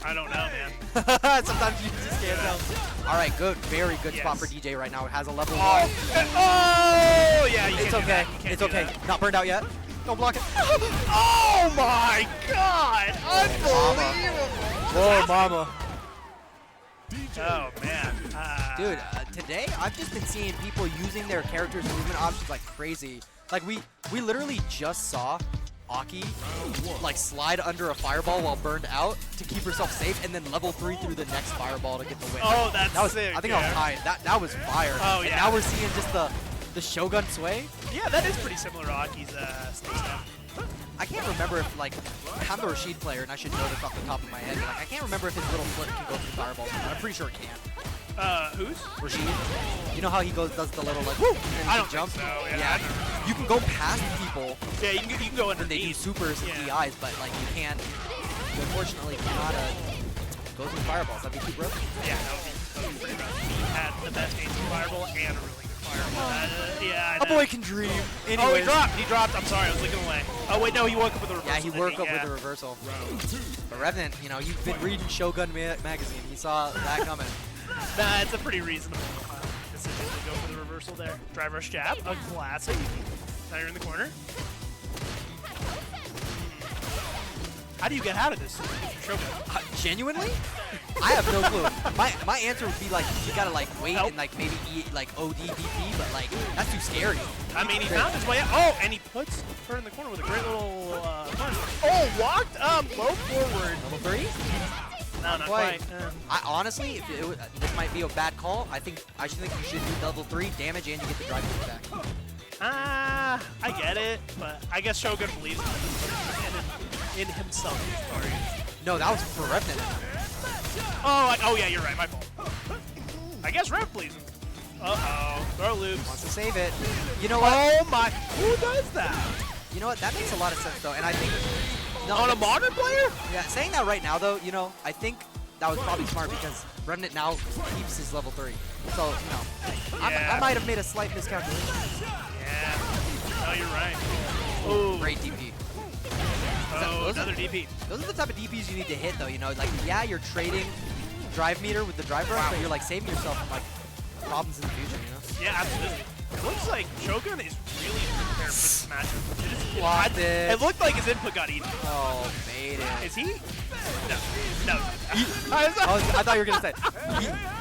I don't know, man. Sometimes you just can't tell. All right, good, very good spot Yes. for DJ right now. It has a level Oh, 1. oh, yeah, you It's can't do okay. that. You can't It's do okay. that. Not burned out yet. Don't block it. Oh, my God. Unbelievable. Whoa, mama. Oh, man. Dude, today I've just been seeing people using their characters' movement options like crazy. Like we literally just saw Aki like slide under a fireball while burned out to keep herself safe, and then level 3 through the next fireball to get the win. Oh, that's that was sick. I think I was yeah. high. That was fire. Oh, and yeah. now we're seeing just the Shogun sway. Yeah, that is pretty similar to Aki's stage step. I can't remember if, like, I'm the Rashid player, and I should know this off the top of my head, but, like, I can't remember if his little flip can go through fireballs. I'm pretty sure it can. Whose? Rashid, you know how he does the little, like, woo, and I he don't jumps? think so. Yeah. Yeah. you can go past people Yeah, you can go when they do underneath. supers and Yeah. DIs, but like you can't. You unfortunately cannot go through fireballs. That'd be too broken. Yeah, that would be pretty rough. He had the best ace fireball and a really good fireball. Yeah, I A know. boy can dream. Oh, he Anyways. dropped. He dropped. I'm sorry, I was looking away. Oh wait, no, he woke up with a reversal. Yeah, he woke up with a reversal. But Revenant, you know, you've been reading Shogun magazine. You saw that coming. Nah, it's a pretty reasonable decision to go for the reversal there. Drive rush jab, a classic. Now you're in the corner. How do you get out of this? Shogun. Genuinely? I have no clue. My answer would be like you gotta like wait Help. and like maybe eat like OD DP, but like that's too scary. I mean, he found his way out. Oh, and he puts her in the corner with a great little punch. Oh, walked low forward. Level 3? No, not Quite. quite. I honestly, if it, this might be a bad call. I think you should do level 3 damage and you get the drive kick back. I get it, but I guess Shogun believes in himself. Sorry. No, that was for Revenant. Oh, yeah, you're right. My fault. I guess Rev believes him. Uh-oh. Throw loops. Wants to save it. You know what? Oh my! Who does that? You know what? That makes a lot of sense though, and I think no, On a it's- modern player? Yeah, saying that right now though, you know, I think that was probably smart because Revenant now keeps his level 3. So, you know, Yeah. I might have made a slight miscalculation. Yeah. No, you're right. Oh. Great DP. Oh, those are- another DP. Those are the type of DPs you need to hit though, you know, like yeah, you're trading drive meter with the drive rush, but you're like saving yourself from like problems in the future, you know? Yeah, absolutely. It looks like Shogun is really prepared for this matchup. Blocked it. It looked like his input got eaten. Oh, made it. Is he? No. No. I thought you were gonna say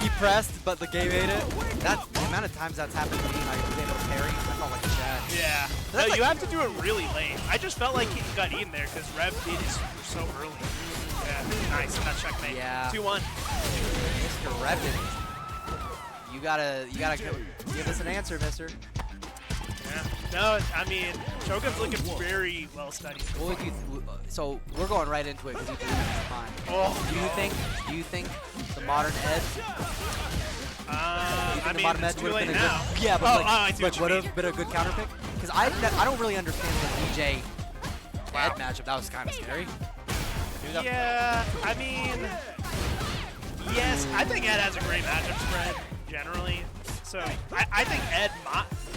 he pressed, but the game ate it. That the amount of times that's happened to me, and I was able to parry. I felt like a Chad. Yeah. No, That's like- you have to do it really late. I just felt like he got eaten there because Rev did his super so early. Yeah. Nice. That checkmate. Yeah. 2-1. Mr. Revenant, you gotta give us an answer, Mister. Yeah. No, I mean, Shogun's looking very well studied. What would you? So we're going right into it because you believe it's fine. Oh. Do you think the modern Ed? I mean, modern it's Ed too would've late been a now. good, yeah, but oh, like, I see what but you would mean. have been a good counter pick? Because I don't really understand the DJ Wow. Ed matchup. That was kind of scary. Yeah, I mean, yes, I think Ed has a great matchup spread generally. So I think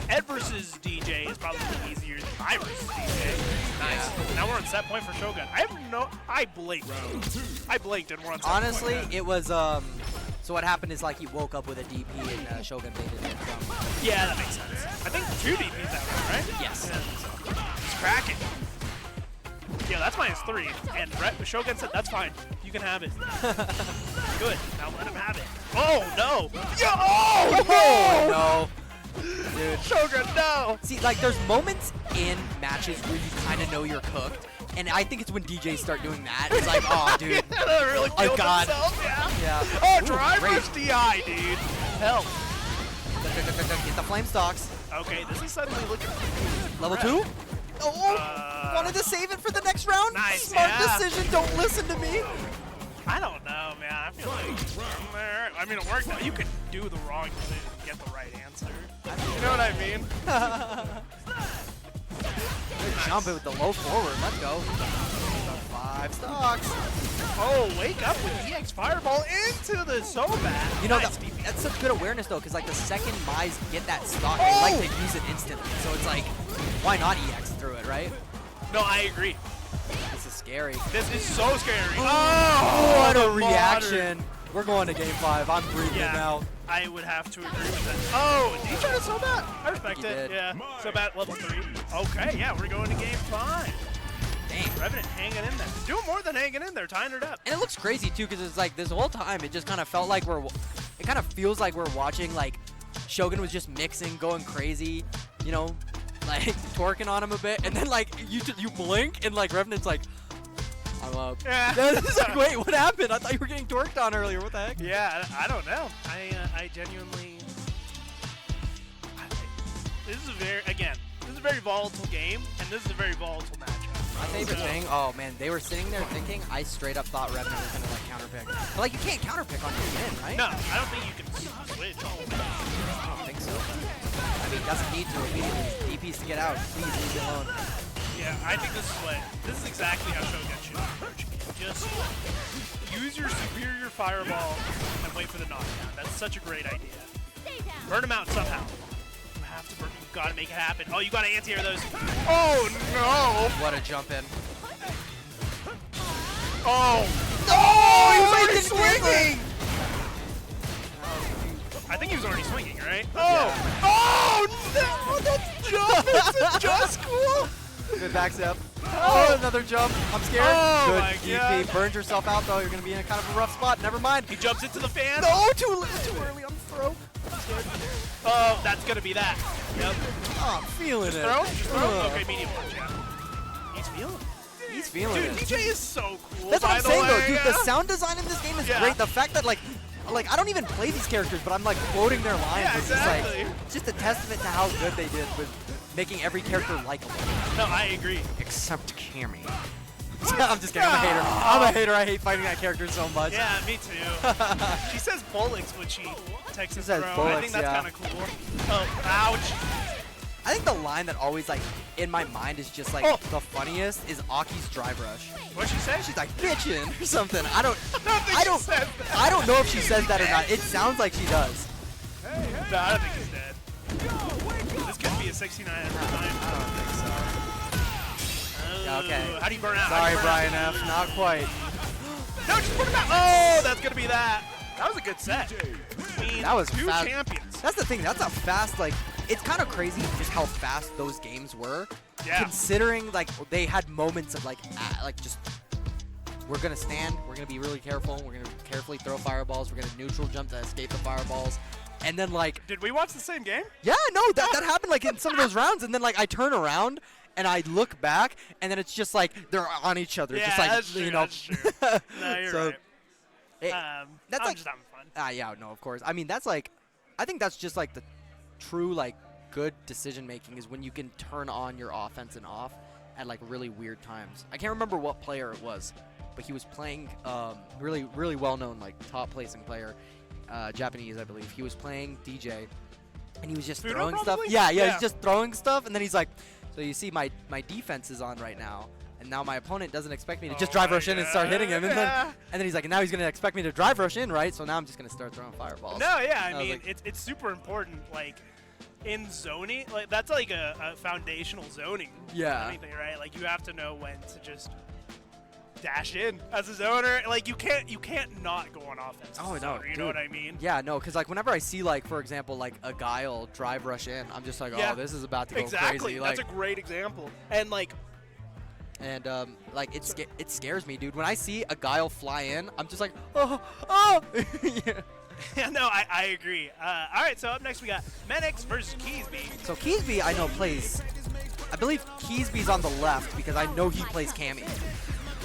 Ed versus DJ is probably easier than I versus DJ. Nice. Yeah. Now we're on set point for Shogun. I blinked. I blinked and we're on set Honestly, point. it was So what happened is like he woke up with a DP and Shogun baited it from. Yeah, that makes sense. I think 2 DPs that round, right? Yes. Yeah. He's cracking. Yeah, that's -3. And Shogun said, that's fine. You can have it. Good. Now let him have it. Oh, no. Yeah, oh, no. Dude. Shogun, no. See, like, there's moments in matches where you kind of know you're cooked, and I think it's when DJs start doing that. It's like, oh, dude. They really Oh, killed God. themselves, yeah. Yeah. Oh, Ooh, driver's great. DI, dude. Help. Get the flame stocks. Okay, this is suddenly looking... Level 2? Oh, wanted to save it for the next round? Nice, Smart yeah. decision, don't listen to me. I don't know, man. I feel like... I mean, it worked out. You could do the wrong decision and get the right answer. You know what I mean? Good jump it with the low forward. Let's go. 5 stocks. Oh, wake up with EX Fireball into the Sobat. You know, Nice that, DP. that's such good awareness, though, because, like, the second Mize get that stock, Oh! they like to use it instantly. So it's like, why not EX through it, right? No, I agree. This is scary. This is so scary. Oh, What a the reaction. We're going to game 5. I'm breathing Yeah. it out. I would have to agree with that. Oh, did he try to Sobat? I respect He it. did. Yeah. Sobat level 3. Okay, yeah, we're going to game 5. Dang. Revenant hanging in there. Doing more than hanging in there, tying it up. And it looks crazy, too, because it's like this whole time, it just kind of felt like it kind of feels like we're watching, like, Shogun was just mixing, going crazy, you know, like, twerking on him a bit. And then, like, you blink, and, like, Revenant's like, I'm up. Yeah. It's like, wait, what happened? I thought you were getting twerked on earlier. What the heck? Yeah, I don't know. I genuinely. This is a very volatile game, and this is a very volatile matchup. My favorite thing, oh man, they were sitting there thinking, I straight up thought Revenant was gonna like counterpick. But like you can't counterpick on your win, right? No, I don't think you can switch. I don't think so I mean, doesn't need to immediately. DPs to get out. Please leave me alone. Yeah, I think this is exactly how Shogun should approach the game. Just use your superior fireball and wait for the knockdown. That's such a great idea. Burn him out somehow. You have to burn. You gotta make it happen. Oh, you gotta anti-air those. Oh no! What a jump in. Oh! Oh, he's already swinging! Oh, I think he was already swinging, right? Yeah. Oh! Oh no! That jump isn't just cool. good back step. Oh, another jump. I'm scared. Oh good my DP. God. Burned yourself out though. You're gonna be in a kind of a rough spot. Never mind. He jumps into the fan. No, too early on the throw. Oh, that's gonna be that. Yep. Oh, I'm feeling it. Throw? Just throw? Ugh. Okay, medium punch, yeah. He's feeling it. He's feeling Dude, it. DJ is so cool. That's what by I'm the saying though, way, dude. yeah. The sound design in this game is Yeah. great. The fact that like I don't even play these characters, but I'm like quoting their lines. Yeah, It's exactly. just, like, it's just a testament to how good they did with making every character likable. No, I agree. Except Cammy. I'm just kidding. I'm a hater. I'm a hater. I hate fighting that character so much. Yeah, me too. She says bullocks when she texts says throw. I bullocks, think that's yeah. kind of cool. Oh, ouch. I think the line that always like in my mind is just like Oh. the funniest is Aki's drive rush. What'd she say? She's like bitchin' or something. I don't think I she don't said that. I don't know if she says that or not. It sounds like she does. No, I don't think he's dead. This could be a 69 at the I time. don't think so. Yeah, okay. How do you burn out? Sorry, How do you burn Brian out? F. Not quite. No, just put him out. Oh, that's gonna be that. That was a good set. I mean, That was two fast. champions. That's the thing. That's a fast like. It's kind of crazy just how fast those games were. Yeah. Considering like they had moments of like just we're gonna stand, we're gonna be really careful, we're gonna carefully throw fireballs, we're gonna neutral jump to escape the fireballs, and then like Did we watch the same game? yeah, no, that happened like in some of those rounds, and then like I turn around and I look back, and then it's just like they're on each other, Yeah, just like that's true, you know. that's true. No, you're So, right. it- That's like- just having fun. yeah, no, of course. I mean, that's like, I think that's just like the true like good decision making is when you can turn on your offense and off at like really weird times. I can't remember what player it was, but he was playing really well known like top placing player, Japanese I believe. He was playing DJ, and he was just Fudo, throwing stuff. probably? Yeah, Yeah. he's just throwing stuff, and then he's like, so you see my defense is on right now. And now my opponent doesn't expect me to just Oh drive my rush in and start hitting him. And God. then he's like, and now he's going to expect me to drive rush in, right? So now I'm just going to start throwing fireballs. No, yeah, I I was mean, like- it's super important, like, in zoning, like, that's like a foundational zoning. Yeah. Anything, right? Like, you have to know when to just dash in as a zoner. Like, you can't not go on offense. as Oh, a no, zoner, you know dude. what I mean? Yeah, no, because like whenever I see like, for example, like a Guile drive rush in, I'm just like, Yeah. oh, this is about to go Exactly. crazy. That's Like, a great example. And, like, and like it scares me, dude. When I see a Guile fly in, I'm just like, oh. Yeah. yeah, no, I agree. All right, so up next we got Menix versus Keysby. So Keysby, I know plays. I believe Keysby's on the left because I know he plays Cammy.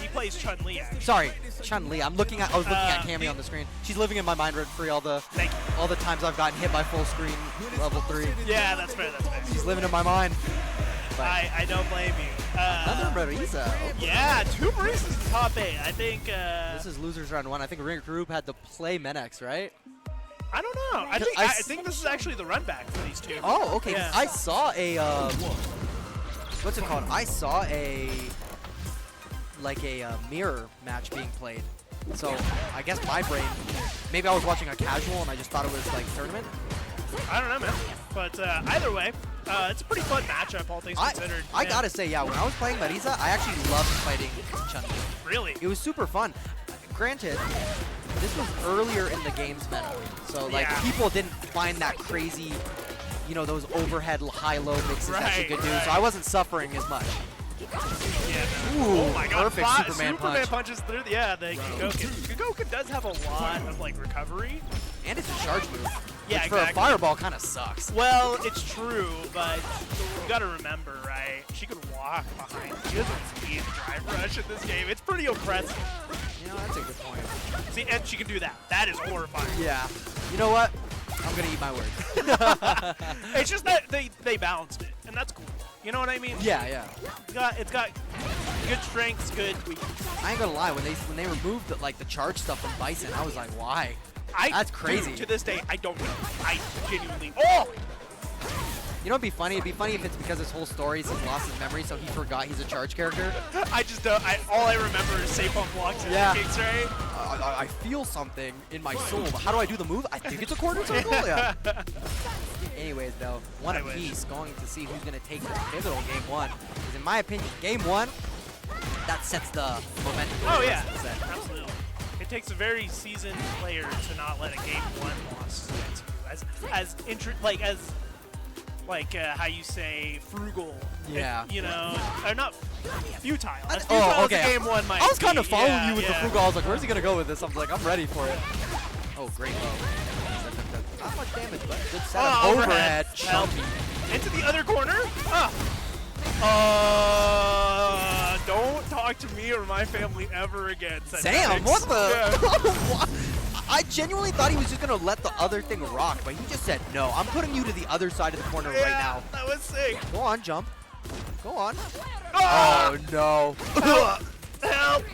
He plays Chun-Li, actually. Sorry, Chun-Li. I was looking at Cammy he- on the screen. She's living in my mind rent free all the Thank you. times I've gotten hit by full screen level 3. Yeah, that's fair, that's fair. She's living in my mind. But I don't blame you. another Marisa. Okay. Yeah, 2 Marisas in top 8. I think, This is losers round 1. I think Ring Group had to play Menex, right? I don't know. I 'Cause think I I s- think this is actually the run back for these two. Oh, okay. 'Cause Yeah. I saw a what's it called? I saw a mirror match being played. So I guess my brain, maybe I was watching a casual and I just thought it was like tournament. I don't know, man. But either way, it's a pretty fun matchup, all things considered. I Yeah. gotta say, yeah, when I was playing Marisa, I actually loved fighting Chun-Li. Really? It was super fun. Granted, this was earlier in the game's meta, so like Yeah. people didn't find that crazy, you know, those overhead high-low mixes that she Right, could do. right. So I wasn't suffering as much. Yeah. Ooh, Oh my God! perfect Superman punch. punches through. The Gagoken. Gagoken does have a lot of like recovery. And it's a charge move. Yeah, which for a exactly. fireball kind of sucks. Well, it's true, but you gotta remember, right? She could walk behind. She doesn't speed drive rush in this game. It's pretty impressive. You know, that's a good point. See, and she can do that. That is horrifying. Yeah. You know what? I'm gonna eat my words. It's just that they balanced it, and that's cool. You know what I mean? Yeah, yeah. It's got good strengths, good weaknesses. I ain't gonna lie. When they removed the charge stuff from Bison, I was like, why? That's crazy. Dude, to this day, I don't know. I genuinely. Oh! You know what'd be funny? It'd be funny if it's because his whole story is he's lost his memory, so he forgot he's a charge character. I just don't. All I remember is safe on blocks and Yeah. kicks, right? I feel something in my soul, but how do I do the move? I think it's a quarter circle. Yeah. Anyways, though, one I wish. apiece going to see who's going to take this pivotal game one. Because in my opinion, game one, that sets the momentum. for Oh the yeah, rest of the set. absolutely. It takes a very seasoned player to not let a game one loss get to you. Like how you say frugal. Yeah. You know, or not futile. As Oh, futile okay. as a game one might I was kind of be. following Yeah, you with the yeah. frugal. I was like, where's he going to go with this? I'm like, I'm ready for it. Oh, great low. Not much damage, but good setup. Oh, Overhead. Help. Chunky. Into the other corner. Don't talk to me or my family ever again. said Sam, Alex. what the? Yeah. What? I genuinely thought he was just going to let the other thing rock, but he just said, no, I'm putting you to the other side of the corner right now. That was sick. Go on, jump. Go on. Ah! Oh, no. Help!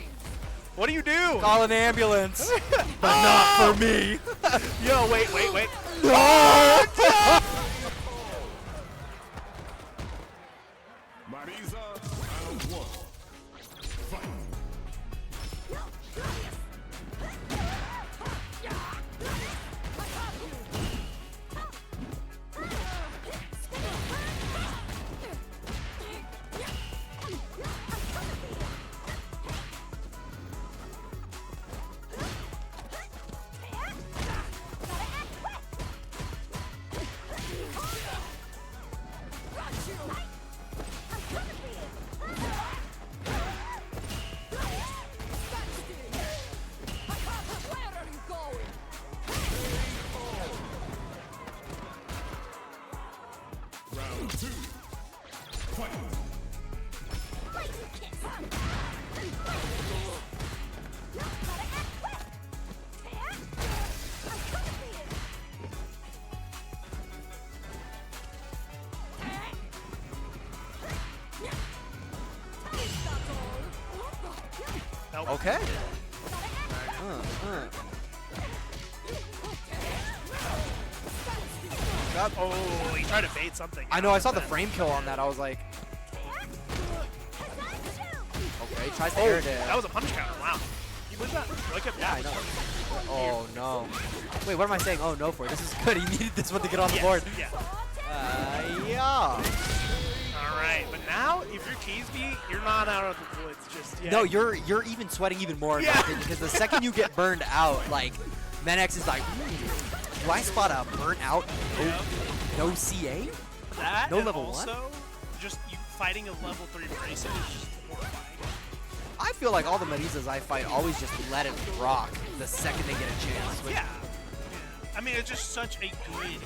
What do you do? Call an ambulance. But not for me. Yo, wait. Marisa, round one. Fight. Round two. Fight. Help. Okay. Oh, he tried to bait something. I know, I saw the frame kill on that. I was like, okay, tries to air it. That was a punch counter. Wow. You lived that? Look at Yeah, I that. know. Oh, no. Wait, what am I saying? Oh, no for? This is good. He needed this one to get on the board. Yeah. Yeah. All right, but now if you're Cheeseby, you're not out of the woods just yet. No, you're even sweating even more in my Yeah. opinion, because the second you get burned out, like, Menex is like, do I spot a burnt out no CA? that no and level also, one? just you fighting a level 3 Bracer is just horrifying. I feel like all the Marisas I fight always just let it rock the second they get a chance. Which Yeah. I mean, it's just such a good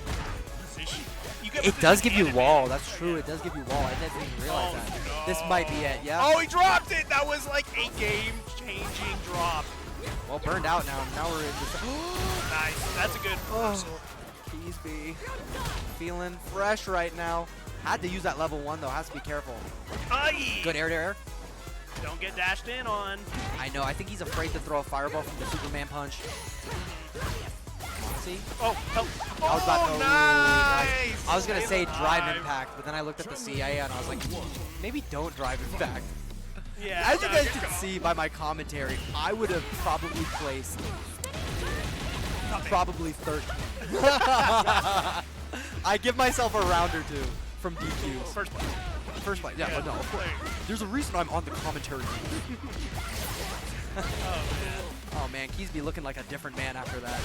position. You get It position does give you animated. wall. That's true. It does give you wall. I didn't even realize Oh, that. no. This might be it. Yeah. Oh, he dropped it! That was like a game-changing drop. Well, burned out now. Now we're in this. Nice. That's a good reversal. Keysby. Feeling fresh right now. Had to use that level 1 though. Has to be careful. Aye. Good air to air. Don't get dashed in on. I know. I think he's afraid to throw a fireball from the Superman punch. See? Oh, help. I was about to. Nice. I was gonna say Stay drive alive. impact, but then I looked at the CA and I was like, maybe don't drive impact. Yeah. As you no, guys good can call. see by my commentary, I would have probably placed probably third. I give myself a round or two from DQs. First place. First place, yeah, but no, of course. There's a reason I'm on the commentary. Oh man, Keysby looking like a different man after that.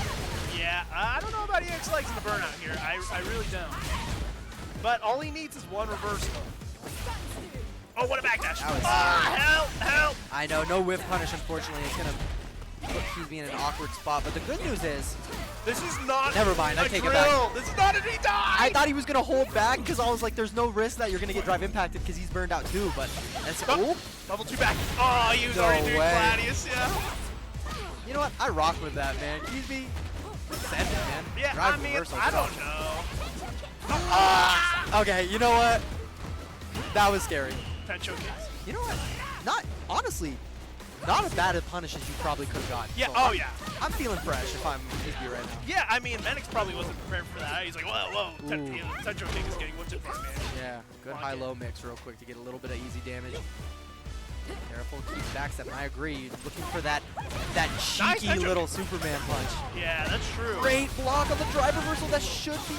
Yeah, I don't know about EX Legs in the burnout here. I really don't. But all he needs is one reversal. Oh, what a backdash. That was Help, help. I know, no whiff punish, unfortunately. It's going to put Keysby in an awkward spot. But the good news is, This is not Never mind, I a take it drill. back. This is not an he died. I thought he was going to hold back because I was like, there's no risk that you're going to get drive impacted because he's burned out too. But that's Oh, level 2 back. Oh, he was No already doing way. Gladius, yeah. You know what? I rock with that, man. Keysby, send it, man. Yeah, Drive I mean, reversal, I go. don't know. Okay, you know what? That was scary. That showcase. You know what? Not honestly. not as bad a punish as you probably could have gotten. Yeah, So oh yeah. I'm feeling fresh if I'm Kisby right now. Yeah, I mean, Menix probably wasn't prepared for that. He's like, whoa, Ooh. Central King is getting whipped in front, man. Yeah, good Lock high-low mix real quick to get a little bit of easy damage. Careful, keep backstep. I agree. Looking for that cheeky Central. little Superman punch. Yeah, that's true. Great block on the drive reversal. That should be.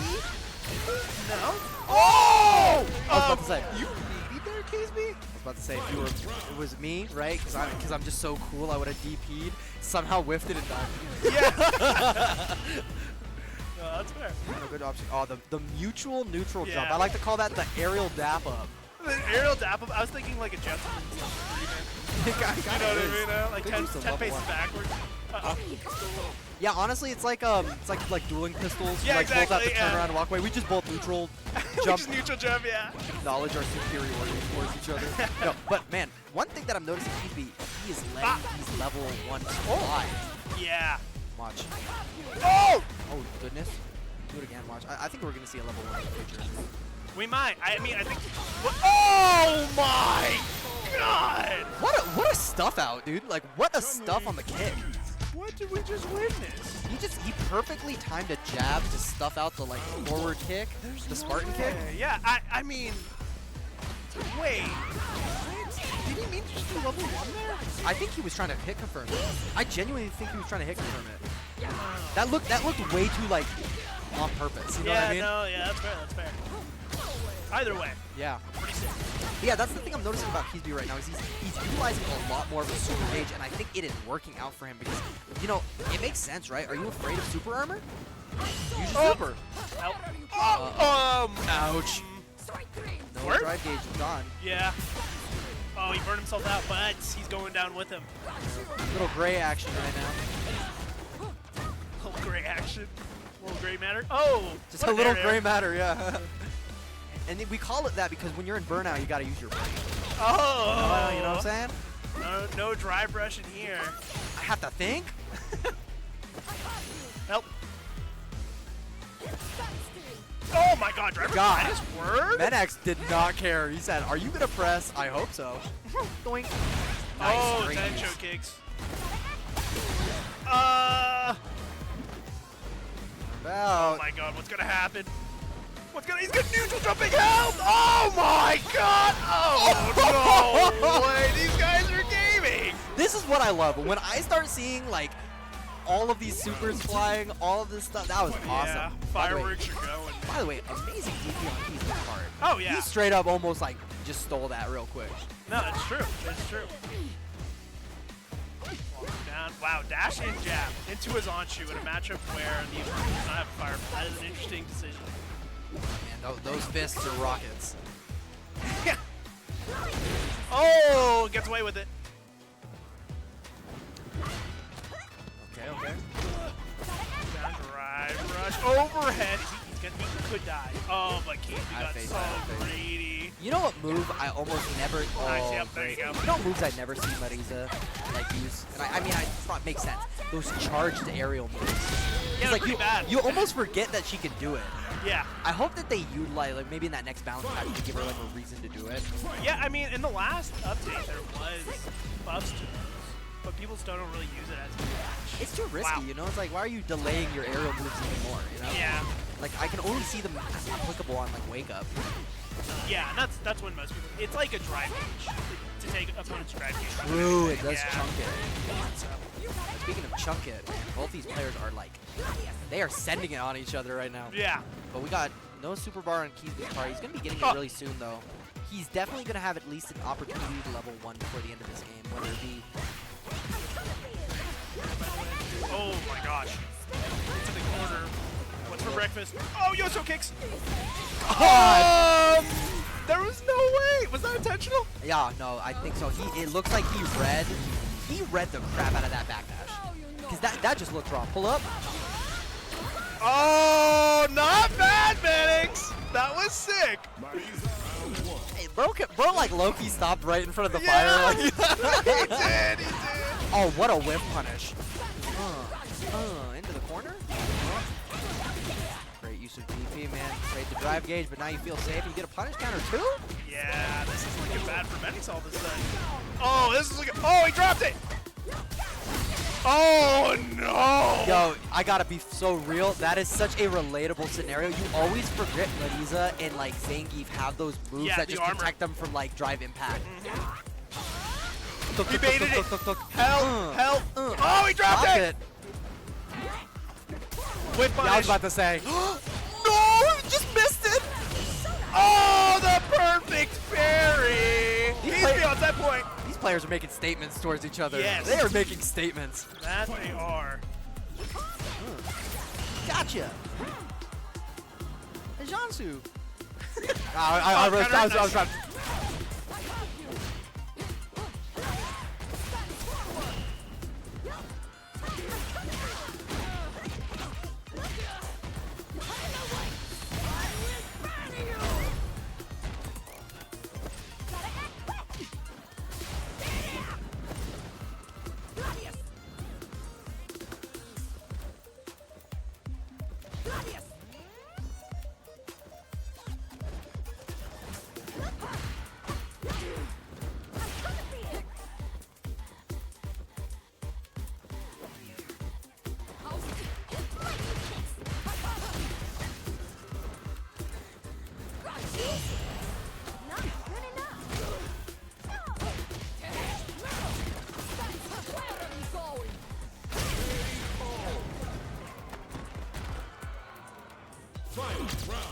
No? Oh! I was about to say. You DP'd there, Kisby? I was about to say if you were, it was me, right? Because I'm just so cool. I would have DP'd, somehow whiffed it and died. Yeah. No, that's fair. No good option. Oh, the mutual neutral jump. Yeah. I like to call that the aerial dap up. The aerial dap up, I was thinking like a gentleman's You you know what I mean? Like Could 10, use some 10 level paces one. backwards. Yeah, honestly, it's like dueling pistols. Yeah, You, like both have to exactly, turn yeah. around and walk away. We just both neutral Jump. jump, Just neutral jump, yeah. acknowledge our superiority towards each other. No, but man, one thing that I'm noticing, he is letting these level 1 fly. Yeah. Watch. Oh! Oh goodness. Do it again. Watch. I think we're gonna see a level 1 in the future. We might. I mean, I think. Oh my God! What a stuff out, dude. Like what a stuff on the kick. What did we just witness? He perfectly timed a jab to stuff out the like forward kick, the Spartan kick. Yeah, I mean. Wait. Did he mean to just do level 1 there? I think he was trying to hit confirm it. I genuinely think he was trying to hit confirm it. That looked way too like on purpose. You know what I mean? No, yeah, that's fair, that's fair. Either way, Yeah. pretty sick. Yeah, that's the thing I'm noticing about Kisby right now is he's utilizing a lot more of his super rage, and I think it is working out for him because, you know, it makes sense, right? Are you afraid of super armor? Use your super. Help. Ouch. No Word? drive gauge is gone. Yeah. Oh, he burned himself out, but he's going down with him. Little gray action right now. Little gray action. Little gray matter. Oh! Just what a an little area. gray matter, yeah. And we call it that because when you're in burnout, you gotta use your brain. Oh! You know what I'm saying? No drive rush in here. I have to think. Help. Oh my God, driver God. minus word? Medex did not care. He said, "Are you gonna press? I hope so." Doink. Nice. Oh, Great 10 use. choke kicks. About. Oh my God, what's gonna happen? He's gonna neutral jumping help! Oh my God! Oh no way! These guys are gaming! This is what I love. When I start seeing like all of these supers flying, all of this stuff, that was awesome. Yeah, By the way- fireworks are going. By the way, amazing DP on Keys card. Oh yeah. He straight up almost like just stole that real quick. No, it's true. It's true. Walk down. Wow, dash in jab into his on-shoe in a matchup where the opponent does not have fire. That is an interesting decision. Man, those fists are rockets. Oh, gets away with it. Okay. Down drive rush overhead. He could die. Oh, but Keith I got faced so that, I faced greedy. You know what move I almost never? Oh, Nice, yep, there you great. go. You know what moves I never see Marisa like use? And I mean, it makes sense. Those charged aerial moves. Yeah, It's like pretty bad. you almost forget that she can do it. Yeah. I hope that they utilize, like maybe in that next balance patch, to give her like a reason to do it. Yeah, I mean, in the last update, there was buffs to those, but people still don't really use it as much. It's too risky, Wow. you know. It's like, why are you delaying your aerial moves even more? You know? Yeah. Like I can only see them applicable on like Wake Up. Yeah, and that's when most people. It's like a drive gauge to take opponent's drive gauge. True, it does Yeah. chunk it. So, Speaking of chunk it, man, both these players are like, they are sending it on each other right now. yeah. But we got no super bar on Keys car. He's gonna be getting Oh. it really soon though. He's definitely gonna have at least an opportunity to level 1 before the end of this game, whether it be. Oh my gosh. Into the corner. What's for breakfast? Oh, Yoso kicks. There was no way. Was that intentional? Yeah, no, I think so. It looks like he read the crap out of that backdash. Because that just looked wrong. Pull up. Oh, not bad, Manix. That was sick. Hey, bro, like Loki stopped right in front of the Yeah. fire. Like, He did. oh, what a whip punish. Into the corner. Great use of DP, man. Trade the drive gauge, but now you feel safe. You get a punish counter too? Yeah, this is looking bad for Benix all of a sudden. Oh, this is looking. Oh, he dropped it. Oh no! Yo, I gotta be so real. That is such a relatable scenario. You always forget Lariza and like Zangief have those moves Yeah, that the just armor. protect them from like drive impact. He baited it. Help! Help! Oh, he dropped Block it. Whip Yeah, I was punish. about to say. No! He just missed it. Oh, the perfect parry. He's play- beyond that point. These players are making statements towards each other. Yes. They are making statements. That they are. Gotcha. Hey, Jansu. I was trying to. Final round.